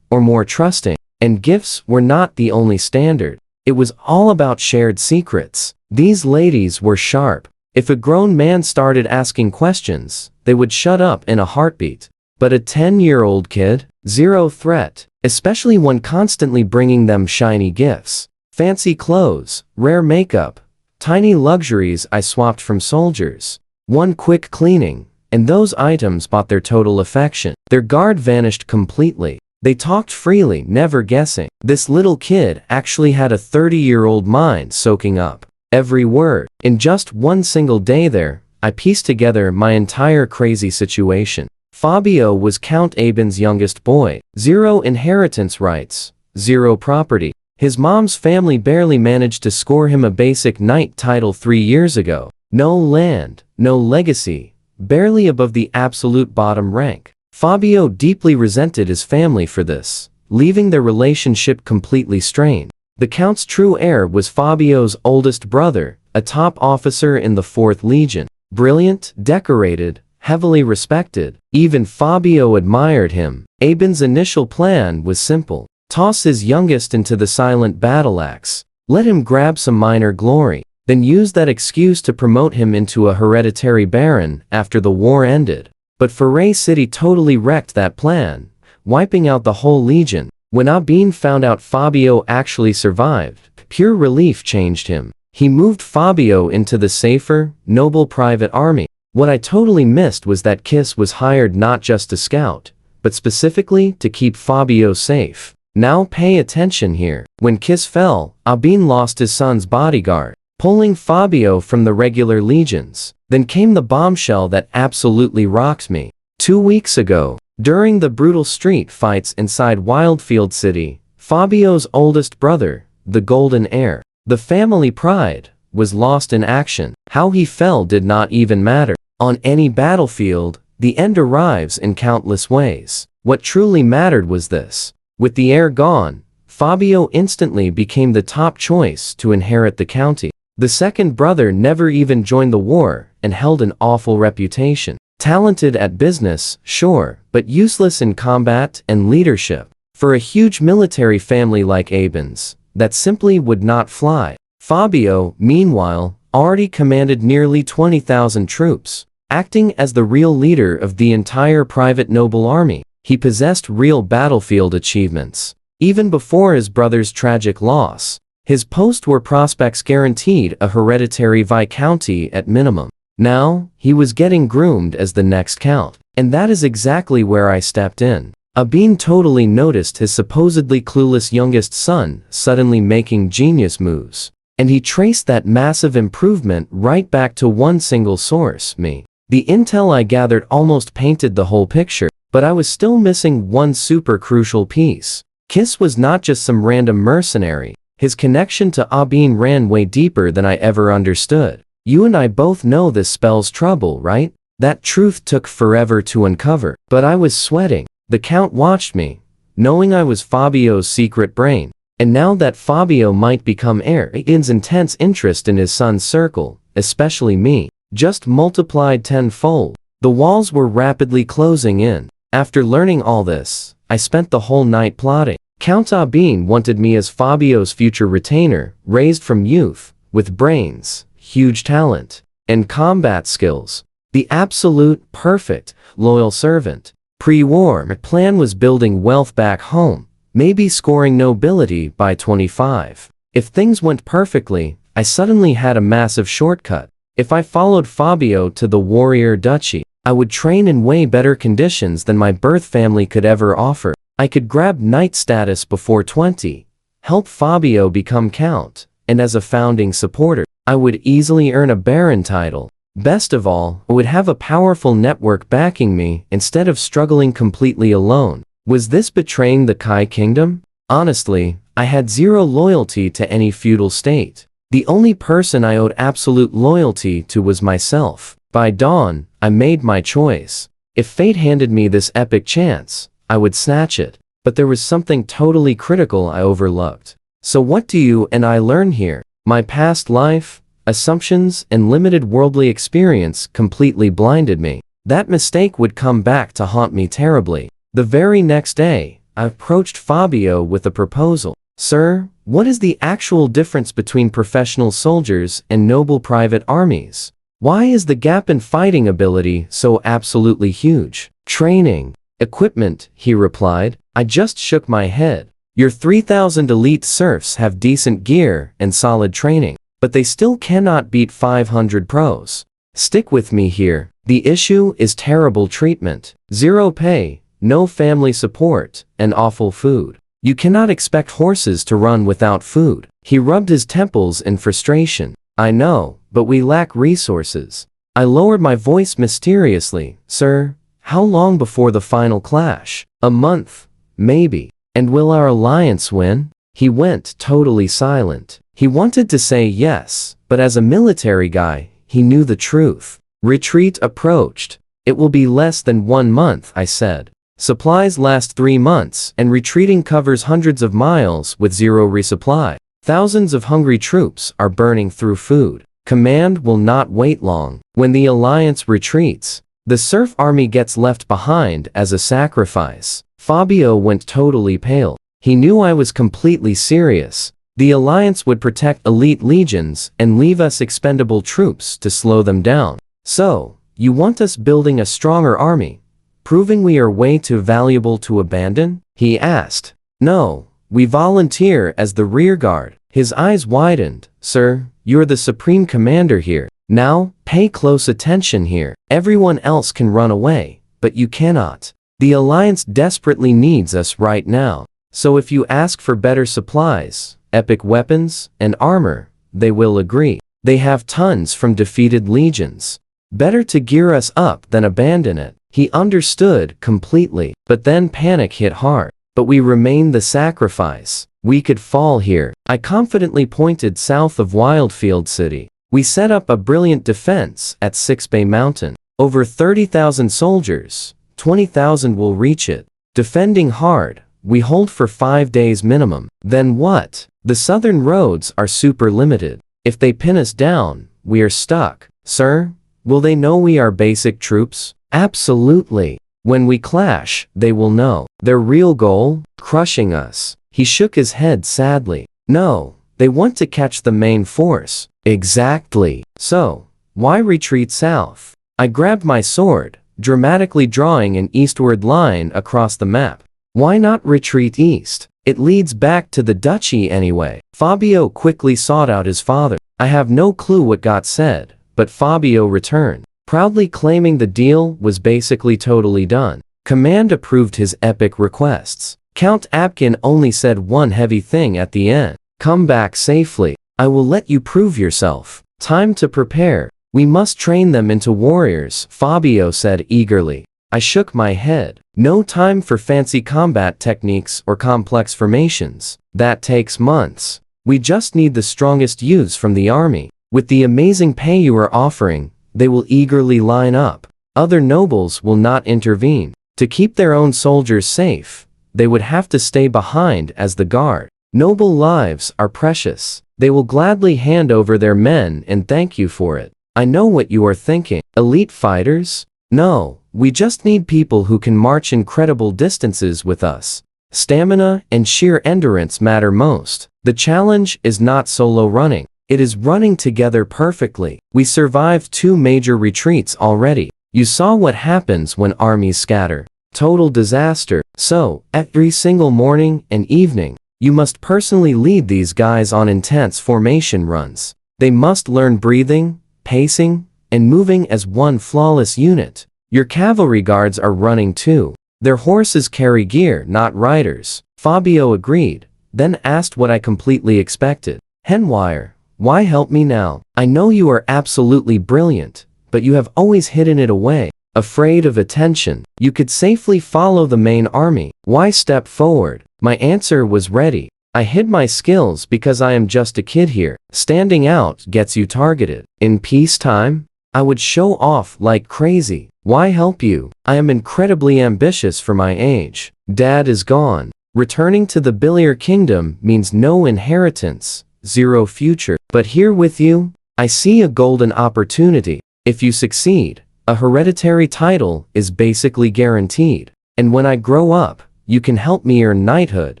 or more trusting. And gifts were not the only standard. It was all about shared secrets. These ladies were sharp. If a grown man started asking questions, they would shut up in a heartbeat. But a 10-year-old kid? Zero threat. Especially when constantly bringing them shiny gifts. Fancy clothes, rare makeup, tiny luxuries I swapped from soldiers. One quick cleaning, and those items bought their total affection. Their guard vanished completely. They talked freely, never guessing. This little kid actually had a 30-year-old mind soaking up every word. In just one single day there, I pieced together my entire crazy situation. Fabio was Count Aben's youngest boy. 0 inheritance rights, 0 property. His mom's family barely managed to score him a basic knight title 3 years ago. No land, no legacy, barely above the absolute bottom rank. Fabio deeply resented his family for this, leaving their relationship completely strained. The Count's true heir was Fabio's oldest brother, a top officer in the 4th Legion. Brilliant, decorated, heavily respected. Even Fabio admired him. Aben's initial plan was simple. Toss his youngest into the silent battle axe. Let him grab some minor glory. Then use that excuse to promote him into a hereditary baron after the war ended. But Foray City totally wrecked that plan, wiping out the whole legion. When Abin found out Fabio actually survived, pure relief changed him. He moved Fabio into the safer, noble private army. What I totally missed was that Kiss was hired not just to scout, but specifically to keep Fabio safe. Now pay attention here. When Kiss fell, Abin lost his son's bodyguard, pulling Fabio from the regular legions. Then came the bombshell that absolutely rocked me. 2 weeks ago, during the brutal street fights inside Wildfield City, Fabio's oldest brother, the Golden Heir, the family pride, was lost in action. How he fell did not even matter. On any battlefield, the end arrives in countless ways. What truly mattered was this. With the heir gone, Fabio instantly became the top choice to inherit the county. The second brother never even joined the war and held an awful reputation. Talented at business, sure, but useless in combat and leadership. For a huge military family like Abin's, that simply would not fly. Fabio, meanwhile, already commanded nearly 20,000 troops. Acting as the real leader of the entire private noble army, he possessed real battlefield achievements. Even before his brother's tragic loss, his post-war prospects guaranteed a hereditary viscounty at minimum. Now, he was getting groomed as the next count. And that is exactly where I stepped in. Abin totally noticed his supposedly clueless youngest son suddenly making genius moves. And he traced that massive improvement right back to one single source, me. The intel I gathered almost painted the whole picture, but I was still missing one super crucial piece. Kiss was not just some random mercenary. His connection to Abin ran way deeper than I ever understood. You and I both know this spells trouble, right? That truth took forever to uncover. But I was sweating. The Count watched me, knowing I was Fabio's secret brain. And now that Fabio might become heir, Abin's intense interest in his son's circle, especially me, just multiplied tenfold. The walls were rapidly closing in. After learning all this, I spent the whole night plotting. Count Abin wanted me as Fabio's future retainer, raised from youth, with brains, huge talent, and combat skills. The absolute, perfect, loyal servant. Pre-war, my plan was building wealth back home, maybe scoring nobility by 25. If things went perfectly, I suddenly had a massive shortcut. If I followed Fabio to the warrior duchy, I would train in way better conditions than my birth family could ever offer. I could grab knight status before 20, help Fabio become count, and as a founding supporter, I would easily earn a baron title. Best of all, I would have a powerful network backing me instead of struggling completely alone. Was this betraying the Kai kingdom? Honestly, I had zero loyalty to any feudal state. The only person I owed absolute loyalty to was myself. By dawn, I made my choice. If fate handed me this epic chance, I would snatch it. But there was something totally critical I overlooked. So what do you and I learn here? My past life, assumptions, and limited worldly experience completely blinded me. That mistake would come back to haunt me terribly. The very next day, I approached Fabio with a proposal. Sir, what is the actual difference between professional soldiers and noble private armies? Why is the gap in fighting ability so absolutely huge? Training. Equipment, he replied. I just shook my head. Your 3,000 elite serfs have decent gear and solid training, but they still cannot beat 500 pros. Stick with me here. The issue is terrible treatment. Zero pay, no family support, and awful food. You cannot expect horses to run without food. He rubbed his temples in frustration. I know, but we lack resources. I lowered my voice mysteriously. Sir, how long before the final clash? A month, maybe. And will our alliance win? He went totally silent. He wanted to say yes, but as a military guy, he knew the truth. Retreat approached. It will be less than 1 month, I said. Supplies last 3 months, and retreating covers hundreds of miles with zero resupply. Thousands of hungry troops are burning through food. Command will not wait long. When the alliance retreats, the serf army gets left behind as a sacrifice. Fabio went totally pale. He knew I was completely serious. The alliance would protect elite legions and leave us expendable troops to slow them down. So, You want us building a stronger army, proving we are way too valuable to abandon? He asked. No, we volunteer as the rear guard. His eyes widened. Sir, you're the supreme commander here. Now, pay close attention here. Everyone else can run away, but you cannot. The Alliance desperately needs us right now. So if you ask for better supplies, epic weapons, and armor, they will agree. They have tons from defeated legions. Better to gear us up than abandon it. He understood completely, but then panic hit hard. But we remain the sacrifice. We could fall here. I confidently pointed south of Wildfield City. We set up a brilliant defense at Six Bay Mountain. Over 30,000 soldiers, 20,000 will reach it. Defending hard, we hold for 5 days minimum. Then what? The southern roads are super limited. If they pin us down, we are stuck. Sir, will they know we are basic troops? Absolutely. When we clash, they will know. Their real goal? Crushing us. He shook his head sadly. No, they want to catch the main force. Exactly. So, why retreat south? I grabbed my sword, dramatically drawing an eastward line across the map. Why not retreat east? It leads back to the duchy anyway. Fabio quickly sought out his father. I have no clue what got said, but Fabio returned, proudly claiming the deal was basically totally done. Command approved his epic requests. Count Apkin only said one heavy thing at the end. Come back safely. I will let you prove yourself. Time to prepare. We must train them into warriors, Fabio said eagerly. I shook my head. No time for fancy combat techniques or complex formations. That takes months. We just need the strongest youths from the army. With the amazing pay you are offering, they will eagerly line up. Other nobles will not intervene. To keep their own soldiers safe, they would have to stay behind as the guard. Noble lives are precious. They will gladly hand over their men and thank you for it. I know what you are thinking. Elite fighters? No, we just need people who can march incredible distances with us. Stamina and sheer endurance matter most. The challenge is not solo running. It is running together perfectly. We survived 2 major retreats already. You saw what happens when armies scatter. Total disaster. So, every single morning and evening, you must personally lead these guys on intense formation runs. They must learn breathing, pacing, and moving as one flawless unit. Your cavalry guards are running too. Their horses carry gear, not riders. Fabio agreed, then asked what I completely expected. Henwire, why help me now? I know you are absolutely brilliant, but you have always hidden it away. Afraid of attention, you could safely follow the main army. Why step forward? My answer was ready. I hid my skills because I am just a kid here. Standing out gets you targeted. In peacetime, I would show off like crazy. Why help you? I am incredibly ambitious for my age. Dad is gone. Returning to the Billier Kingdom means no inheritance, 0 future. But here with you, I see a golden opportunity. If you succeed, a hereditary title is basically guaranteed. And when I grow up, you can help me earn knighthood.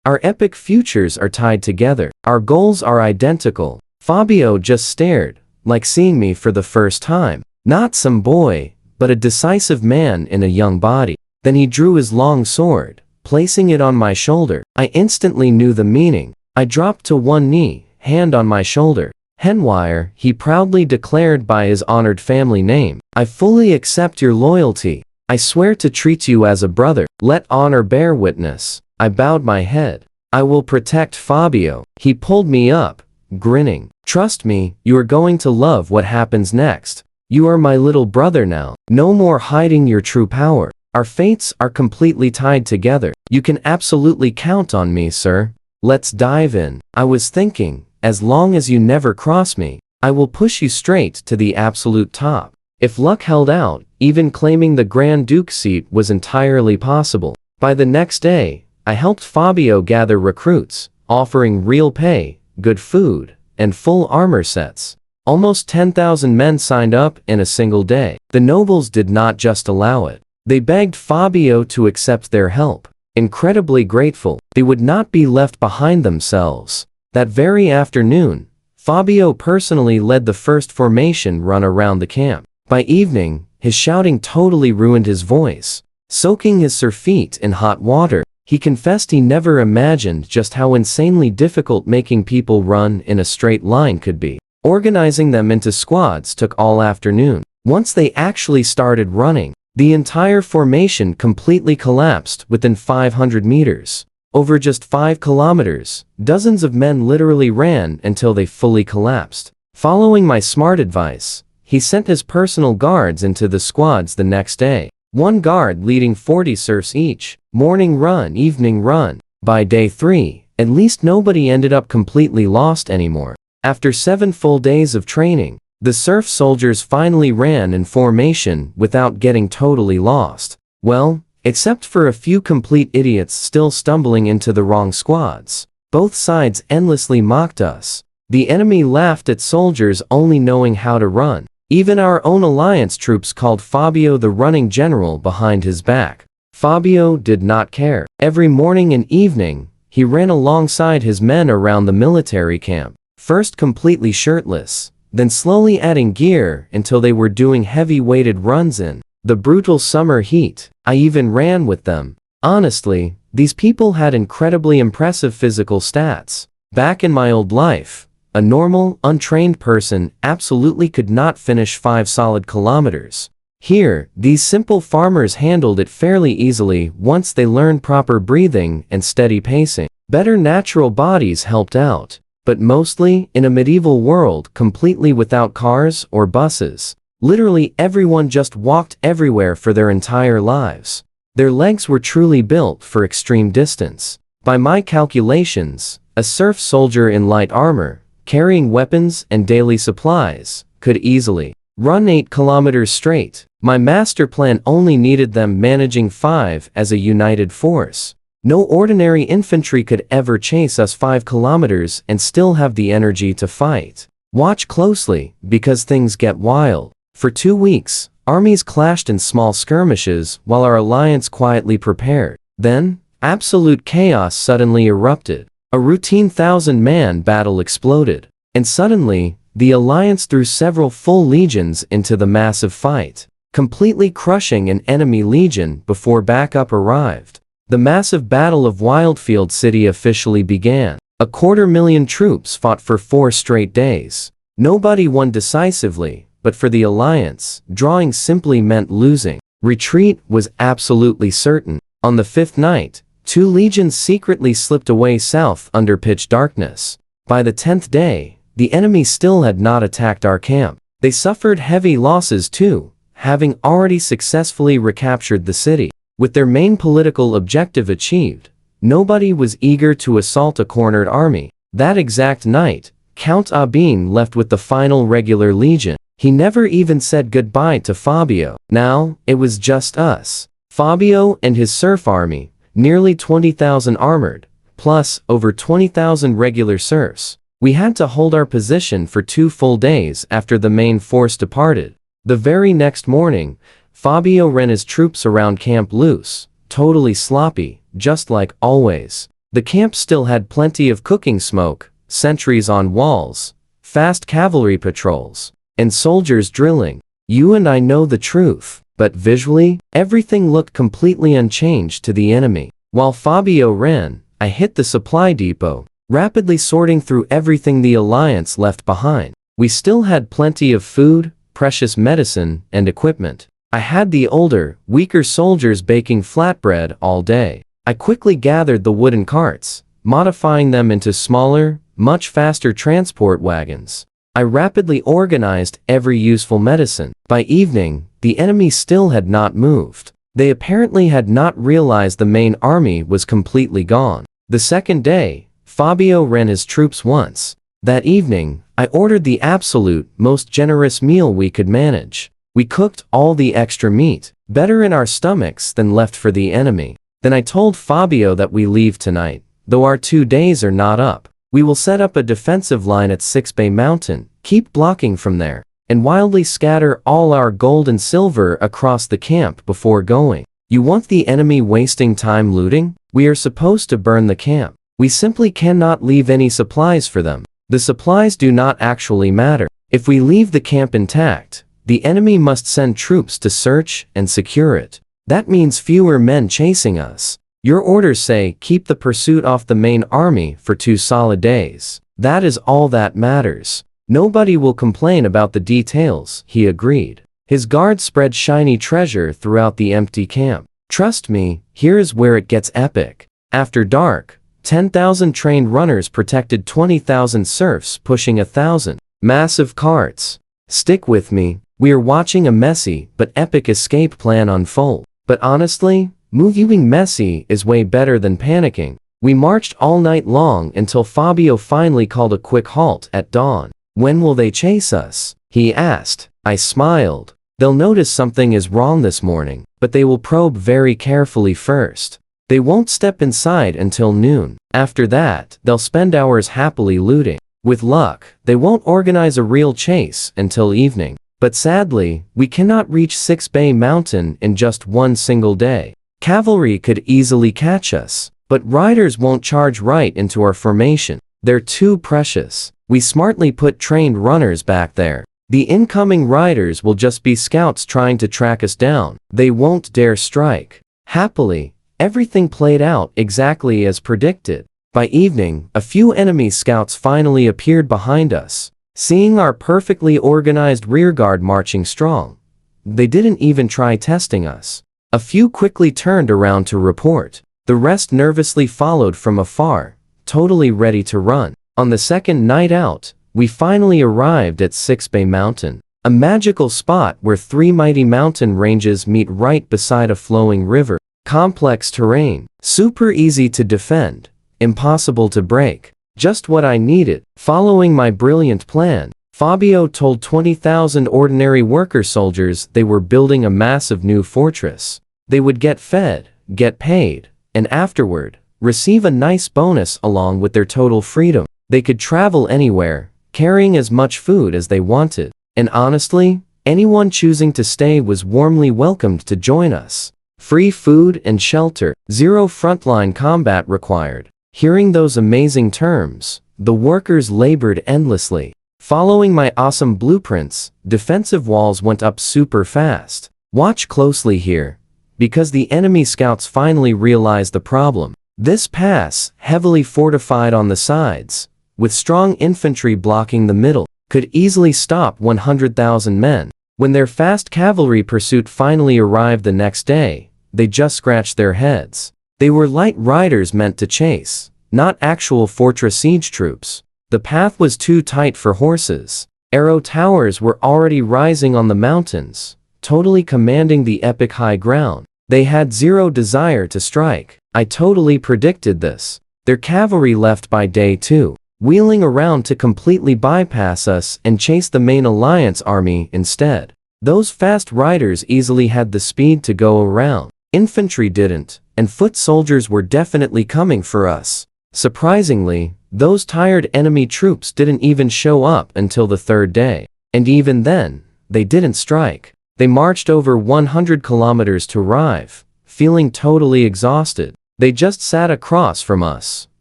Our epic futures are tied together. Our goals are identical. Fabio just stared, like seeing me for the first time. Not some boy, but a decisive man in a young body. Then he drew his long sword, placing it on my shoulder. I instantly knew the meaning. I dropped to one knee, hand on my shoulder. Henwire, he proudly declared by his honored family name. I fully accept your loyalty. I swear to treat you as a brother. Let honor bear witness. I bowed my head. I will protect Fabio. He pulled me up, grinning. Trust me, you are going to love what happens next. You are my little brother now. No more hiding your true power. Our fates are completely tied together. You can absolutely count on me, sir. Let's dive in. I was thinking, as long as you never cross me, I will push you straight to the absolute top. If luck held out, even claiming the Grand Duke seat was entirely possible. By the next day, I helped Fabio gather recruits, offering real pay, good food, and full armor sets. Almost 10,000 men signed up in a single day. The nobles did not just allow it. They begged Fabio to accept their help. Incredibly grateful, they would not be left behind themselves. That very afternoon, Fabio personally led the first formation run around the camp. By evening, His shouting totally ruined his voice. Soaking his sore feet in hot water, he confessed he never imagined just how insanely difficult making people run in a straight line could be. Organizing them into squads took all afternoon. Once they actually started running, the entire formation completely collapsed within 500 meters. Over just 5 kilometers, dozens of men literally ran until they fully collapsed. Following my smart advice, he sent his personal guards into the squads the next day. One guard leading 40 serfs each, morning run, evening run. By day 3, at least nobody ended up completely lost anymore. After 7 full days of training, the serf soldiers finally ran in formation without getting totally lost. Well, except for a few complete idiots still stumbling into the wrong squads. Both sides endlessly mocked us. The enemy laughed at soldiers only knowing how to run. Even our own alliance troops called Fabio the running general behind his back. Fabio did not care. Every morning and evening, he ran alongside his men around the military camp, first completely shirtless, then slowly adding gear until they were doing heavy-weighted runs in the brutal summer heat. I even ran with them. Honestly, these people had incredibly impressive physical stats. Back in my old life, a normal, untrained person absolutely could not finish 5 solid kilometers. Here, these simple farmers handled it fairly easily once they learned proper breathing and steady pacing. Better natural bodies helped out, but mostly in a medieval world completely without cars or buses. Literally everyone just walked everywhere for their entire lives. Their legs were truly built for extreme distance. By my calculations, a serf soldier in light armor, carrying weapons and daily supplies, could easily run 8 kilometers straight. My master plan only needed them managing 5 as a united force. No ordinary infantry could ever chase us 5 kilometers and still have the energy to fight. Watch closely, because things get wild. For 2 weeks, armies clashed in small skirmishes while our alliance quietly prepared. Then, absolute chaos suddenly erupted. A routine 1,000-man battle exploded, and suddenly, the alliance threw several full legions into the massive fight, completely crushing an enemy legion before backup arrived. The massive Battle of Wildfield City officially began. 250,000 troops fought for 4 straight days. Nobody won decisively, but for the alliance, drawing simply meant losing. Retreat was absolutely certain. On the 5th night, 2 legions secretly slipped away south under pitch darkness. By the 10th day, the enemy still had not attacked our camp. They suffered heavy losses too, having already successfully recaptured the city. With their main political objective achieved, nobody was eager to assault a cornered army. That exact night, Count Abin left with the final regular legion. He never even said goodbye to Fabio. Now, it was just us. Fabio and his serf army, nearly 20,000 armored, plus over 20,000 regular serfs. We had to hold our position for 2 full days after the main force departed. The very next morning, Fabio ran his troops around camp loose, totally sloppy, just like always. The camp still had plenty of cooking smoke, sentries on walls, fast cavalry patrols, and soldiers drilling. You and I know the truth. But visually, everything looked completely unchanged to the enemy. While Fabio ran, I hit the supply depot, rapidly sorting through everything the alliance left behind. We still had plenty of food, precious medicine, and equipment. I had the older, weaker soldiers baking flatbread all day. I quickly gathered the wooden carts, modifying them into smaller, much faster transport wagons. I rapidly organized every useful medicine. By evening, the enemy still had not moved. They apparently had not realized the main army was completely gone. The second day, Fabio ran his troops once. That evening, I ordered the absolute most generous meal we could manage. We cooked all the extra meat, better in our stomachs than left for the enemy. Then I told Fabio that we leave tonight, though our 2 days are not up. We will set up a defensive line at 6 Bay Mountain, keep blocking from there, and wildly scatter all our gold and silver across the camp before going. You want the enemy wasting time looting? We are supposed to burn the camp. We simply cannot leave any supplies for them. The supplies do not actually matter. If we leave the camp intact, The enemy must send troops to search and secure it. That means fewer men chasing us. Your orders say keep the pursuit off the main army for 2 solid days. That is all that matters. Nobody will complain about the details, he agreed. His guards spread shiny treasure throughout the empty camp. Trust me, here is where it gets epic. After dark, 10,000 trained runners protected 20,000 serfs pushing 1,000 massive carts. Stick with me, we are watching a messy but epic escape plan unfold. But honestly, moving messy is way better than panicking. We marched all night long until Fabio finally called a quick halt at dawn. When will they chase us? He asked. I smiled. They'll notice something is wrong this morning, but they will probe very carefully first. They won't step inside until noon. After that, they'll spend hours happily looting. With luck, they won't organize a real chase until evening. But sadly, we cannot reach 6 Bay Mountain in just one single day. Cavalry could easily catch us, but riders won't charge right into our formation. They're too precious. We smartly put trained runners back there. The incoming riders will just be scouts trying to track us down. They won't dare strike. Happily, everything played out exactly as predicted. By evening, a few enemy scouts finally appeared behind us. Seeing our perfectly organized rearguard marching strong, they didn't even try testing us. A few quickly turned around to report. The rest nervously followed from afar, totally ready to run. On the second night out, we finally arrived at 6 Bay Mountain, a magical spot where 3 mighty mountain ranges meet right beside a flowing river. Complex terrain, super easy to defend, impossible to break. Just what I needed. Following my brilliant plan, Fabio told 20,000 ordinary worker soldiers they were building a massive new fortress. They would get fed, get paid, and afterward, receive a nice bonus along with their total freedom. They could travel anywhere, carrying as much food as they wanted. And honestly, anyone choosing to stay was warmly welcomed to join us. Free food and shelter, 0 frontline combat required. Hearing those amazing terms, the workers labored endlessly. Following my awesome blueprints, defensive walls went up super fast. Watch closely here, because the enemy scouts finally realized the problem. This pass, heavily fortified on the sides, with strong infantry blocking the middle, could easily stop 100,000 men. When their fast cavalry pursuit finally arrived the next day, they just scratched their heads. They were light riders meant to chase, not actual fortress siege troops. The path was too tight for horses. Arrow towers were already rising on the mountains, totally commanding the epic high ground. They had 0 desire to strike. I totally predicted this. Their cavalry left by day 2, wheeling around to completely bypass us and chase the main alliance army instead. Those fast riders easily had the speed to go around. Infantry didn't, and foot soldiers were definitely coming for us. Surprisingly, those tired enemy troops didn't even show up until the 3rd day. And even then, they didn't strike. They marched over 100 kilometers to arrive, feeling totally exhausted. They just sat across from us,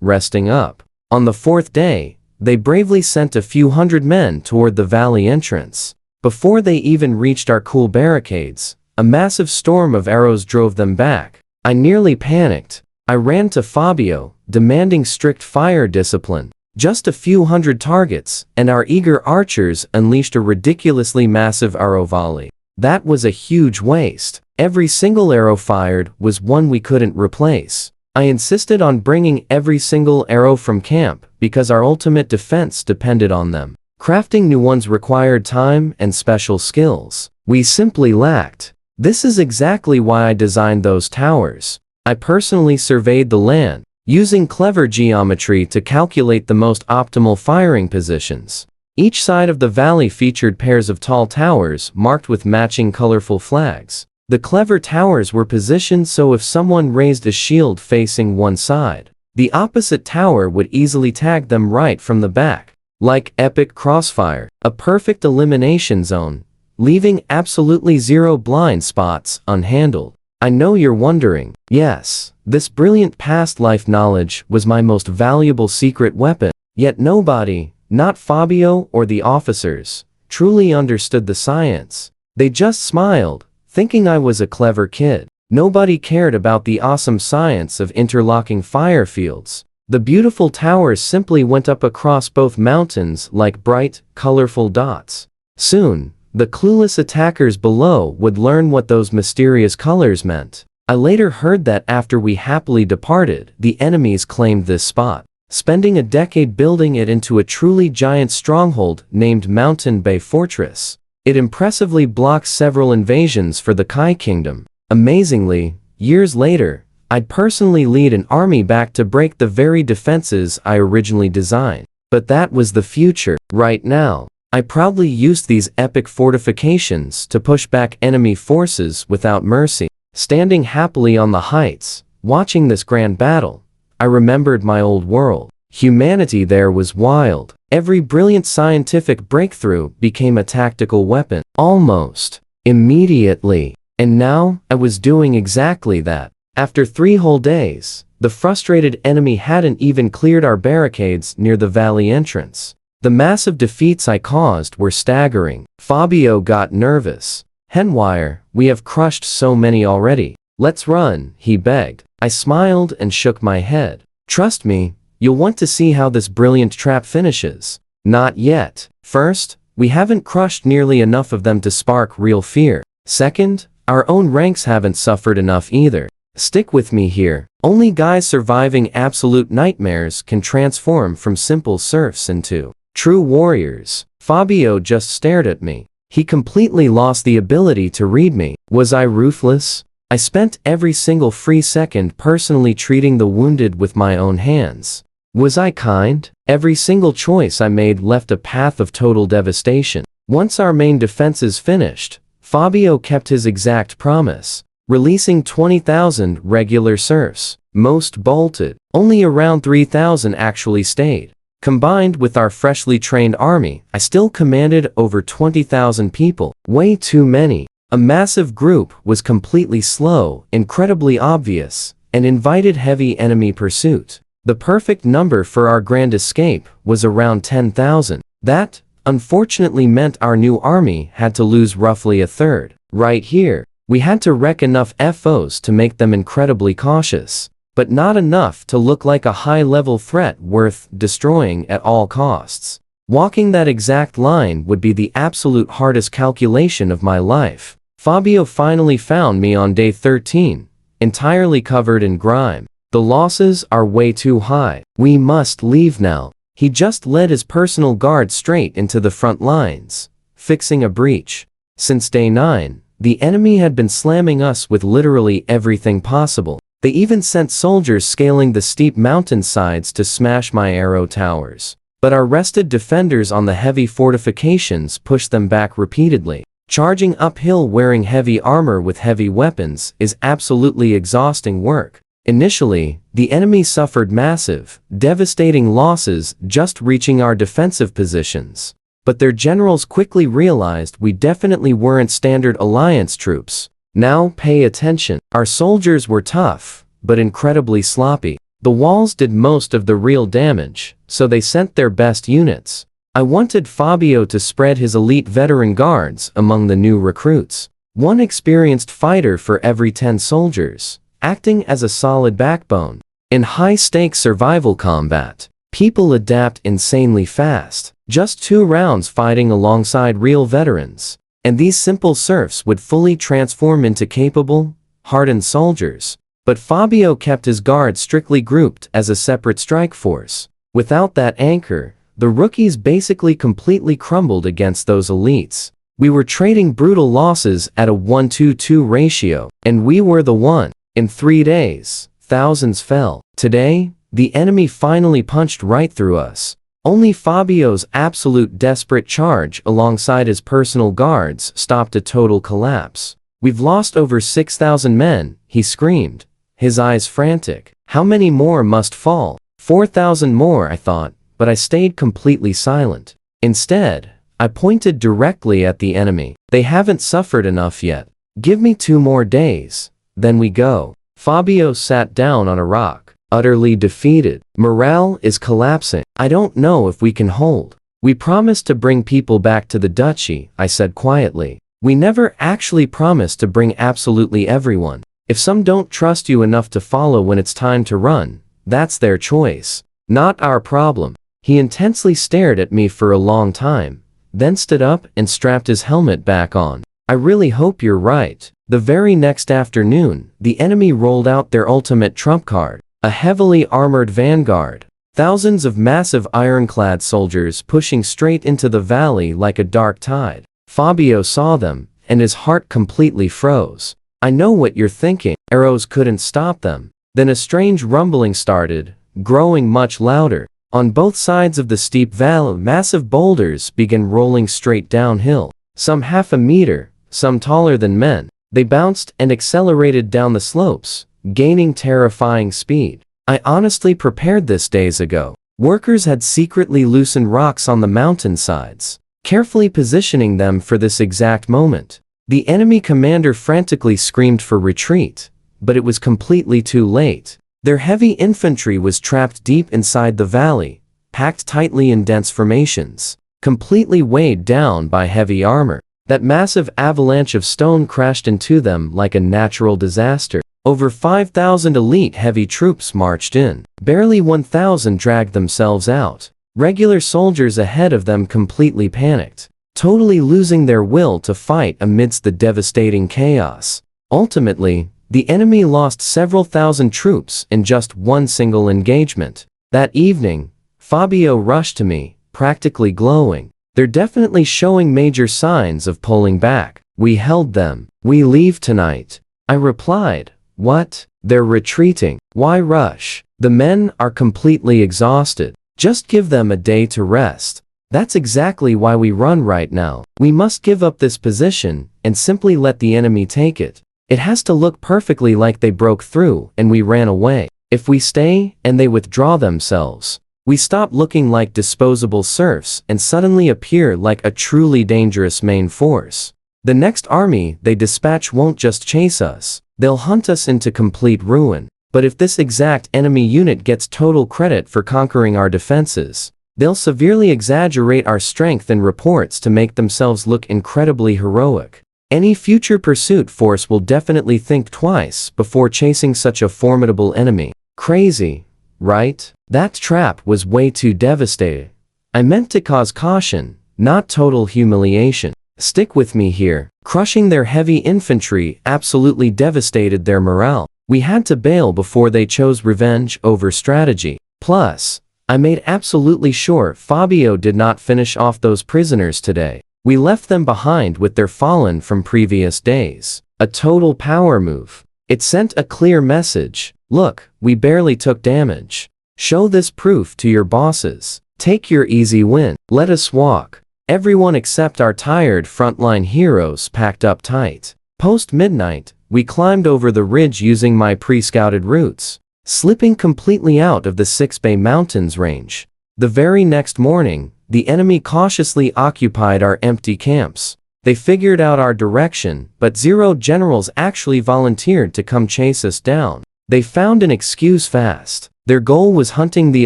resting up. On the 4th day, they bravely sent a few hundred men toward the valley entrance. Before they even reached our cool barricades, a massive storm of arrows drove them back. I nearly panicked. I ran to Fabio, demanding strict fire discipline. Just a few hundred targets, and our eager archers unleashed a ridiculously massive arrow volley. That was a huge waste. Every single arrow fired was one we couldn't replace. I insisted on bringing every single arrow from camp because our ultimate defense depended on them. Crafting new ones required time and special skills we simply lacked. This is exactly why I designed those towers. I personally surveyed the land, using clever geometry to calculate the most optimal firing positions. Each side of the valley featured pairs of tall towers marked with matching colorful flags. The clever towers were positioned so if someone raised a shield facing one side, the opposite tower would easily tag them right from the back. Like epic crossfire, a perfect elimination zone, leaving absolutely 0 blind spots unhandled. I know you're wondering, yes, this brilliant past life knowledge was my most valuable secret weapon, yet nobody, not Fabio or the officers, truly understood the science. They just smiled, thinking I was a clever kid. Nobody cared about the awesome science of interlocking fire fields. The beautiful towers simply went up across both mountains like bright, colorful dots. Soon, the clueless attackers below would learn what those mysterious colors meant. I later heard that after we happily departed, the enemies claimed this spot, spending a decade building it into a truly giant stronghold named Mountain Bay Fortress. It impressively blocks several invasions for the Kai Kingdom. Amazingly, years later, I'd personally lead an army back to break the very defenses I originally designed. But that was the future. Right now, I proudly used these epic fortifications to push back enemy forces without mercy. Standing happily on the heights, watching this grand battle, I remembered my old world. Humanity there was wild. Every brilliant scientific breakthrough became a tactical weapon, almost immediately. And now, I was doing exactly that. After 3 whole days, the frustrated enemy hadn't even cleared our barricades near the valley entrance. The massive defeats I caused were staggering. Fabio got nervous. "Henwire, we have crushed so many already. Let's run," he begged. I smiled and shook my head. "Trust me, you'll want to see how this brilliant trap finishes." "Not yet. First, we haven't crushed nearly enough of them to spark real fear. Second, our own ranks haven't suffered enough either. Stick with me here. Only guys surviving absolute nightmares can transform from simple serfs into true warriors." Fabio just stared at me. He completely lost the ability to read me. Was I ruthless? I spent every single free second personally treating the wounded with my own hands. Was I kind? Every single choice I made left a path of total devastation. Once our main defenses finished, Fabio kept his exact promise, releasing 20,000 regular serfs. Most bolted. Only around 3,000 actually stayed. Combined with our freshly trained army, I still commanded over 20,000 people. Way too many. A massive group was completely slow, incredibly obvious, and invited heavy enemy pursuit. The perfect number for our grand escape was around 10,000. That, unfortunately, meant our new army had to lose roughly a third. Right here, we had to wreck enough FOs to make them incredibly cautious, but not enough to look like a high-level threat worth destroying at all costs. Walking that exact line would be the absolute hardest calculation of my life. Fabio finally found me on day 13, entirely covered in grime. "The losses are way too high. We must leave now." He just led his personal guard straight into the front lines, fixing a breach. Since day 9, the enemy had been slamming us with literally everything possible. They even sent soldiers scaling the steep mountainsides to smash my arrow towers. But our rested defenders on the heavy fortifications pushed them back repeatedly. Charging uphill wearing heavy armor with heavy weapons is absolutely exhausting work. Initially, the enemy suffered massive, devastating losses just reaching our defensive positions. But their generals quickly realized we definitely weren't standard alliance troops. Now pay attention. Our soldiers were tough, but incredibly sloppy. The walls did most of the real damage, so they sent their best units. I wanted Fabio to spread his elite veteran guards among the new recruits. One experienced fighter for every 10 soldiers, acting as a solid backbone. In high-stakes survival combat, people adapt insanely fast. Just 2 rounds fighting alongside real veterans, and these simple serfs would fully transform into capable, hardened soldiers. But Fabio kept his guards strictly grouped as a separate strike force. Without that anchor, the rookies basically completely crumbled against those elites. We were trading brutal losses at a 1-to-2 ratio, and we were the one. In 3 days, thousands fell. Today, the enemy finally punched right through us. Only Fabio's absolute desperate charge alongside his personal guards stopped a total collapse. "We've lost over 6,000 men," he screamed, his eyes frantic. "How many more must fall?" 4,000 more, I thought, but I stayed completely silent. Instead, I pointed directly at the enemy. "They haven't suffered enough yet. Give me 2 more days, then we go." Fabio sat down on a rock, utterly defeated. "Morale is collapsing. I don't know if we can hold." We promised to bring people back to the duchy, I said quietly. We never actually promised to bring absolutely everyone. If some don't trust you enough to follow when it's time to run, that's their choice. Not our problem. He intensely stared at me for a long time, then stood up and strapped his helmet back on. I really hope you're right. The very next afternoon, the enemy rolled out their ultimate trump card, a heavily armored vanguard. Thousands of massive ironclad soldiers pushing straight into the valley like a dark tide. Fabio saw them, and his heart completely froze. I know what you're thinking. Arrows couldn't stop them. Then a strange rumbling started, growing much louder. On both sides of the steep valley, massive boulders began rolling straight downhill. Some half a meter, some taller than men. They bounced and accelerated down the slopes, gaining terrifying speed. I honestly prepared this days ago. Workers had secretly loosened rocks on the mountainsides, carefully positioning them for this exact moment. The enemy commander frantically screamed for retreat, but it was completely too late. Their heavy infantry was trapped deep inside the valley, packed tightly in dense formations, completely weighed down by heavy armor. That massive avalanche of stone crashed into them like a natural disaster. Over 5,000 elite heavy troops marched in. Barely 1,000 dragged themselves out. Regular soldiers ahead of them completely panicked, totally losing their will to fight amidst the devastating chaos. Ultimately, the enemy lost several thousand troops in just one single engagement. That evening, Fabio rushed to me, practically glowing. They're definitely showing major signs of pulling back. We held them. We leave tonight. I replied. What? They're retreating. Why rush? The men are completely exhausted. Just give them a day to rest. That's exactly why we run right now. We must give up this position and simply let the enemy take it. It has to look perfectly like they broke through and we ran away. If we stay and they withdraw themselves, we stop looking like disposable serfs and suddenly appear like a truly dangerous main force. The next army they dispatch won't just chase us, they'll hunt us into complete ruin. But if this exact enemy unit gets total credit for conquering our defenses, they'll severely exaggerate our strength in reports to make themselves look incredibly heroic. Any future pursuit force will definitely think twice before chasing such a formidable enemy. Crazy, right? That trap was way too devastating. I meant to cause caution, not total humiliation. Stick with me here. Crushing their heavy infantry absolutely devastated their morale. We had to bail before they chose revenge over strategy. Plus, I made absolutely sure Fabio did not finish off those prisoners today. We left them behind with their fallen from previous days. A total power move. It sent a clear message. Look, we barely took damage. Show this proof to your bosses. Take your easy win. Let us walk. Everyone except our tired frontline heroes packed up tight. Post-midnight, we climbed over the ridge using my pre-scouted routes, slipping completely out of the Six-Bay Mountains range. The very next morning, the enemy cautiously occupied our empty camps. They figured out our direction, but zero generals actually volunteered to come chase us down. They found an excuse fast. Their goal was hunting the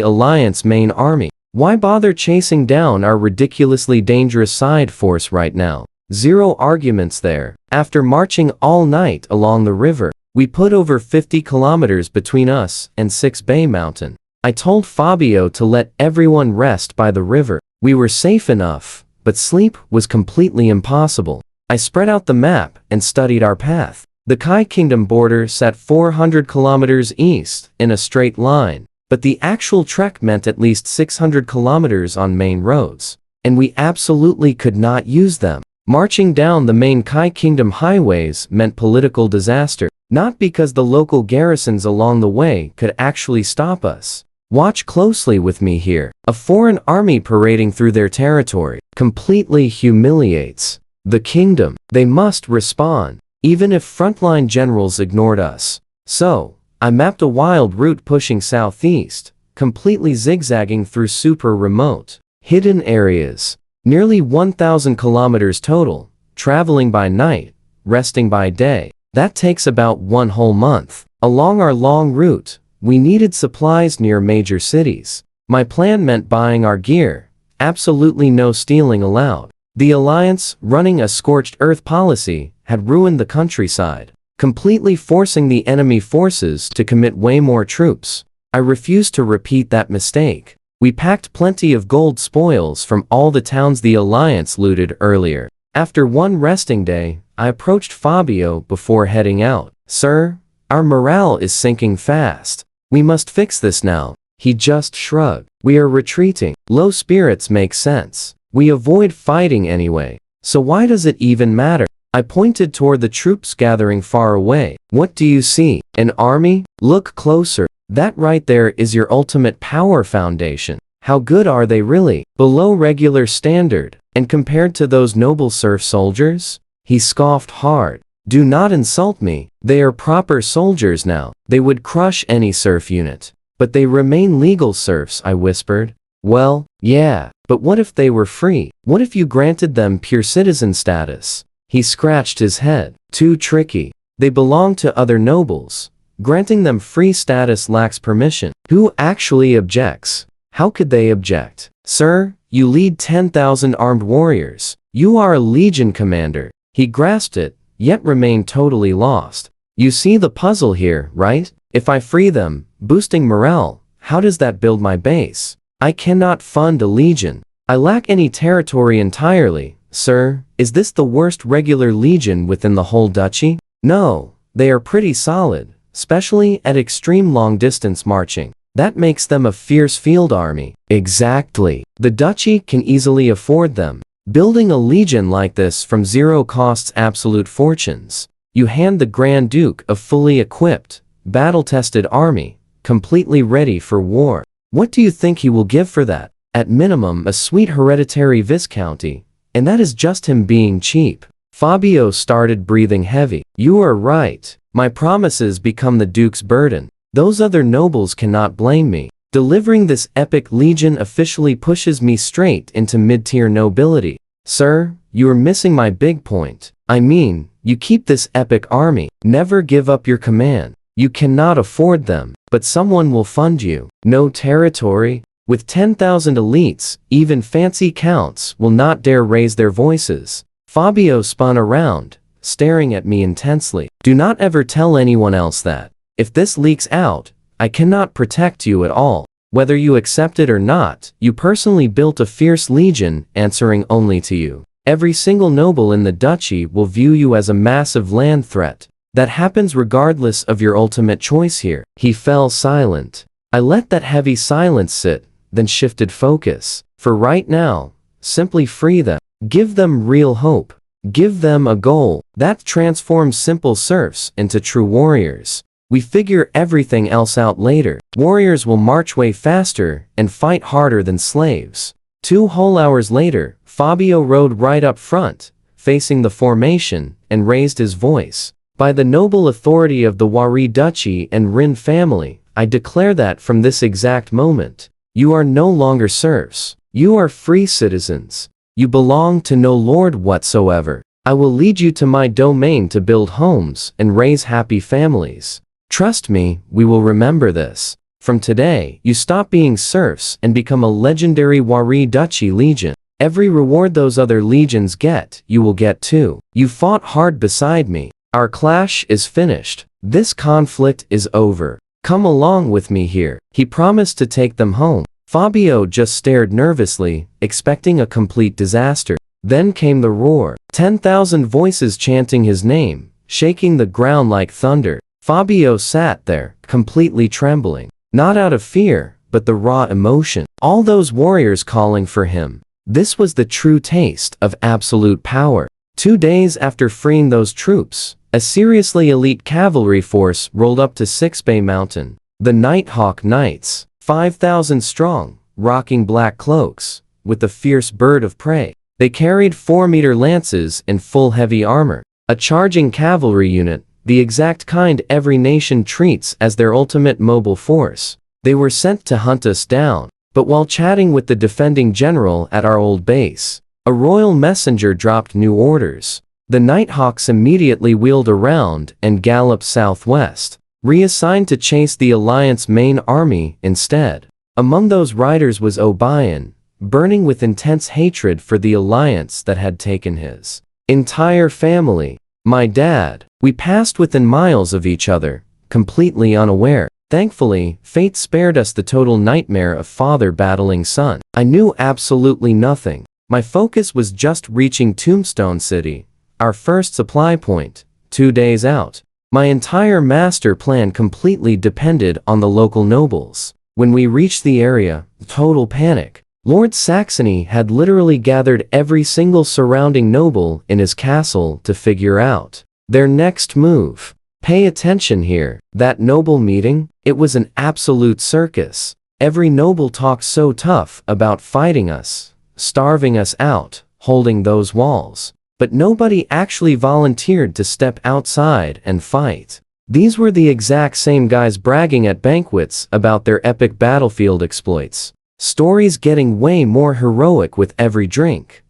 Alliance main army. Why bother chasing down our ridiculously dangerous side force right now? Zero arguments there. After marching all night along the river, we put over 50 kilometers between us and Six Bay Mountain. I told Fabio to let everyone rest by the river. We were safe enough, but sleep was completely impossible. I spread out the map and studied our path. The Kai Kingdom border sat 400 kilometers east in a straight line, but the actual trek meant at least 600 kilometers on main roads, and we absolutely could not use them. Marching down the main Kai Kingdom highways meant political disaster, not because the local garrisons along the way could actually stop us. Watch closely with me here. A foreign army parading through their territory completely humiliates the kingdom. They must respond, even if frontline generals ignored us. So, I mapped a wild route pushing southeast, completely zigzagging through super remote, hidden areas. Nearly 1,000 kilometers total, traveling by night, resting by day. That takes about one whole month. Along our long route, we needed supplies near major cities. My plan meant buying our gear, Absolutely no stealing allowed. The Alliance, running a scorched earth policy, had ruined the countryside, completely forcing the enemy forces to commit way more troops. I refused to repeat that mistake. We packed plenty of gold spoils from all the towns the Alliance looted earlier. After one resting day, I approached Fabio before heading out. "Sir, our morale is sinking fast. We must fix this now." He just shrugged. "We are retreating. Low spirits make sense. We avoid fighting anyway. So why does it even matter?" I pointed toward the troops gathering far away. "What do you see? An army? Look closer. That right there is your ultimate power foundation. How good are they really? Below regular standard, and compared to those noble serf soldiers?" He scoffed hard. "Do not insult me. They are proper soldiers now. They would crush any serf unit. But they remain legal serfs," I whispered. "Well, yeah, but what if they were free? What if you granted them pure citizen status?" He scratched his head. "Too tricky. They belong to other nobles. Granting them free status lacks permission. Who actually objects?" How could they object? "Sir, you lead 10,000 armed warriors. You are a legion commander." He grasped it, yet remained totally lost. "You see the puzzle here, right? If I free them, boosting morale, how does that build my base? I cannot fund a legion. I lack any territory entirely. Sir, is this the worst regular legion within the whole duchy? No, they are pretty solid, especially at extreme long-distance marching. That makes them a fierce field army." Exactly. The duchy can easily afford them. Building a legion like this from zero costs absolute fortunes. You hand the Grand Duke a fully equipped, battle-tested army, completely ready for war. What do you think he will give for that? At minimum a sweet hereditary viscounty, and that is just him being cheap. Fabio started breathing heavy. "You are right. My promises become the Duke's burden. Those other nobles cannot blame me. Delivering this epic legion officially pushes me straight into mid-tier nobility." "Sir, you are missing my big point. I mean, you keep this epic army. Never give up your command. You cannot afford them, but someone will fund you. No territory? With 10,000 elites, even fancy counts will not dare raise their voices." Fabio spun around, staring at me intensely. "Do not ever tell anyone else that. If this leaks out, I cannot protect you at all. Whether you accept it or not, you personally built a fierce legion answering only to you. Every single noble in the duchy will view you as a massive land threat. That happens regardless of your ultimate choice here." He fell silent. I let that heavy silence sit, then shifted focus. "For right now, simply free them. Give them real hope. Give them a goal that transforms simple serfs into true warriors. We figure everything else out later. Warriors will march way faster and fight harder than slaves." 2 whole hours later, Fabio rode right up front, facing the formation, and raised his voice. "By the noble authority of the Wari Duchy and Rin family, I declare that from this exact moment, you are no longer serfs. You are free citizens. You belong to no lord whatsoever. I will lead you to my domain to build homes and raise happy families. Trust me, we will remember this. From today, you stop being serfs and become a legendary Wari Duchy legion. Every reward those other legions get, you will get too. You fought hard beside me. Our clash is finished. This conflict is over. Come along with me here." He promised to take them home. Fabio just stared nervously, expecting a complete disaster. Then came the roar. 10,000 voices chanting his name, shaking the ground like thunder. Fabio sat there, completely trembling. Not out of fear, but the raw emotion. All those warriors calling for him. This was the true taste of absolute power. 2 days after freeing those troops, a seriously elite cavalry force rolled up to Six Bay Mountain. The Nighthawk Knights, 5,000 strong, rocking black cloaks, with a fierce bird of prey. They carried 4-meter lances in full heavy armor. A charging cavalry unit, the exact kind every nation treats as their ultimate mobile force. They were sent to hunt us down. But while chatting with the defending general at our old base, a royal messenger dropped new orders. The Nighthawks immediately wheeled around and galloped southwest, reassigned to chase the Alliance main army instead. Among those riders was Obion, burning with intense hatred for the alliance that had taken his entire family. My dad. We passed within miles of each other, completely unaware. Thankfully, fate spared us the total nightmare of father battling son. I knew absolutely nothing. My focus was just reaching Tombstone City, our first supply point, 2 days out. My entire master plan completely depended on the local nobles. When we reached the area, total panic. Lord Saxony had literally gathered every single surrounding noble in his castle to figure out their next move. Pay attention here. That noble meeting, it was an absolute circus. Every noble talked so tough about fighting us, starving us out, holding those walls. But nobody actually volunteered to step outside and fight. These were the exact same guys bragging at banquets about their epic battlefield exploits. Stories getting way more heroic with every drink.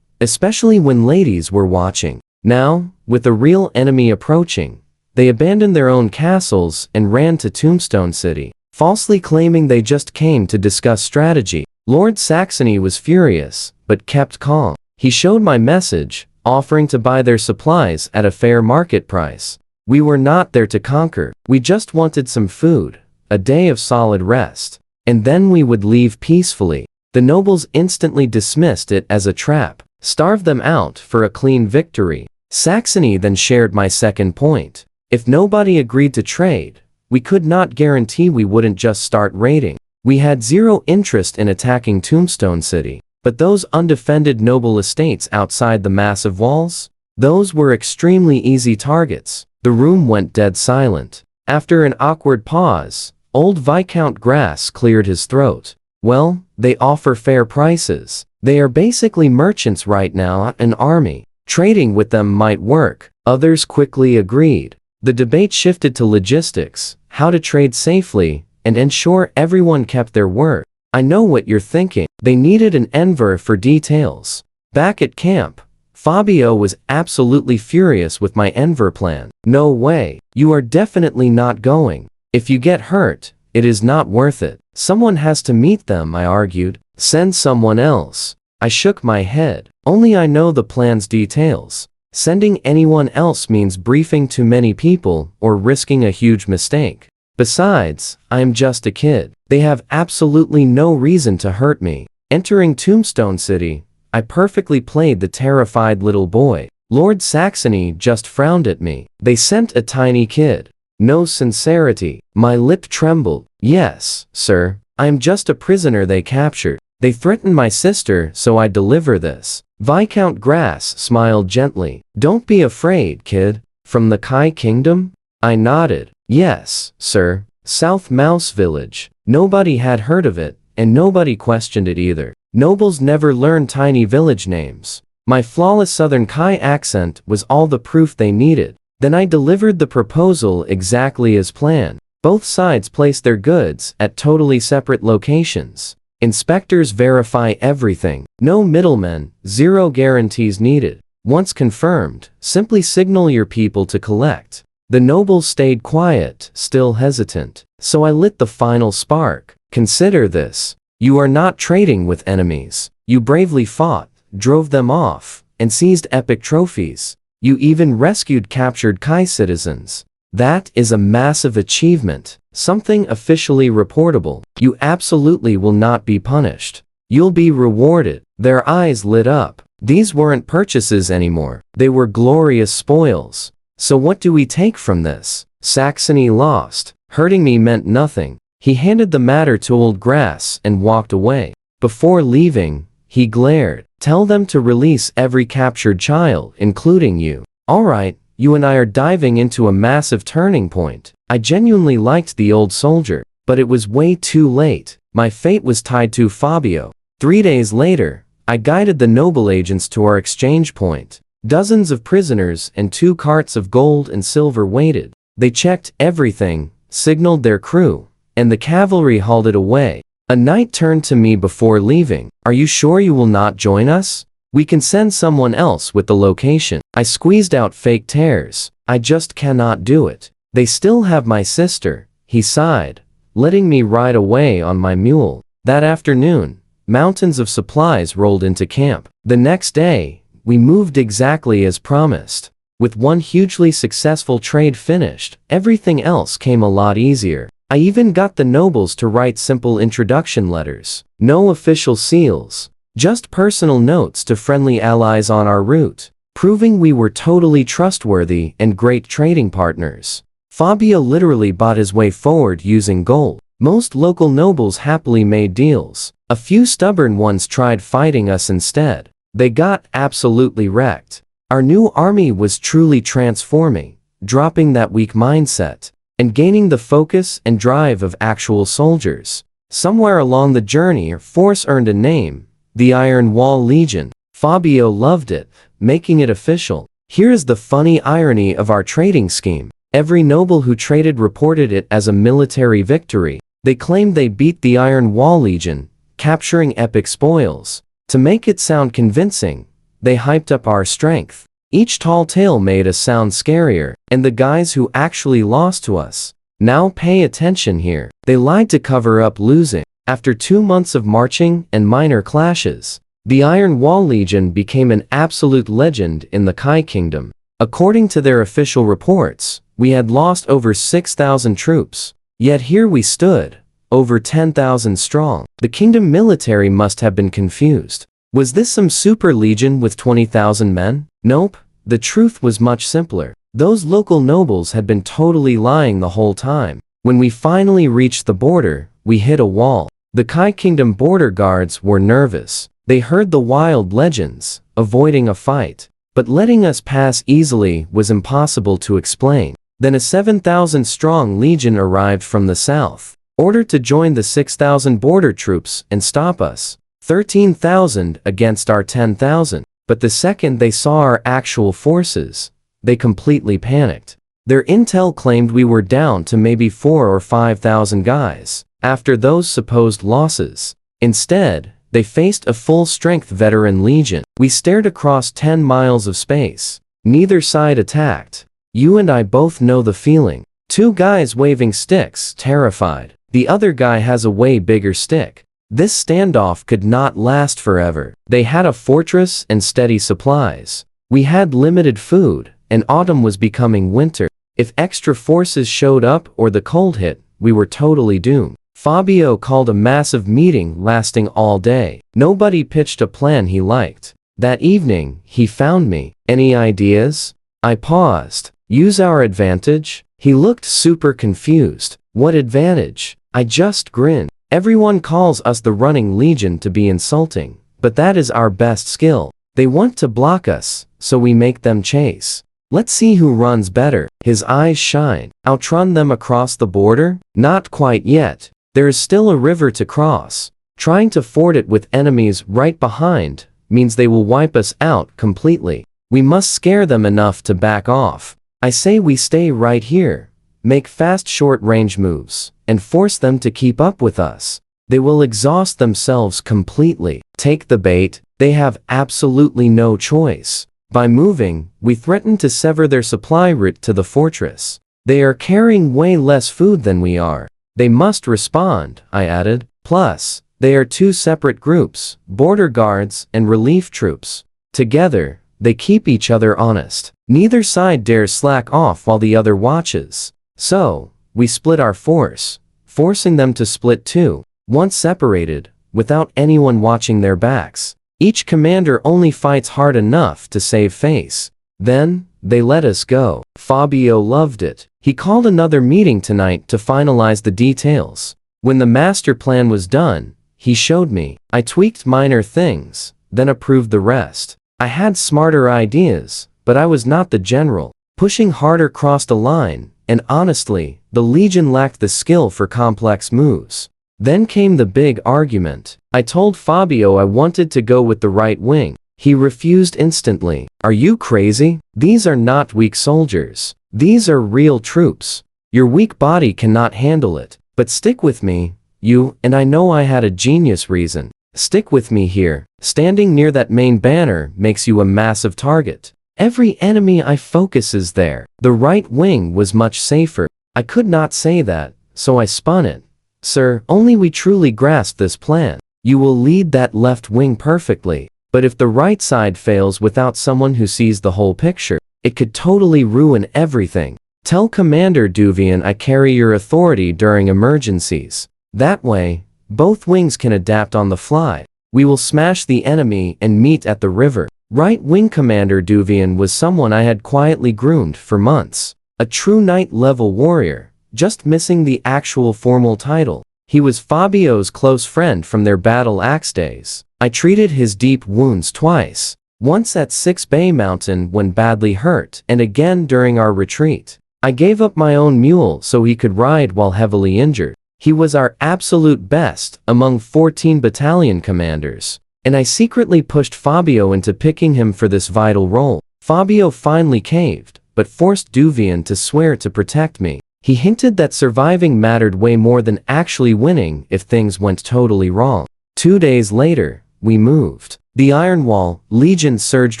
Especially when ladies were watching. Now, with a real enemy approaching, they abandoned their own castles and ran to Tombstone City, falsely claiming they just came to discuss strategy. Lord Saxony was furious, but kept calm. He showed my message, offering to buy their supplies at a fair market price. We were not there to conquer, we just wanted some food, a day of solid rest. And then we would leave peacefully. The nobles instantly dismissed it as a trap, starved them out for a clean victory. Saxony then shared my second point. If nobody agreed to trade, we could not guarantee we wouldn't just start raiding. We had zero interest in attacking Tombstone City. But those undefended noble estates outside the massive walls? Those were extremely easy targets. The room went dead silent. After an awkward pause, old Viscount Grass cleared his throat. Well, they offer fair prices. They are basically merchants right now, an army. Trading with them might work. Others quickly agreed. The debate shifted to logistics, how to trade safely, and ensure everyone kept their word. I know what you're thinking. They needed an enver for details. Back at camp, Fabio was absolutely furious with my enver plan. No way. You are definitely not going. If you get hurt, it is not worth it. Someone has to meet them, I argued. Send someone else. I shook my head. Only I know the plan's details. Sending anyone else means briefing too many people or risking a huge mistake. Besides, I am just a kid. They have absolutely no reason to hurt me. Entering Tombstone City, I perfectly played the terrified little boy. Lord Saxony just frowned at me. They sent a tiny kid. No sincerity. My lip trembled. Yes, sir. I am just a prisoner they captured. They threatened my sister, so I deliver this. Viscount Grass smiled gently. Don't be afraid, kid. From the Kai Kingdom? I nodded. Yes, sir. South Mouse Village. Nobody had heard of it, and nobody questioned it either. Nobles never learn tiny village names. My flawless Southern Kai accent was all the proof they needed. Then I delivered the proposal exactly as planned. Both sides placed their goods at totally separate locations. Inspectors verify everything. No middlemen, zero guarantees needed. Once confirmed, simply signal your people to collect. The nobles stayed quiet, still hesitant. So I lit the final spark. Consider this. You are not trading with enemies. You bravely fought, drove them off, and seized epic trophies. You even rescued captured Kai citizens. That is a massive achievement, something officially reportable. You absolutely will not be punished. You'll be rewarded. Their eyes lit up. These weren't purchases anymore. They were glorious spoils. So what do we take from this? Saxony lost. Hurting me meant nothing. He handed the matter to Old Grass and walked away. Before leaving, he glared. Tell them to release every captured child, including you. All right. You and I are diving into a massive turning point. I genuinely liked the old soldier, but it was way too late. My fate was tied to Fabio. 3 days later, I guided the noble agents to our exchange point. Dozens of prisoners and 2 carts of gold and silver waited. They checked everything, signaled their crew, and the cavalry hauled it away. A knight turned to me before leaving. Are you sure you will not join us? We can send someone else with the location. I squeezed out fake tears. I just cannot do it. They still have my sister, he sighed, letting me ride away on my mule. That afternoon, Mountains of supplies rolled into camp. The next day, we moved exactly as promised. With one hugely successful trade finished, everything else came a lot easier. I even got the nobles to write simple introduction letters. No official seals, just personal notes to friendly allies on our route, proving we were totally trustworthy and great trading partners. Fabio literally bought his way forward using gold. Most local nobles happily made deals. A few stubborn ones tried fighting us instead. They got absolutely wrecked. Our new army was truly transforming, dropping that weak mindset, and gaining the focus and drive of actual soldiers. Somewhere along the journey, our force earned a name, the Iron Wall Legion. Fabio loved it, making it official. Here is the funny irony of our trading scheme. Every noble who traded reported it as a military victory. They claimed they beat the Iron Wall Legion, capturing epic spoils. To make it sound convincing, they hyped up our strength. Each tall tale made us sound scarier, and the guys who actually lost to us. Now pay attention here. They lied to cover up losing. After 2 months of marching and minor clashes, the Iron Wall Legion became an absolute legend in the Kai Kingdom. According to their official reports, we had lost over 6,000 troops. Yet here we stood, over 10,000 strong. The kingdom military must have been confused. Was this some super legion with 20,000 men? Nope, the truth was much simpler. Those local nobles had been totally lying the whole time. When we finally reached the border, we hit a wall. The Kai Kingdom border guards were nervous. They heard the wild legends, avoiding a fight. But letting us pass easily was impossible to explain. Then a 7,000-strong legion arrived from the south, ordered to join the 6,000 border troops and stop us. 13,000 against our 10,000. But the second they saw our actual forces, they completely panicked. Their intel claimed we were down to maybe 4,000 or 5,000 guys, after those supposed losses. Instead, they faced a full-strength veteran legion. We stared across 10 miles of space. Neither side attacked. You and I both know the feeling. Two guys waving sticks, terrified. The other guy has a way bigger stick. This standoff could not last forever. They had a fortress and steady supplies. We had limited food, and autumn was becoming winter. If extra forces showed up or the cold hit, we were totally doomed. Fabio called a massive meeting lasting all day. Nobody pitched a plan he liked. That evening, he found me. Any ideas? I paused. Use our advantage? He looked super confused. What advantage? I just grinned. Everyone calls us the running legion to be insulting, but that is our best skill. They want to block us, so we make them chase. Let's see who runs better. His eyes shine. Outrun them across the border? Not quite yet. There is still a river to cross. Trying to ford it with enemies right behind means they will wipe us out completely. We must scare them enough to back off. I say we stay right here, make fast short-range moves, and force them to keep up with us. They will exhaust themselves completely. Take the bait. They have absolutely no choice. By moving, we threaten to sever their supply route to the fortress. They are carrying way less food than we are. They must respond, I added. Plus, they are two separate groups, border guards and relief troops. Together, they keep each other honest. Neither side dares slack off while the other watches. So, we split our force, forcing them to split too. Once separated, without anyone watching their backs. Each commander only fights hard enough to save face. Then, they let us go. Fabio loved it. He called another meeting tonight to finalize the details. When the master plan was done, he showed me. I tweaked minor things, then approved the rest. I had smarter ideas, but I was not the general. Pushing harder crossed a line, and honestly, the Legion lacked the skill for complex moves. Then came the big argument. I told Fabio I wanted to go with the right wing. He refused instantly. Are you crazy? These are not weak soldiers. These are real troops. Your weak body cannot handle it. But stick with me, you, and I know I had a genius reason. Stick with me here. Standing near that main banner makes you a massive target. Every enemy I focus is there. The right wing was much safer. I could not say that, so I spun it. Sir, only we truly grasp this plan. you will lead that left wing perfectly. But if the right side fails without someone who sees the whole picture, it could totally ruin everything. Tell Commander Duvian I carry your authority during emergencies. That way, both wings can adapt on the fly. We will smash the enemy and meet at the river. Right wing Commander Duvian was someone I had quietly groomed for months. A true knight level warrior, just missing the actual formal title. He was Fabio's close friend from their battle axe days. I treated his deep wounds twice. Once at 6 Bay Mountain when badly hurt, and again during our retreat. I gave up my own mule so he could ride while heavily injured. He was our absolute best among 14 battalion commanders, and I secretly pushed Fabio into picking him for this vital role. Fabio finally caved, but forced Duvian to swear to protect me. He hinted that surviving mattered way more than actually winning if things went totally wrong. 2 days later, we moved. The Iron Wall Legion surged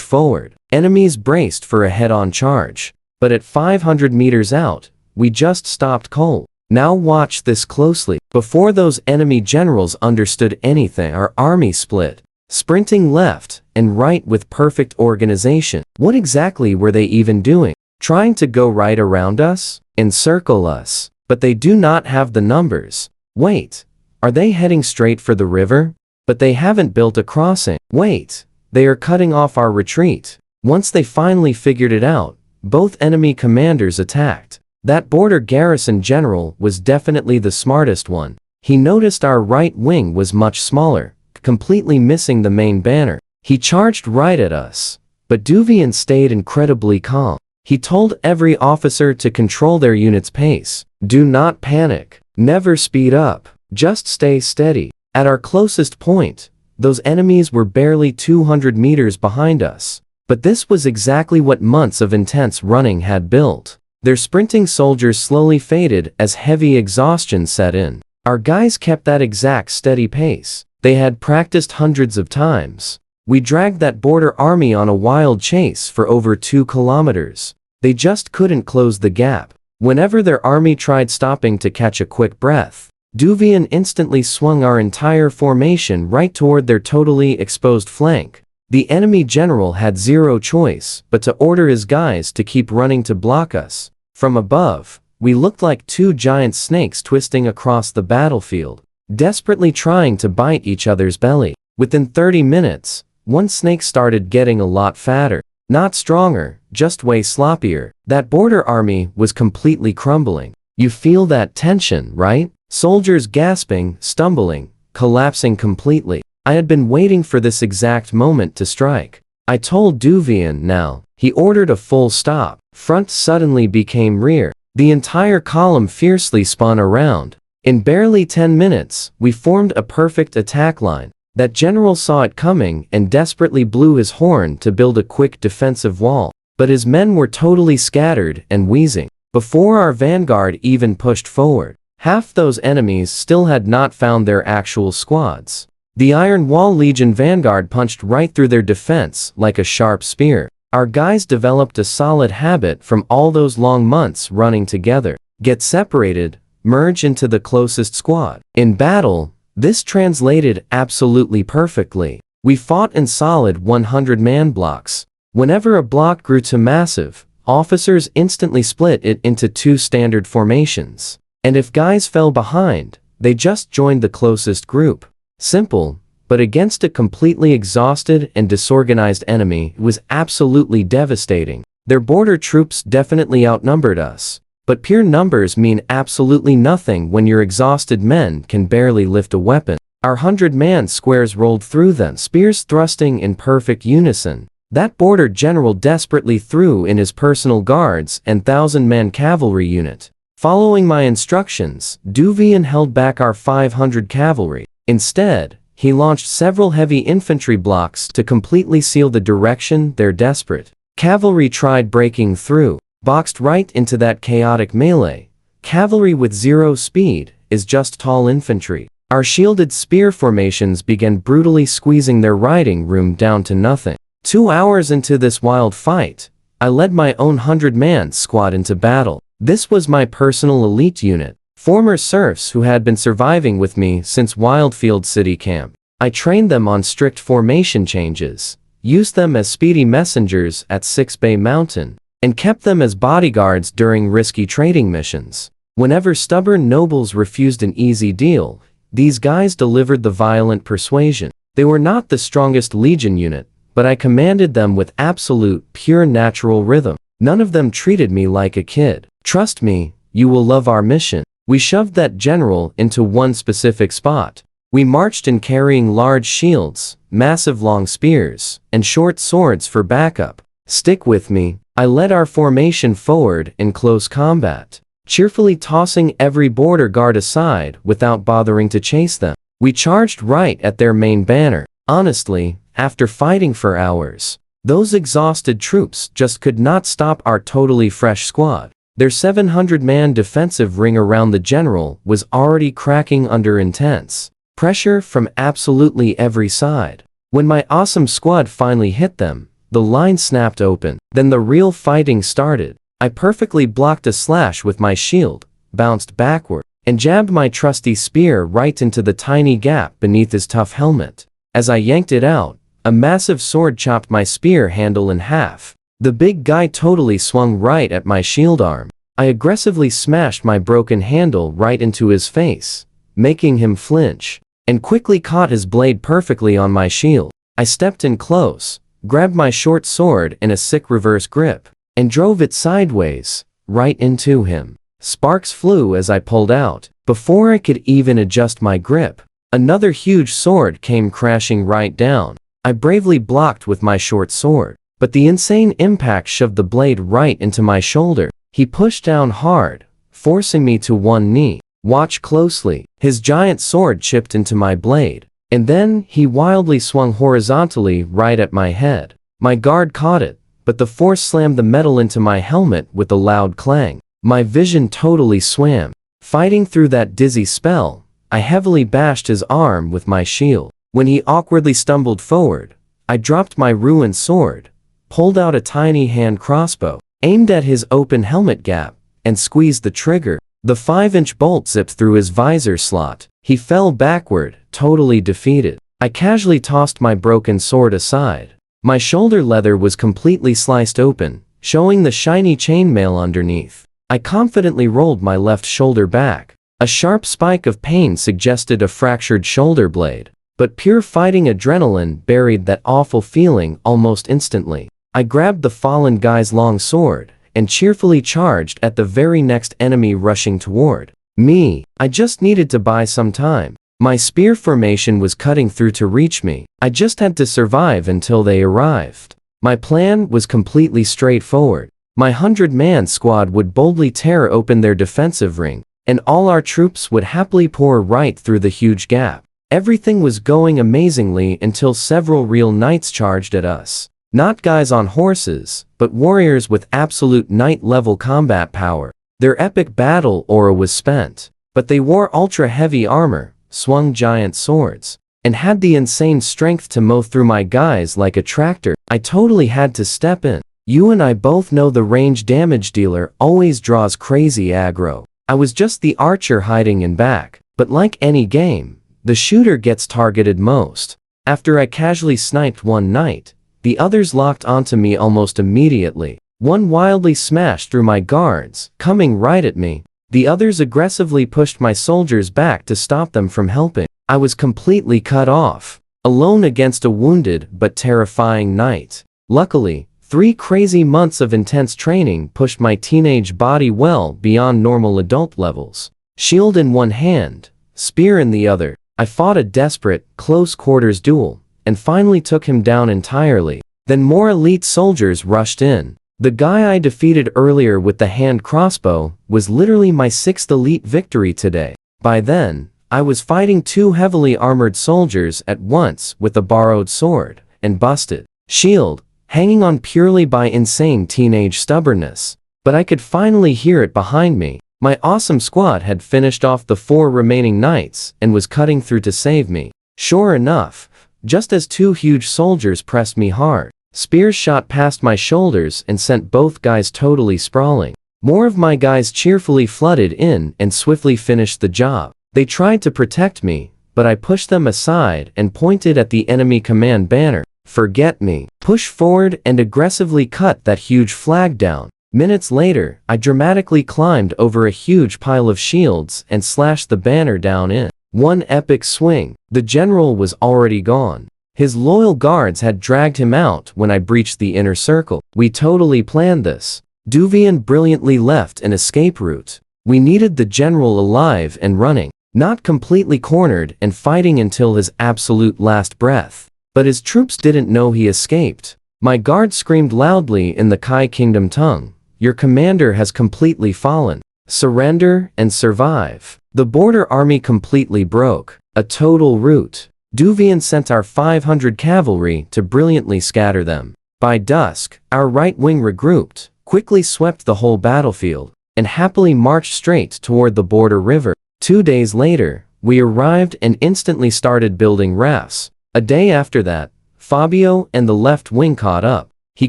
forward. Enemies braced for a head-on charge. But at 500 meters out, we just stopped cold. Now watch this closely. Before those enemy generals understood anything, our army split, sprinting left and right with perfect organization. What exactly were they even doing? Trying to go right around us? Encircle us? But they do not have the numbers. Wait, are they heading straight for the river? But they haven't built a crossing. Wait, they are cutting off our retreat. Once they finally figured it out, both enemy commanders attacked. That border garrison general was definitely the smartest one. He noticed our right wing was much smaller, completely missing the main banner. He charged right at us. But Duvian stayed incredibly calm. He told every officer to control their unit's pace. Do not panic. Never speed up. Just stay steady. At our closest point, those enemies were barely 200 meters behind us. But this was exactly what months of intense running had built. Their sprinting soldiers slowly faded as heavy exhaustion set in. Our guys kept that exact steady pace. They had practiced hundreds of times. We dragged that border army on a wild chase for over 2 kilometers. They just couldn't close the gap. Whenever their army tried stopping to catch a quick breath, Duvian instantly swung our entire formation right toward their totally exposed flank. The enemy general had zero choice but to order his guys to keep running to block us. From above, we looked like 2 giant snakes twisting across the battlefield, desperately trying to bite each other's belly. Within 30 minutes, one snake started getting a lot fatter. Not stronger, just way sloppier. That border army was completely crumbling. You feel that tension, right? Soldiers gasping, stumbling, collapsing completely. I had been waiting for this exact moment to strike. I told Duvian now. He ordered a full stop. Front suddenly became rear. The entire column fiercely spun around. In barely 10 minutes, we formed a perfect attack line. That general saw it coming and desperately blew his horn to build a quick defensive wall. But his men were totally scattered and wheezing. Before our vanguard even pushed forward, half those enemies still had not found their actual squads. The Iron Wall Legion vanguard punched right through their defense like a sharp spear. Our guys developed a solid habit from all those long months running together. Get separated, merge into the closest squad. In battle, this translated absolutely perfectly. We fought in solid 100-man blocks. Whenever a block grew too massive, officers instantly split it into 2 standard formations. And if guys fell behind, they just joined the closest group. Simple, but against a completely exhausted and disorganized enemy, it was absolutely devastating. Their border troops definitely outnumbered us. But pure numbers mean absolutely nothing when your exhausted men can barely lift a weapon. Our 100-man squares rolled through them, spears thrusting in perfect unison. That border general desperately threw in his personal guards and 1,000-man cavalry unit. Following my instructions, Duvian held back our 500 cavalry. Instead, he launched several heavy infantry blocks to completely seal the direction. They're desperate. Cavalry tried breaking through, boxed right into that chaotic melee. Cavalry with 0 speed is just tall infantry. Our shielded spear formations began brutally squeezing their riding room down to nothing. 2 hours into this wild fight, I led my own 100-man squad into battle. This was my personal elite unit. Former serfs who had been surviving with me since Wildfield City Camp. I trained them on strict formation changes, used them as speedy messengers at Six Bay Mountain, and kept them as bodyguards during risky trading missions. Whenever stubborn nobles refused an easy deal, these guys delivered the violent persuasion. They were not the strongest legion unit, but I commanded them with absolute, pure natural rhythm. None of them treated me like a kid. Trust me, you will love our mission. We shoved that general into one specific spot. We marched in carrying large shields, massive long spears, and short swords for backup. Stick with me. I led our formation forward in close combat, cheerfully tossing every border guard aside without bothering to chase them. We charged right at their main banner. Honestly, after fighting for hours, those exhausted troops just could not stop our totally fresh squad. Their 700-man defensive ring around the general was already cracking under intense pressure from absolutely every side. When my awesome squad finally hit them, the line snapped open. Then the real fighting started. I perfectly blocked a slash with my shield, bounced backward, and jabbed my trusty spear right into the tiny gap beneath his tough helmet. As I yanked it out, a massive sword chopped my spear handle in half. The big guy totally swung right at my shield arm. I aggressively smashed my broken handle right into his face, making him flinch, and quickly caught his blade perfectly on my shield. I stepped in close, grabbed my short sword in a sick reverse grip, and drove it sideways, right into him. Sparks flew as I pulled out. Before I could even adjust my grip, another huge sword came crashing right down. I bravely blocked with my short sword, but the insane impact shoved the blade right into my shoulder. He pushed down hard, forcing me to one knee. Watch closely. His giant sword chipped into my blade, and then he wildly swung horizontally right at my head. My guard caught it, but the force slammed the metal into my helmet with a loud clang. My vision totally swam. Fighting through that dizzy spell, I heavily bashed his arm with my shield. When he awkwardly stumbled forward, I dropped my ruined sword, pulled out a tiny hand crossbow, aimed at his open helmet gap, and squeezed the trigger. The 5-inch bolt zipped through his visor slot. He fell backward, totally defeated. I casually tossed my broken sword aside. My shoulder leather was completely sliced open, showing the shiny chainmail underneath. I confidently rolled my left shoulder back. A sharp spike of pain suggested a fractured shoulder blade, but pure fighting adrenaline buried that awful feeling almost instantly. I grabbed the fallen guy's long sword and cheerfully charged at the very next enemy rushing toward me. I just needed to buy some time. My spear formation was cutting through to reach me. I just had to survive until they arrived. My plan was completely straightforward. My 100-man squad would boldly tear open their defensive ring, and all our troops would happily pour right through the huge gap. Everything was going amazingly until several real knights charged at us. Not guys on horses, but warriors with absolute knight-level combat power. Their epic battle aura was spent, but they wore ultra-heavy armor, swung giant swords, and had the insane strength to mow through my guys like a tractor. I totally had to step in. You and I both know the range damage dealer always draws crazy aggro. I was just the archer hiding in back, but like any game, the shooter gets targeted most. After I casually sniped one knight, the others locked onto me almost immediately. One wildly smashed through my guards, coming right at me. The others aggressively pushed my soldiers back to stop them from helping. I was completely cut off, alone against a wounded but terrifying knight. Luckily, 3 crazy months of intense training pushed my teenage body well beyond normal adult levels. Shield in one hand, spear in the other, I fought a desperate, close-quarters duel, and finally took him down entirely. Then more elite soldiers rushed in. The guy I defeated earlier with the hand crossbow was literally my 6th elite victory today. By then, I was fighting 2 heavily armored soldiers at once with a borrowed sword and busted shield, hanging on purely by insane teenage stubbornness. But I could finally hear it behind me. My awesome squad had finished off the 4 remaining knights and was cutting through to save me. Sure enough, just as 2 huge soldiers pressed me hard, spears shot past my shoulders and sent both guys totally sprawling. More of my guys cheerfully flooded in and swiftly finished the job. They tried to protect me, but I pushed them aside and pointed at the enemy command banner. Forget me. Push forward and aggressively cut that huge flag down. Minutes later, I dramatically climbed over a huge pile of shields and slashed the banner down in one epic swing. The general was already gone. His loyal guards had dragged him out when I breached the inner circle. We totally planned this. Duvian brilliantly left an escape route. We needed the general alive and running, not completely cornered and fighting until his absolute last breath. But his troops didn't know he escaped. My guard screamed loudly in the Kai Kingdom tongue. Your commander has completely fallen. Surrender and survive. The border army completely broke. A total rout. Duvian sent our 500 cavalry to brilliantly scatter them. By dusk, our right wing regrouped, quickly swept the whole battlefield, and happily marched straight toward the border river. 2 days later, we arrived and instantly started building rafts. A day after that, Fabio and the left wing caught up. He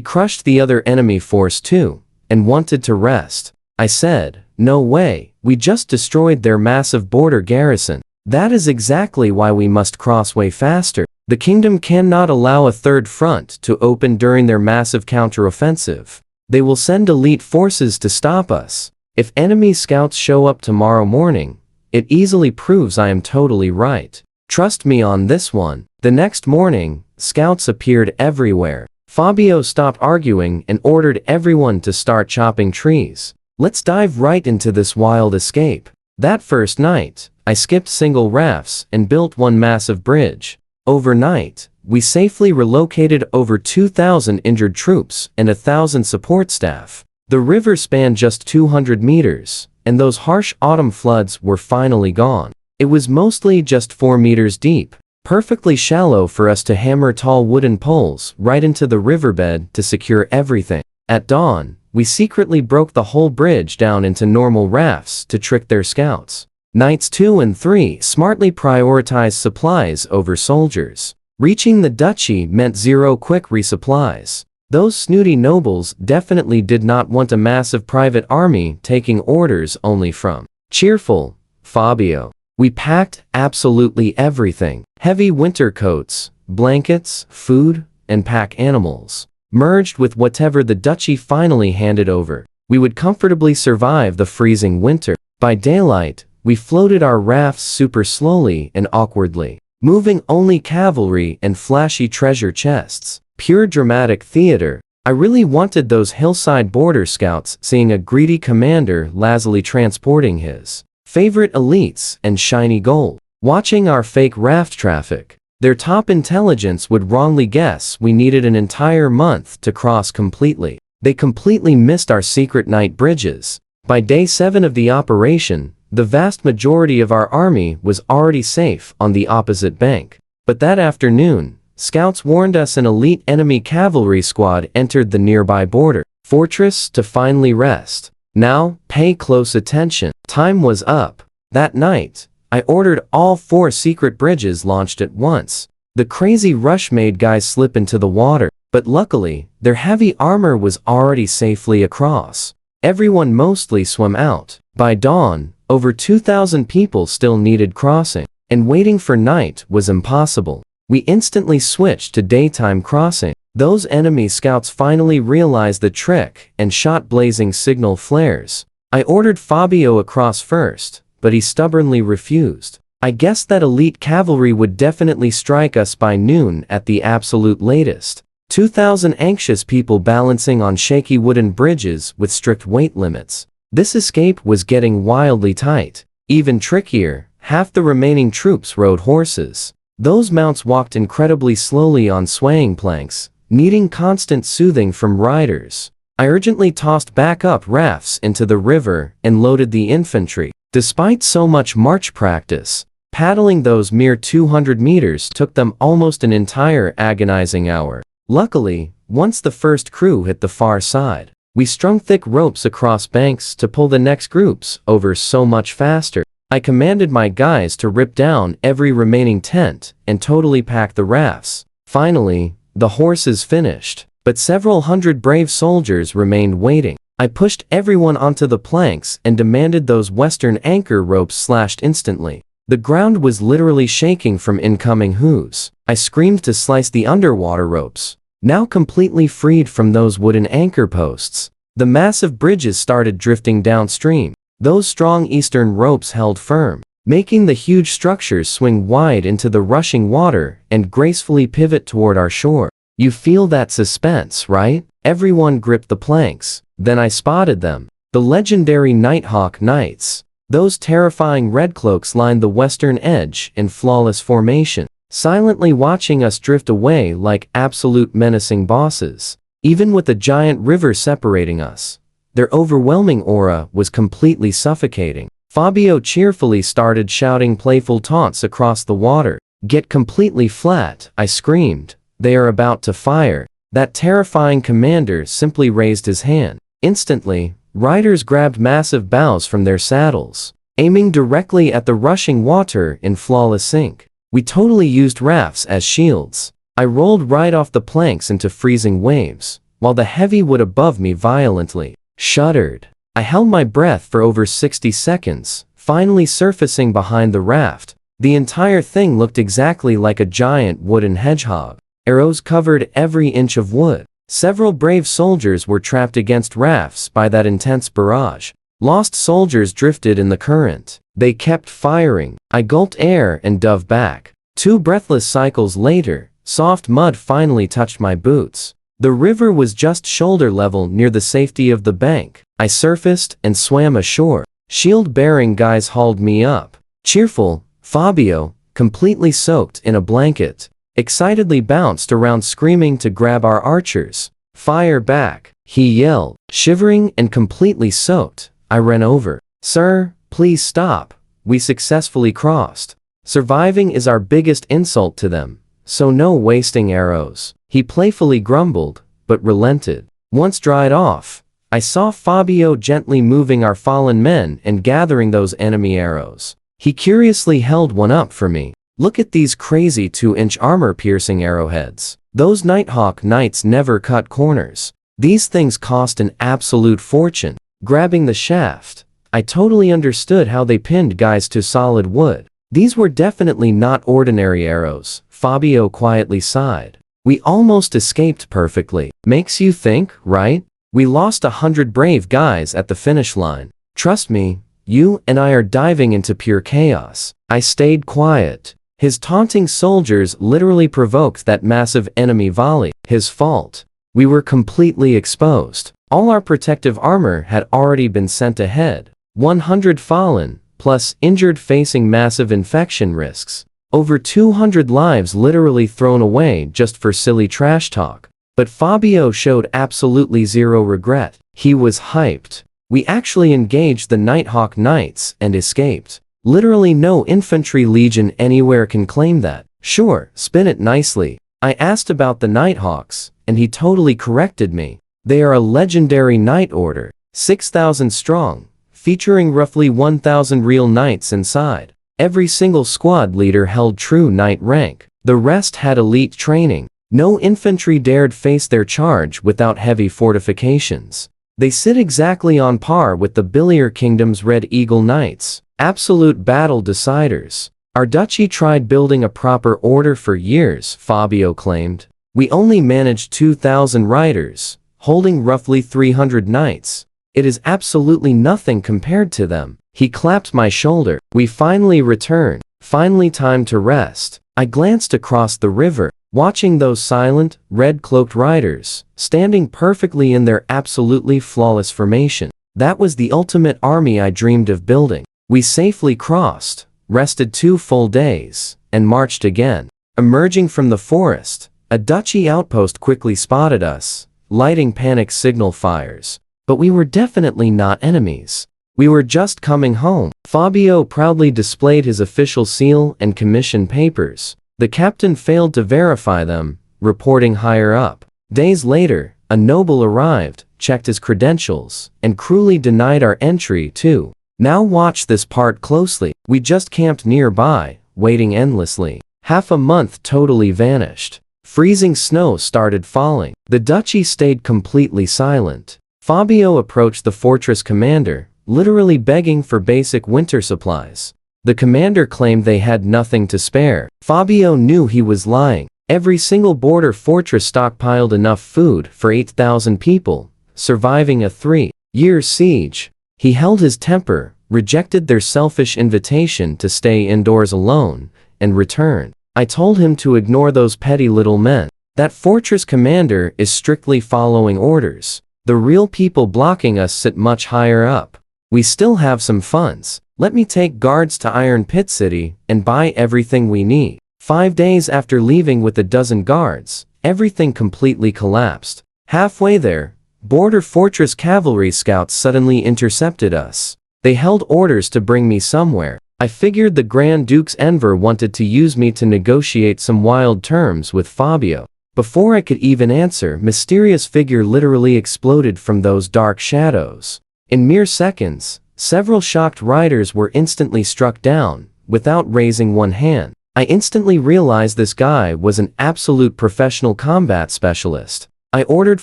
crushed the other enemy force too, and wanted to rest. I said, no way, we just destroyed their massive border garrison. That is exactly why we must cross way faster. The kingdom cannot allow a third front to open during their massive counteroffensive. They will send elite forces to stop us. If enemy scouts show up tomorrow morning, it easily proves I am totally right. Trust me on this one. The next morning, scouts appeared everywhere. Fabio stopped arguing and ordered everyone to start chopping trees. Let's dive right into this wild escape. That first night, I skipped single rafts and built one massive bridge. Overnight, we safely relocated over 2,000 injured troops and 1,000 support staff. The river spanned just 200 meters, and those harsh autumn floods were finally gone. It was mostly just 4 meters deep, perfectly shallow for us to hammer tall wooden poles right into the riverbed to secure everything. At dawn, we secretly broke the whole bridge down into normal rafts to trick their scouts. Nights 2 and 3 smartly prioritized supplies over soldiers. Reaching the duchy meant 0 quick resupplies. Those snooty nobles definitely did not want a massive private army taking orders only from cheerful Fabio. We packed absolutely everything. Heavy winter coats, blankets, food, and pack animals. Merged with whatever the duchy finally handed over, we would comfortably survive the freezing winter. By daylight, we floated our rafts super slowly and awkwardly, moving only cavalry and flashy treasure chests. Pure dramatic theater. I really wanted those hillside border scouts seeing a greedy commander lazily transporting his favorite elites and shiny gold. Watching our fake raft traffic, their top intelligence would wrongly guess we needed an entire month to cross completely. They completely missed our secret night bridges. By day 7 of the operation, the vast majority of our army was already safe on the opposite bank. But that afternoon, scouts warned us an elite enemy cavalry squad entered the nearby border fortress to finally rest. Now, pay close attention. Time was up. That night, I ordered all 4 secret bridges launched at once. The crazy rush made guys slip into the water, but luckily, their heavy armor was already safely across. Everyone mostly swam out. By dawn, over 2,000 people still needed crossing, and waiting for night was impossible. We instantly switched to daytime crossing. Those enemy scouts finally realized the trick and shot blazing signal flares. I ordered Fabio across first, but he stubbornly refused. I guessed that elite cavalry would definitely strike us by noon at the absolute latest. 2,000 anxious people balancing on shaky wooden bridges with strict weight limits. This escape was getting wildly tight. Even trickier, half the remaining troops rode horses. Those mounts walked incredibly slowly on swaying planks, needing constant soothing from riders. I urgently tossed backup rafts into the river and loaded the infantry. Despite so much march practice, paddling those mere 200 meters took them almost an entire agonizing hour. Luckily, once the first crew hit the far side, we strung thick ropes across banks to pull the next groups over so much faster. I commanded my guys to rip down every remaining tent and totally pack the rafts. Finally, the horses finished, but several hundred brave soldiers remained waiting. I pushed everyone onto the planks and demanded those western anchor ropes slashed instantly. The ground was literally shaking from incoming whoos. I screamed to slice the underwater ropes. Now completely freed from those wooden anchor posts, the massive bridges started drifting downstream. Those strong eastern ropes held firm, making the huge structures swing wide into the rushing water and gracefully pivot toward our shore. You feel that suspense, right? Everyone gripped the planks. Then I spotted them. The legendary Nighthawk Knights. Those terrifying red cloaks lined the western edge in flawless formation, silently watching us drift away like absolute menacing bosses. Even with a giant river separating us, their overwhelming aura was completely suffocating. Fabio cheerfully started shouting playful taunts across the water. "Get completely flat," I screamed. "They are about to fire." That terrifying commander simply raised his hand. Instantly, riders grabbed massive bows from their saddles, aiming directly at the rushing water in flawless sync. We totally used rafts as shields. I rolled right off the planks into freezing waves, while the heavy wood above me violently shuddered. I held my breath for over 60 seconds, finally surfacing behind the raft. The entire thing looked exactly like a giant wooden hedgehog. Arrows covered every inch of wood. Several brave soldiers were trapped against rafts by that intense barrage. Lost soldiers drifted in the current. They kept firing. I gulped air and dove back. 2 breathless cycles later, soft mud finally touched my boots. The river was just shoulder level near the safety of the bank. I surfaced and swam ashore. Shield-bearing guys hauled me up. Cheerful, Fabio, completely soaked in a blanket, excitedly bounced around screaming to grab our archers. "Fire back," he yelled. Shivering and completely soaked, I ran over. "Sir, please stop. We successfully crossed. Surviving is our biggest insult to them, so no wasting arrows." He playfully grumbled, but relented. Once dried off, I saw Fabio gently moving our fallen men and gathering those enemy arrows. He curiously held one up for me. "Look at these crazy 2-inch armor-piercing arrowheads. Those Nighthawk Knights never cut corners. These things cost an absolute fortune." Grabbing the shaft, I totally understood how they pinned guys to solid wood. "These were definitely not ordinary arrows," Fabio quietly sighed. "We almost escaped perfectly. Makes you think, right? We lost 100 brave guys at the finish line. Trust me, you and I are diving into pure chaos." I stayed quiet. His taunting soldiers literally provoked that massive enemy volley. His fault. We were completely exposed. All our protective armor had already been sent ahead. 100 fallen, plus injured facing massive infection risks. Over 200 lives literally thrown away just for silly trash talk. But Fabio showed absolutely zero regret. He was hyped. We actually engaged the Nighthawk Knights and escaped. Literally no infantry legion anywhere can claim that. "Sure, spin it nicely." I asked about the Nighthawks, and he totally corrected me. They are a legendary knight order, 6,000 strong, featuring roughly 1,000 real knights inside. Every single squad leader held true knight rank. The rest had elite training. No infantry dared face their charge without heavy fortifications. They sit exactly on par with the Billier Kingdom's Red Eagle Knights. Absolute battle deciders. Our duchy tried building a proper order for years, Fabio claimed. We only managed 2,000 riders, holding roughly 300 knights. It is absolutely nothing compared to them. He clapped my shoulder. We finally returned. Finally time to rest. I glanced across the river, watching those silent, red-cloaked riders, standing perfectly in their absolutely flawless formation. That was the ultimate army I dreamed of building. We safely crossed, rested 2 full days, and marched again. Emerging from the forest, a duchy outpost quickly spotted us, lighting panic signal fires. But we were definitely not enemies. We were just coming home. Fabio proudly displayed his official seal and commission papers. The captain failed to verify them, reporting higher up. Days later, a noble arrived, checked his credentials, and cruelly denied our entry too. Now watch this part closely. We just camped nearby, waiting endlessly. Half a month totally vanished. Freezing snow started falling. The duchy stayed completely silent. Fabio approached the fortress commander, literally begging for basic winter supplies. The commander claimed they had nothing to spare. Fabio knew he was lying. Every single border fortress stockpiled enough food for 8,000 people, surviving a 3-year siege. He held his temper, rejected their selfish invitation to stay indoors alone, and returned. I told him to ignore those petty little men. That fortress commander is strictly following orders. The real people blocking us sit much higher up. We still have some funds. Let me take guards to Iron Pit City and buy everything we need. 5 days after leaving with a dozen guards, everything completely collapsed. Halfway there, border fortress cavalry scouts suddenly intercepted us. They held orders to bring me somewhere. I figured the Grand Duke's Enver wanted to use me to negotiate some wild terms with Fabio. Before I could even answer, mysterious figure literally exploded from those dark shadows. In mere seconds, several shocked riders were instantly struck down, without raising one hand. I instantly realized this guy was an absolute professional combat specialist. I ordered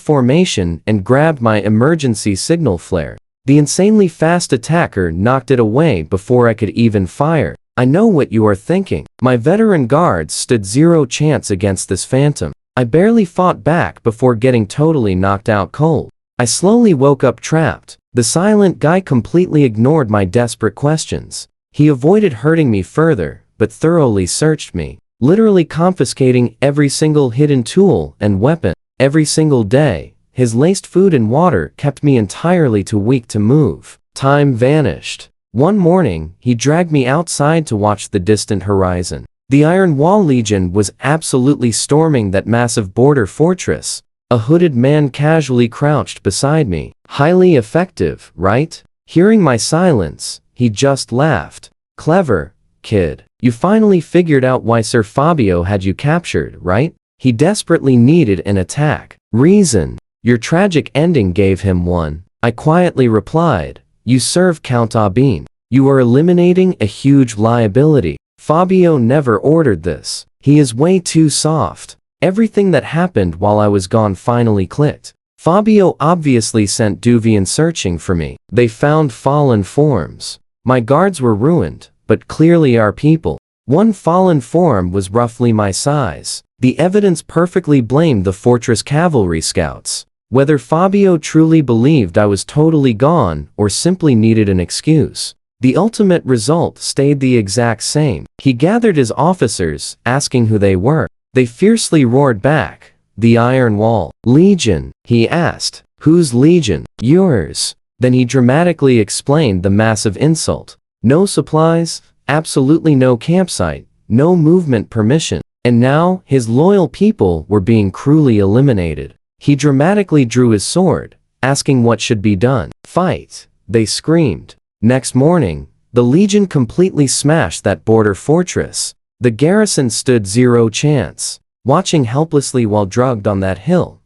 formation and grabbed my emergency signal flare. The insanely fast attacker knocked it away before I could even fire. I know what you are thinking. My veteran guards stood zero chance against this phantom. I barely fought back before getting totally knocked out cold. I slowly woke up trapped. The silent guy completely ignored my desperate questions. He avoided hurting me further, but thoroughly searched me, literally confiscating every single hidden tool and weapon. Every single day, his laced food and water kept me entirely too weak to move. Time vanished. One morning, he dragged me outside to watch the distant horizon. The Iron Wall Legion was absolutely storming that massive border fortress. A hooded man casually crouched beside me. Highly effective, right? Hearing my silence, he just laughed. Clever, kid. You finally figured out why Sir Fabio had you captured, right? He desperately needed an attack. Reason. Your tragic ending gave him one. I quietly replied. You serve Count Abin. You are eliminating a huge liability. Fabio never ordered this. He is way too soft. Everything that happened while I was gone finally clicked. Fabio obviously sent Duvian searching for me. They found fallen forms. My guards were ruined, but clearly our people. One fallen form was roughly my size. The evidence perfectly blamed the fortress cavalry scouts. Whether Fabio truly believed I was totally gone or simply needed an excuse, the ultimate result stayed the exact same. He gathered his officers, asking who they were. They fiercely roared back. The Iron Wall Legion, he asked. Whose legion? Yours. Then he dramatically explained the massive insult. No supplies, absolutely no campsite, no movement permission. And now, his loyal people were being cruelly eliminated. He dramatically drew his sword, asking what should be done. Fight, they screamed. Next morning, the Legion completely smashed that border fortress. The garrison stood zero chance. Watching helplessly while drugged on that hill,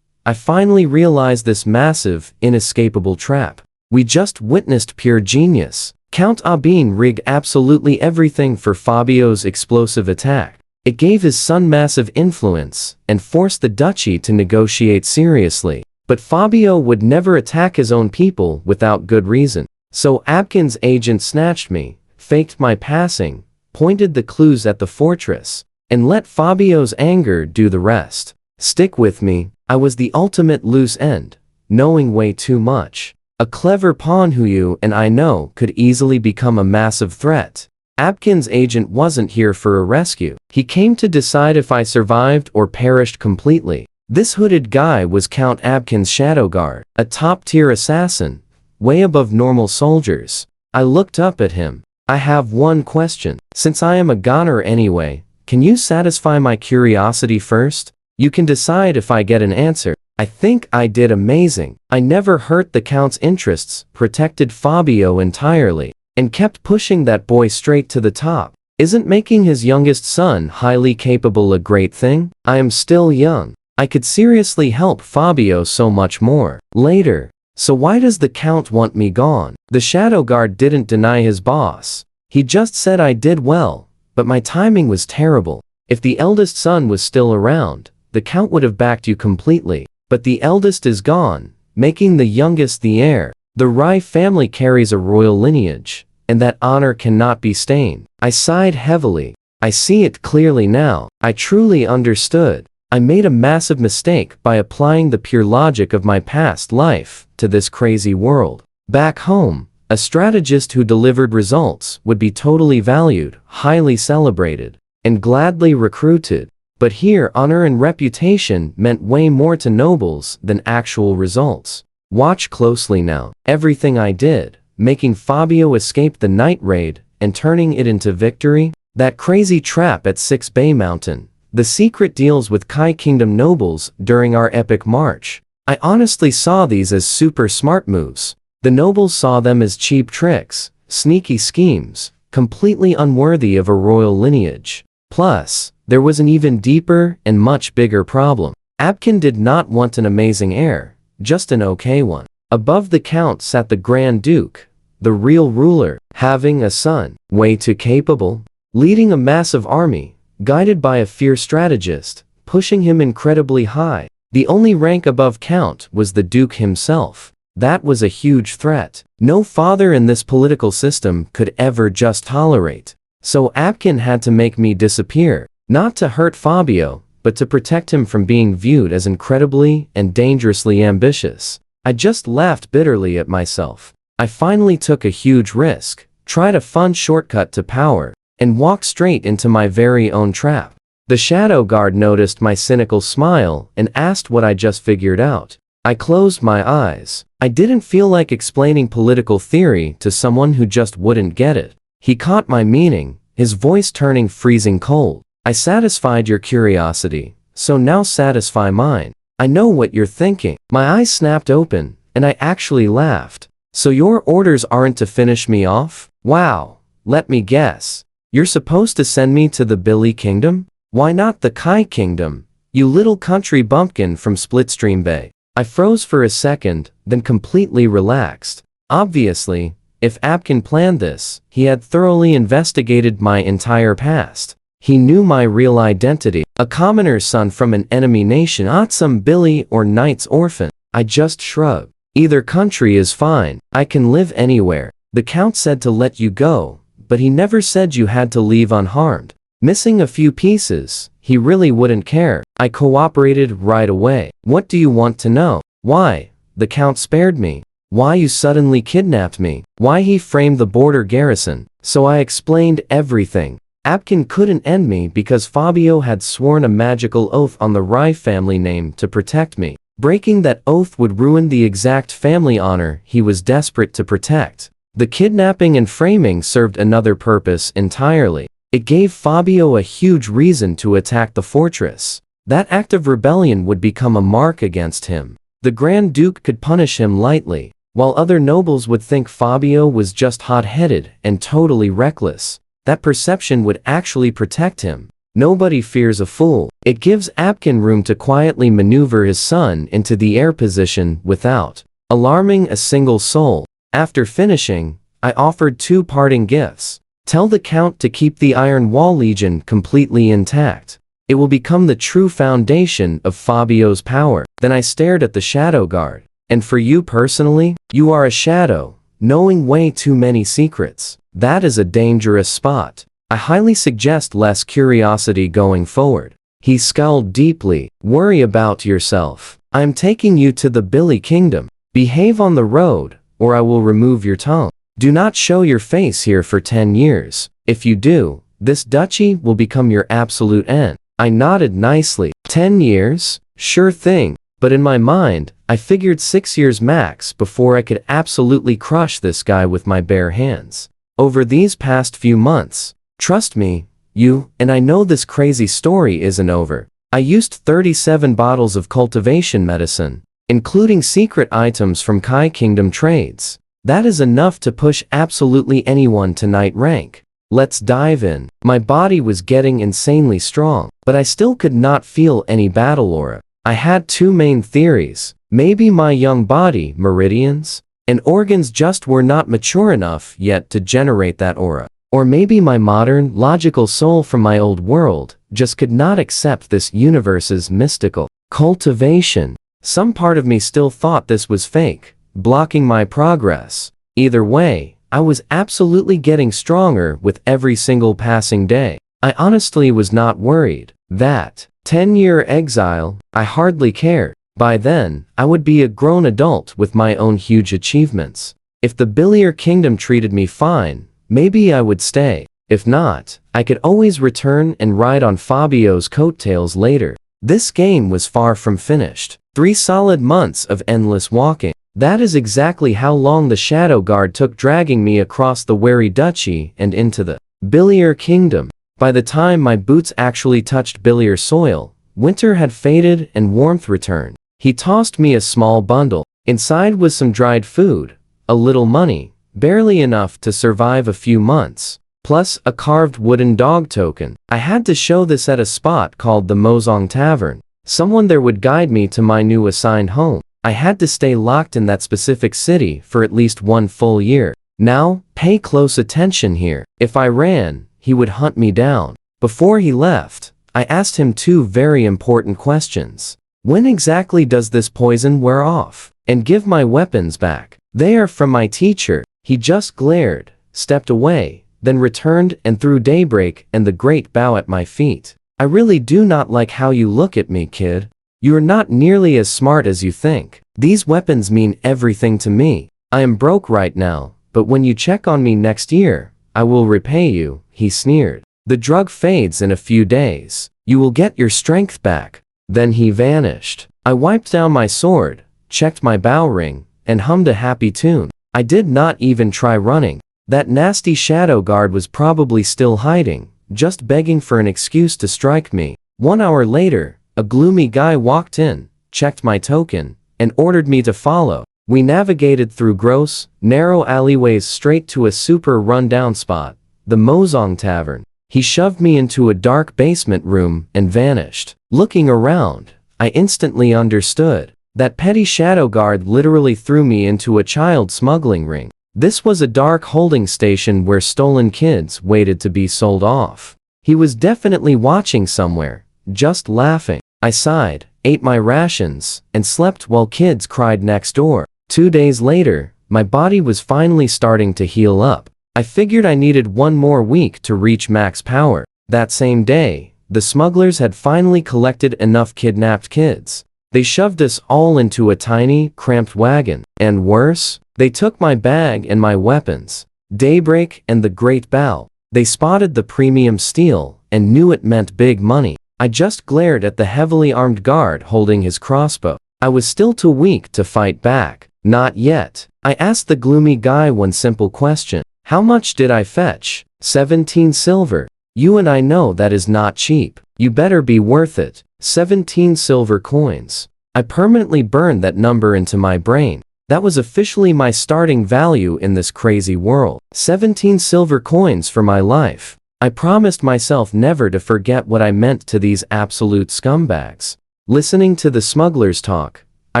I finally realized this massive, inescapable trap. We just witnessed pure genius. Count Abin rigged absolutely everything for Fabio's explosive attack. It gave his son massive influence and forced the duchy to negotiate seriously. But Fabio would never attack his own people without good reason. So Abkin's agent snatched me, faked my passing, pointed the clues at the fortress, and let Fabio's anger do the rest. Stick with me, I was the ultimate loose end, knowing way too much. A clever pawn who you and I know could easily become a massive threat. Abkin's agent wasn't here for a rescue. He came to decide if I survived or perished completely. This hooded guy was Count Abkin's shadow guard, a top-tier assassin, way above normal soldiers. I looked up at him. I have one question. Since I am a goner anyway, can you satisfy my curiosity first? You can decide if I get an answer. I think I did amazing. I never hurt the Count's interests, protected Fabio entirely, and kept pushing that boy straight to the top. Isn't making his youngest son highly capable a great thing? I am still young. I could seriously help Fabio so much more. Later. So why does the Count want me gone? The shadow guard didn't deny his boss. He just said I did well, but my timing was terrible. If the eldest son was still around, the Count would have backed you completely. But the eldest is gone, making the youngest the heir. The Rai family carries a royal lineage, and that honor cannot be stained. I sighed heavily. I see it clearly now. I truly understood. I made a massive mistake by applying the pure logic of my past life to this crazy world. Back home, a strategist who delivered results would be totally valued, highly celebrated, and gladly recruited. But here, honor and reputation meant way more to nobles than actual results. Watch closely now. Everything I did, making Fabio escape the night raid and turning it into victory, that crazy trap at Six Bay Mountain, the secret deals with Kai Kingdom nobles during our epic march. I honestly saw these as super smart moves. The nobles saw them as cheap tricks, sneaky schemes, completely unworthy of a royal lineage. Plus, there was an even deeper and much bigger problem. Abkin did not want an amazing heir, just an okay one. Above the count sat the Grand Duke, the real ruler, having a son, way too capable, leading a massive army, guided by a fierce strategist, pushing him incredibly high. The only rank above count was the Duke himself. That was a huge threat. No father in this political system could ever just tolerate. So Abkin had to make me disappear, not to hurt Fabio, but to protect him from being viewed as incredibly and dangerously ambitious. I just laughed bitterly at myself. I finally took a huge risk, tried a fun shortcut to power, and walked straight into my very own trap. The shadow guard noticed my cynical smile and asked what I just figured out. I closed my eyes. I didn't feel like explaining political theory to someone who just wouldn't get it. He caught my meaning, his voice turning freezing cold. I satisfied your curiosity, so now satisfy mine. I know what you're thinking. My eyes snapped open, and I actually laughed. So your orders aren't to finish me off? Wow. Let me guess. You're supposed to send me to the Billy Kingdom? Why not the Kai Kingdom, you little country bumpkin from Splitstream Bay? I froze for a second, then completely relaxed. Obviously, if Abkin planned this, he had thoroughly investigated my entire past. He knew my real identity, a commoner's son from an enemy nation, not some Billy or Knight's orphan. I just shrugged. Either country is fine, I can live anywhere. The Count said to let you go, but he never said you had to leave unharmed. Missing a few pieces, he really wouldn't care. I cooperated right away. What do you want to know? Why the Count spared me? Why you suddenly kidnapped me? Why he framed the border garrison? So I explained everything. Abkin couldn't end me because Fabio had sworn a magical oath on the Rai family name to protect me. Breaking that oath would ruin the exact family honor he was desperate to protect. The kidnapping and framing served another purpose entirely. It gave Fabio a huge reason to attack the fortress. That act of rebellion would become a mark against him. The Grand Duke could punish him lightly, while other nobles would think Fabio was just hot-headed and totally reckless. That perception would actually protect him. Nobody fears a fool. It gives Abkin room to quietly maneuver his son into the heir position without alarming a single soul. After finishing, I offered 2 parting gifts. Tell the Count to keep the Iron Wall Legion completely intact. It will become the true foundation of Fabio's power. Then I stared at the Shadow Guard. And for you personally, you are a shadow, knowing way too many secrets. That is a dangerous spot. I highly suggest less curiosity going forward. He scowled deeply. Worry about yourself. I am taking you to the Billy Kingdom. Behave on the road, or I will remove your tongue. Do not show your face here for 10 years. If you do, this duchy will become your absolute end. I nodded nicely. 10 years? Sure thing. But in my mind, I figured 6 years max before I could absolutely crush this guy with my bare hands. Over these past few months, trust me, and I know this crazy story isn't over. I used 37 bottles of cultivation medicine, including secret items from Kai Kingdom trades. That is enough to push absolutely anyone to Knight rank. Let's dive in. My body was getting insanely strong, but I still could not feel any battle aura. I had 2 main theories. Maybe my young body, meridians, and organs just were not mature enough yet to generate that aura. Or maybe my modern, logical soul from my old world just could not accept this universe's mystical cultivation. Some part of me still thought this was fake, blocking my progress. Either way, I was absolutely getting stronger with every single passing day. I honestly was not worried. That 10-year exile, I hardly cared. By then, I would be a grown adult with my own huge achievements. If the Billier Kingdom treated me fine, maybe I would stay. If not, I could always return and ride on Fabio's coattails later. This game was far from finished. 3 solid months of endless walking. That is exactly how long the Shadow Guard took dragging me across the Wary Duchy and into the Billier Kingdom. By the time my boots actually touched Billier soil, winter had faded and warmth returned. He tossed me a small bundle. Inside was some dried food, a little money, barely enough to survive a few months, plus a carved wooden dog token. I had to show this at a spot called the Mozong Tavern. Someone there would guide me to my new assigned home. I had to stay locked in that specific city for at least 1 full year. Now, pay close attention here. If I ran, he would hunt me down. Before he left, I asked him 2 very important questions. When exactly does this poison wear off? And give my weapons back. They are from my teacher. He just glared, stepped away, then returned and threw daybreak and the great bow at my feet. I really do not like how you look at me, kid. You are not nearly as smart as you think. These weapons mean everything to me. I am broke right now, but when you check on me next year, I will repay you, he sneered. The drug fades in a few days. You will get your strength back. Then he vanished. I wiped down my sword, checked my bow ring, and hummed a happy tune. I did not even try running. That nasty Shadow Guard was probably still hiding, just begging for an excuse to strike me. 1 hour later, a gloomy guy walked in, checked my token, and ordered me to follow. We navigated through gross, narrow alleyways straight to a super run-down spot, the Mozong Tavern. He shoved me into a dark basement room and vanished. Looking around, I instantly understood. That petty Shadow Guard literally threw me into a child smuggling ring. This was a dark holding station where stolen kids waited to be sold off. He was definitely watching somewhere, just laughing. I sighed, ate my rations, and slept while kids cried next door. 2 days later, my body was finally starting to heal up. I figured I needed 1 more week to reach max power. That same day, the smugglers had finally collected enough kidnapped kids. They shoved us all into a tiny, cramped wagon. And worse, they took my bag and my weapons, daybreak and the great bow. They spotted the premium steel and knew it meant big money. I just glared at the heavily armed guard holding his crossbow. I was still too weak to fight back. Not yet. I asked the gloomy guy 1 simple question. How much did I fetch? 17 silver. You and I know that is not cheap. You better be worth it. 17 silver coins. I permanently burned that number into my brain. That was officially my starting value in this crazy world. 17 silver coins for my life. I promised myself never to forget what I meant to these absolute scumbags. Listening to the smugglers talk, I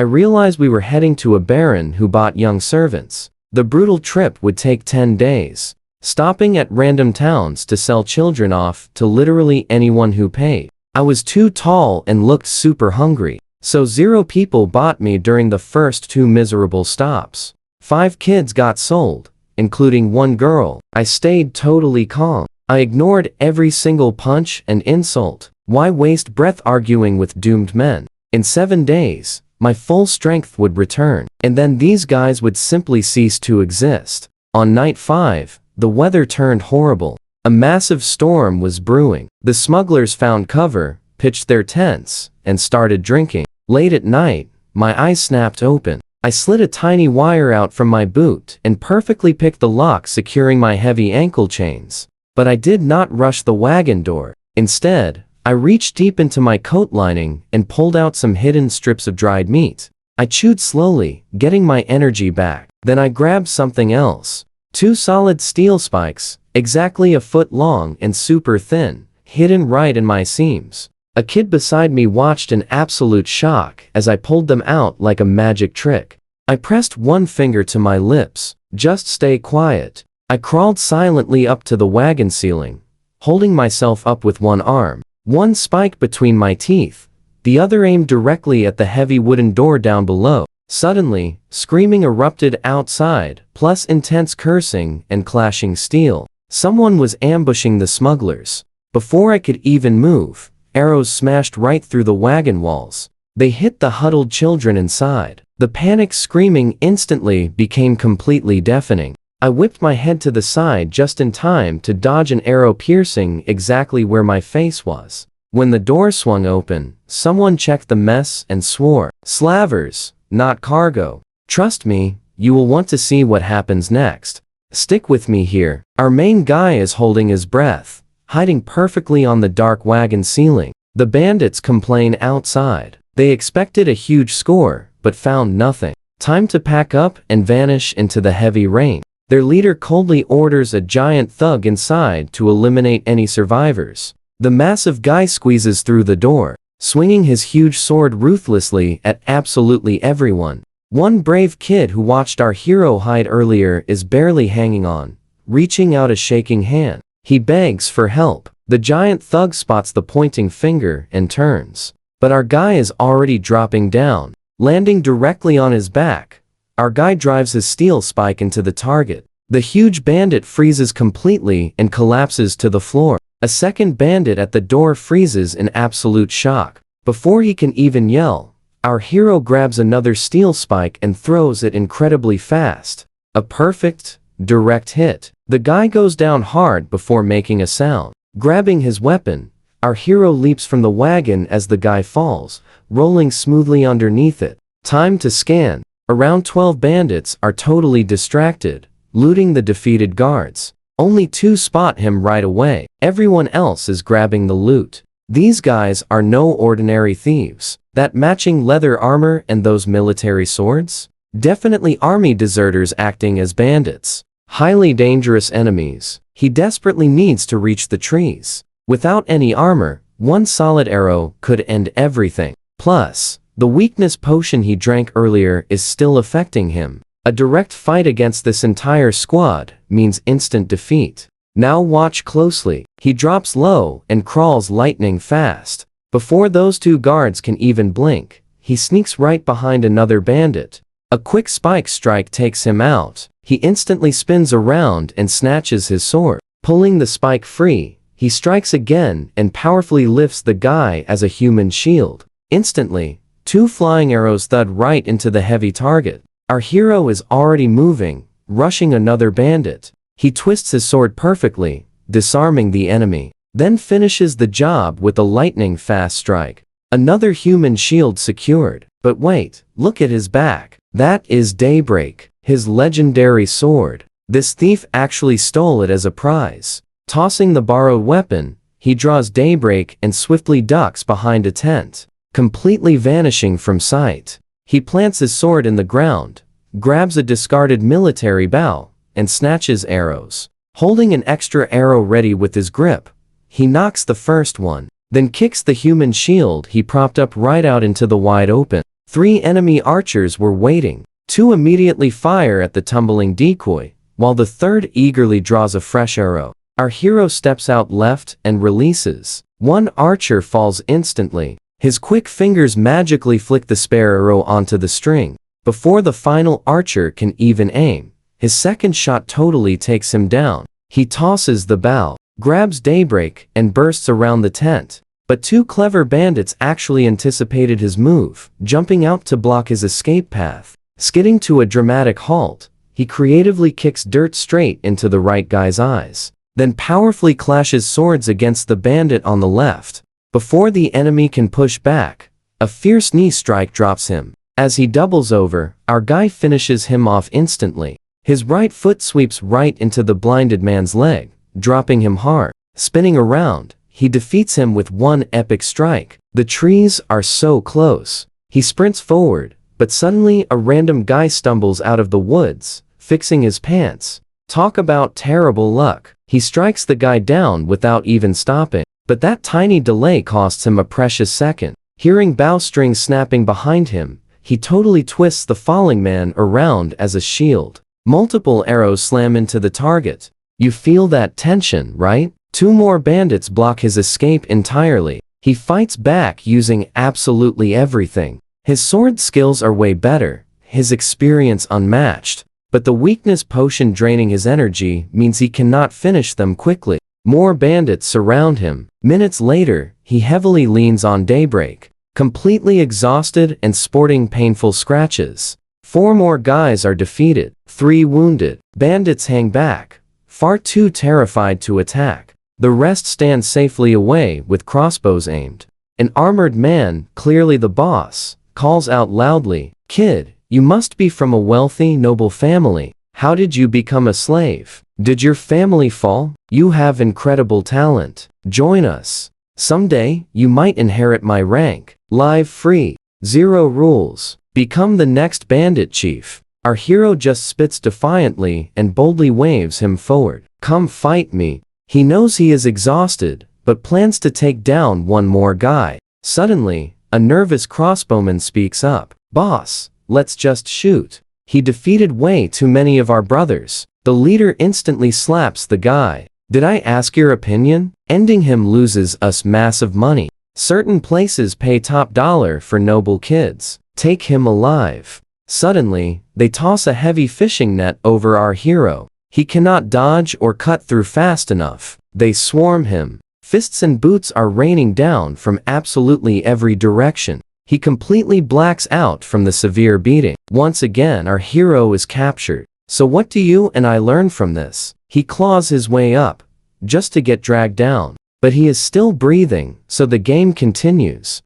realized we were heading to a baron who bought young servants. The brutal trip would take 10 days, stopping at random towns to sell children off to literally anyone who paid. I was too tall and looked super hungry, so 0 people bought me during the first 2 miserable stops. 5 kids got sold, including 1 girl. I stayed totally calm. I ignored every single punch and insult. Why waste breath arguing with doomed men? In 7 days, my full strength would return, and then these guys would simply cease to exist. On night 5, the weather turned horrible. A massive storm was brewing. The smugglers found cover, pitched their tents, and started drinking. Late at night, my eyes snapped open. I slid a tiny wire out from my boot and perfectly picked the lock securing my heavy ankle chains. But I did not rush the wagon door. Instead, I reached deep into my coat lining and pulled out some hidden strips of dried meat. I chewed slowly, getting my energy back. Then I grabbed something else. 2 solid steel spikes, exactly a foot long and super thin, hidden right in my seams. A kid beside me watched in absolute shock as I pulled them out like a magic trick. I pressed 1 finger to my lips. Just stay quiet. I crawled silently up to the wagon ceiling, holding myself up with 1 arm, 1 spike between my teeth, the other aimed directly at the heavy wooden door down below. Suddenly, screaming erupted outside, plus intense cursing and clashing steel. Someone was ambushing the smugglers. Before I could even move, arrows smashed right through the wagon walls. They hit the huddled children inside. The panic screaming instantly became completely deafening. I whipped my head to the side just in time to dodge an arrow piercing exactly where my face was. When the door swung open, someone checked the mess and swore, "Slavers, not cargo. Trust me, you will want to see what happens next. Stick with me here." Our main guy is holding his breath, hiding perfectly on the dark wagon ceiling. The bandits complain outside. They expected a huge score, but found nothing. Time to pack up and vanish into the heavy rain. Their leader coldly orders a giant thug inside to eliminate any survivors. The massive guy squeezes through the door, swinging his huge sword ruthlessly at absolutely everyone. One brave kid who watched our hero hide earlier is barely hanging on, reaching out a shaking hand. He begs for help. The giant thug spots the pointing finger and turns. But our guy is already dropping down, landing directly on his back. Our guy drives his steel spike into the target. The huge bandit freezes completely and collapses to the floor. A second bandit at the door freezes in absolute shock. Before he can even yell, our hero grabs another steel spike and throws it incredibly fast. A perfect, direct hit. The guy goes down hard before making a sound. Grabbing his weapon, our hero leaps from the wagon as the guy falls, rolling smoothly underneath it. Time to scan. Around 12 bandits are totally distracted, looting the defeated guards. Only 2 spot him right away. Everyone else is grabbing the loot. These guys are no ordinary thieves. That matching leather armor and those military swords? Definitely army deserters acting as bandits. Highly dangerous enemies. He desperately needs to reach the trees. Without any armor, one solid arrow could end everything. Plus, the weakness potion he drank earlier is still affecting him. A direct fight against this entire squad means instant defeat. Now watch closely. He drops low and crawls lightning fast. Before those 2 guards can even blink, he sneaks right behind another bandit. A quick spike strike takes him out. He instantly spins around and snatches his sword. Pulling the spike free, he strikes again and powerfully lifts the guy as a human shield. Instantly, 2 flying arrows thud right into the heavy target. Our hero is already moving, rushing another bandit. He twists his sword perfectly, disarming the enemy, then finishes the job with a lightning-fast strike. Another human shield secured. But wait, look at his back. That is Daybreak, his legendary sword. This thief actually stole it as a prize. Tossing the borrowed weapon, he draws Daybreak and swiftly ducks behind a tent, completely vanishing from sight. He plants his sword in the ground, grabs a discarded military bow, and snatches arrows. Holding an extra arrow ready with his grip, he knocks the first one, then kicks the human shield he propped up right out into the wide open. 3 enemy archers were waiting. 2 immediately fire at the tumbling decoy, while the third eagerly draws a fresh arrow. Our hero steps out left and releases. 1 archer falls instantly. His quick fingers magically flick the spare arrow onto the string. Before the final archer can even aim, his second shot totally takes him down. He tosses the bow, grabs Daybreak, and bursts around the tent. But 2 clever bandits actually anticipated his move, jumping out to block his escape path. Skidding to a dramatic halt, he creatively kicks dirt straight into the right guy's eyes, then powerfully clashes swords against the bandit on the left. Before the enemy can push back, a fierce knee strike drops him. As he doubles over, our guy finishes him off instantly. His right foot sweeps right into the blinded man's leg, dropping him hard. Spinning around, he defeats him with 1 epic strike. The trees are so close. He sprints forward, but suddenly a random guy stumbles out of the woods, fixing his pants. Talk about terrible luck. He strikes the guy down without even stopping. But that tiny delay costs him a precious second. Hearing bowstrings snapping behind him, he totally twists the falling man around as a shield. Multiple arrows slam into the target. You feel that tension, right? 2 more bandits block his escape entirely. He fights back using absolutely everything. His sword skills are way better, his experience unmatched. But the weakness potion draining his energy means he cannot finish them quickly. More bandits surround him. Minutes later, he heavily leans on Daybreak, completely exhausted and sporting painful scratches. 4 more guys are defeated, 3 wounded. Bandits hang back, far too terrified to attack. The rest stand safely away with crossbows aimed. An armored man, clearly the boss, calls out loudly, "Kid, you must be from a wealthy, noble family. How did you become a slave? Did your family fall? You have incredible talent. Join us. Someday, you might inherit my rank. Live free. 0 rules. Become the next bandit chief." Our hero just spits defiantly and boldly waves him forward. "Come fight me." He knows he is exhausted, but plans to take down one more guy. Suddenly, a nervous crossbowman speaks up. "Boss, let's just shoot. He defeated way too many of our brothers." The leader instantly slaps the guy. "Did I ask your opinion? Ending him loses us massive money. Certain places pay top dollar for noble kids. Take him alive." Suddenly, they toss a heavy fishing net over our hero. He cannot dodge or cut through fast enough. They swarm him. Fists and boots are raining down from absolutely every direction. He completely blacks out from the severe beating. Once again, our hero is captured. So what do you and I learn from this? He claws his way up, just to get dragged down. But he is still breathing, so the game continues.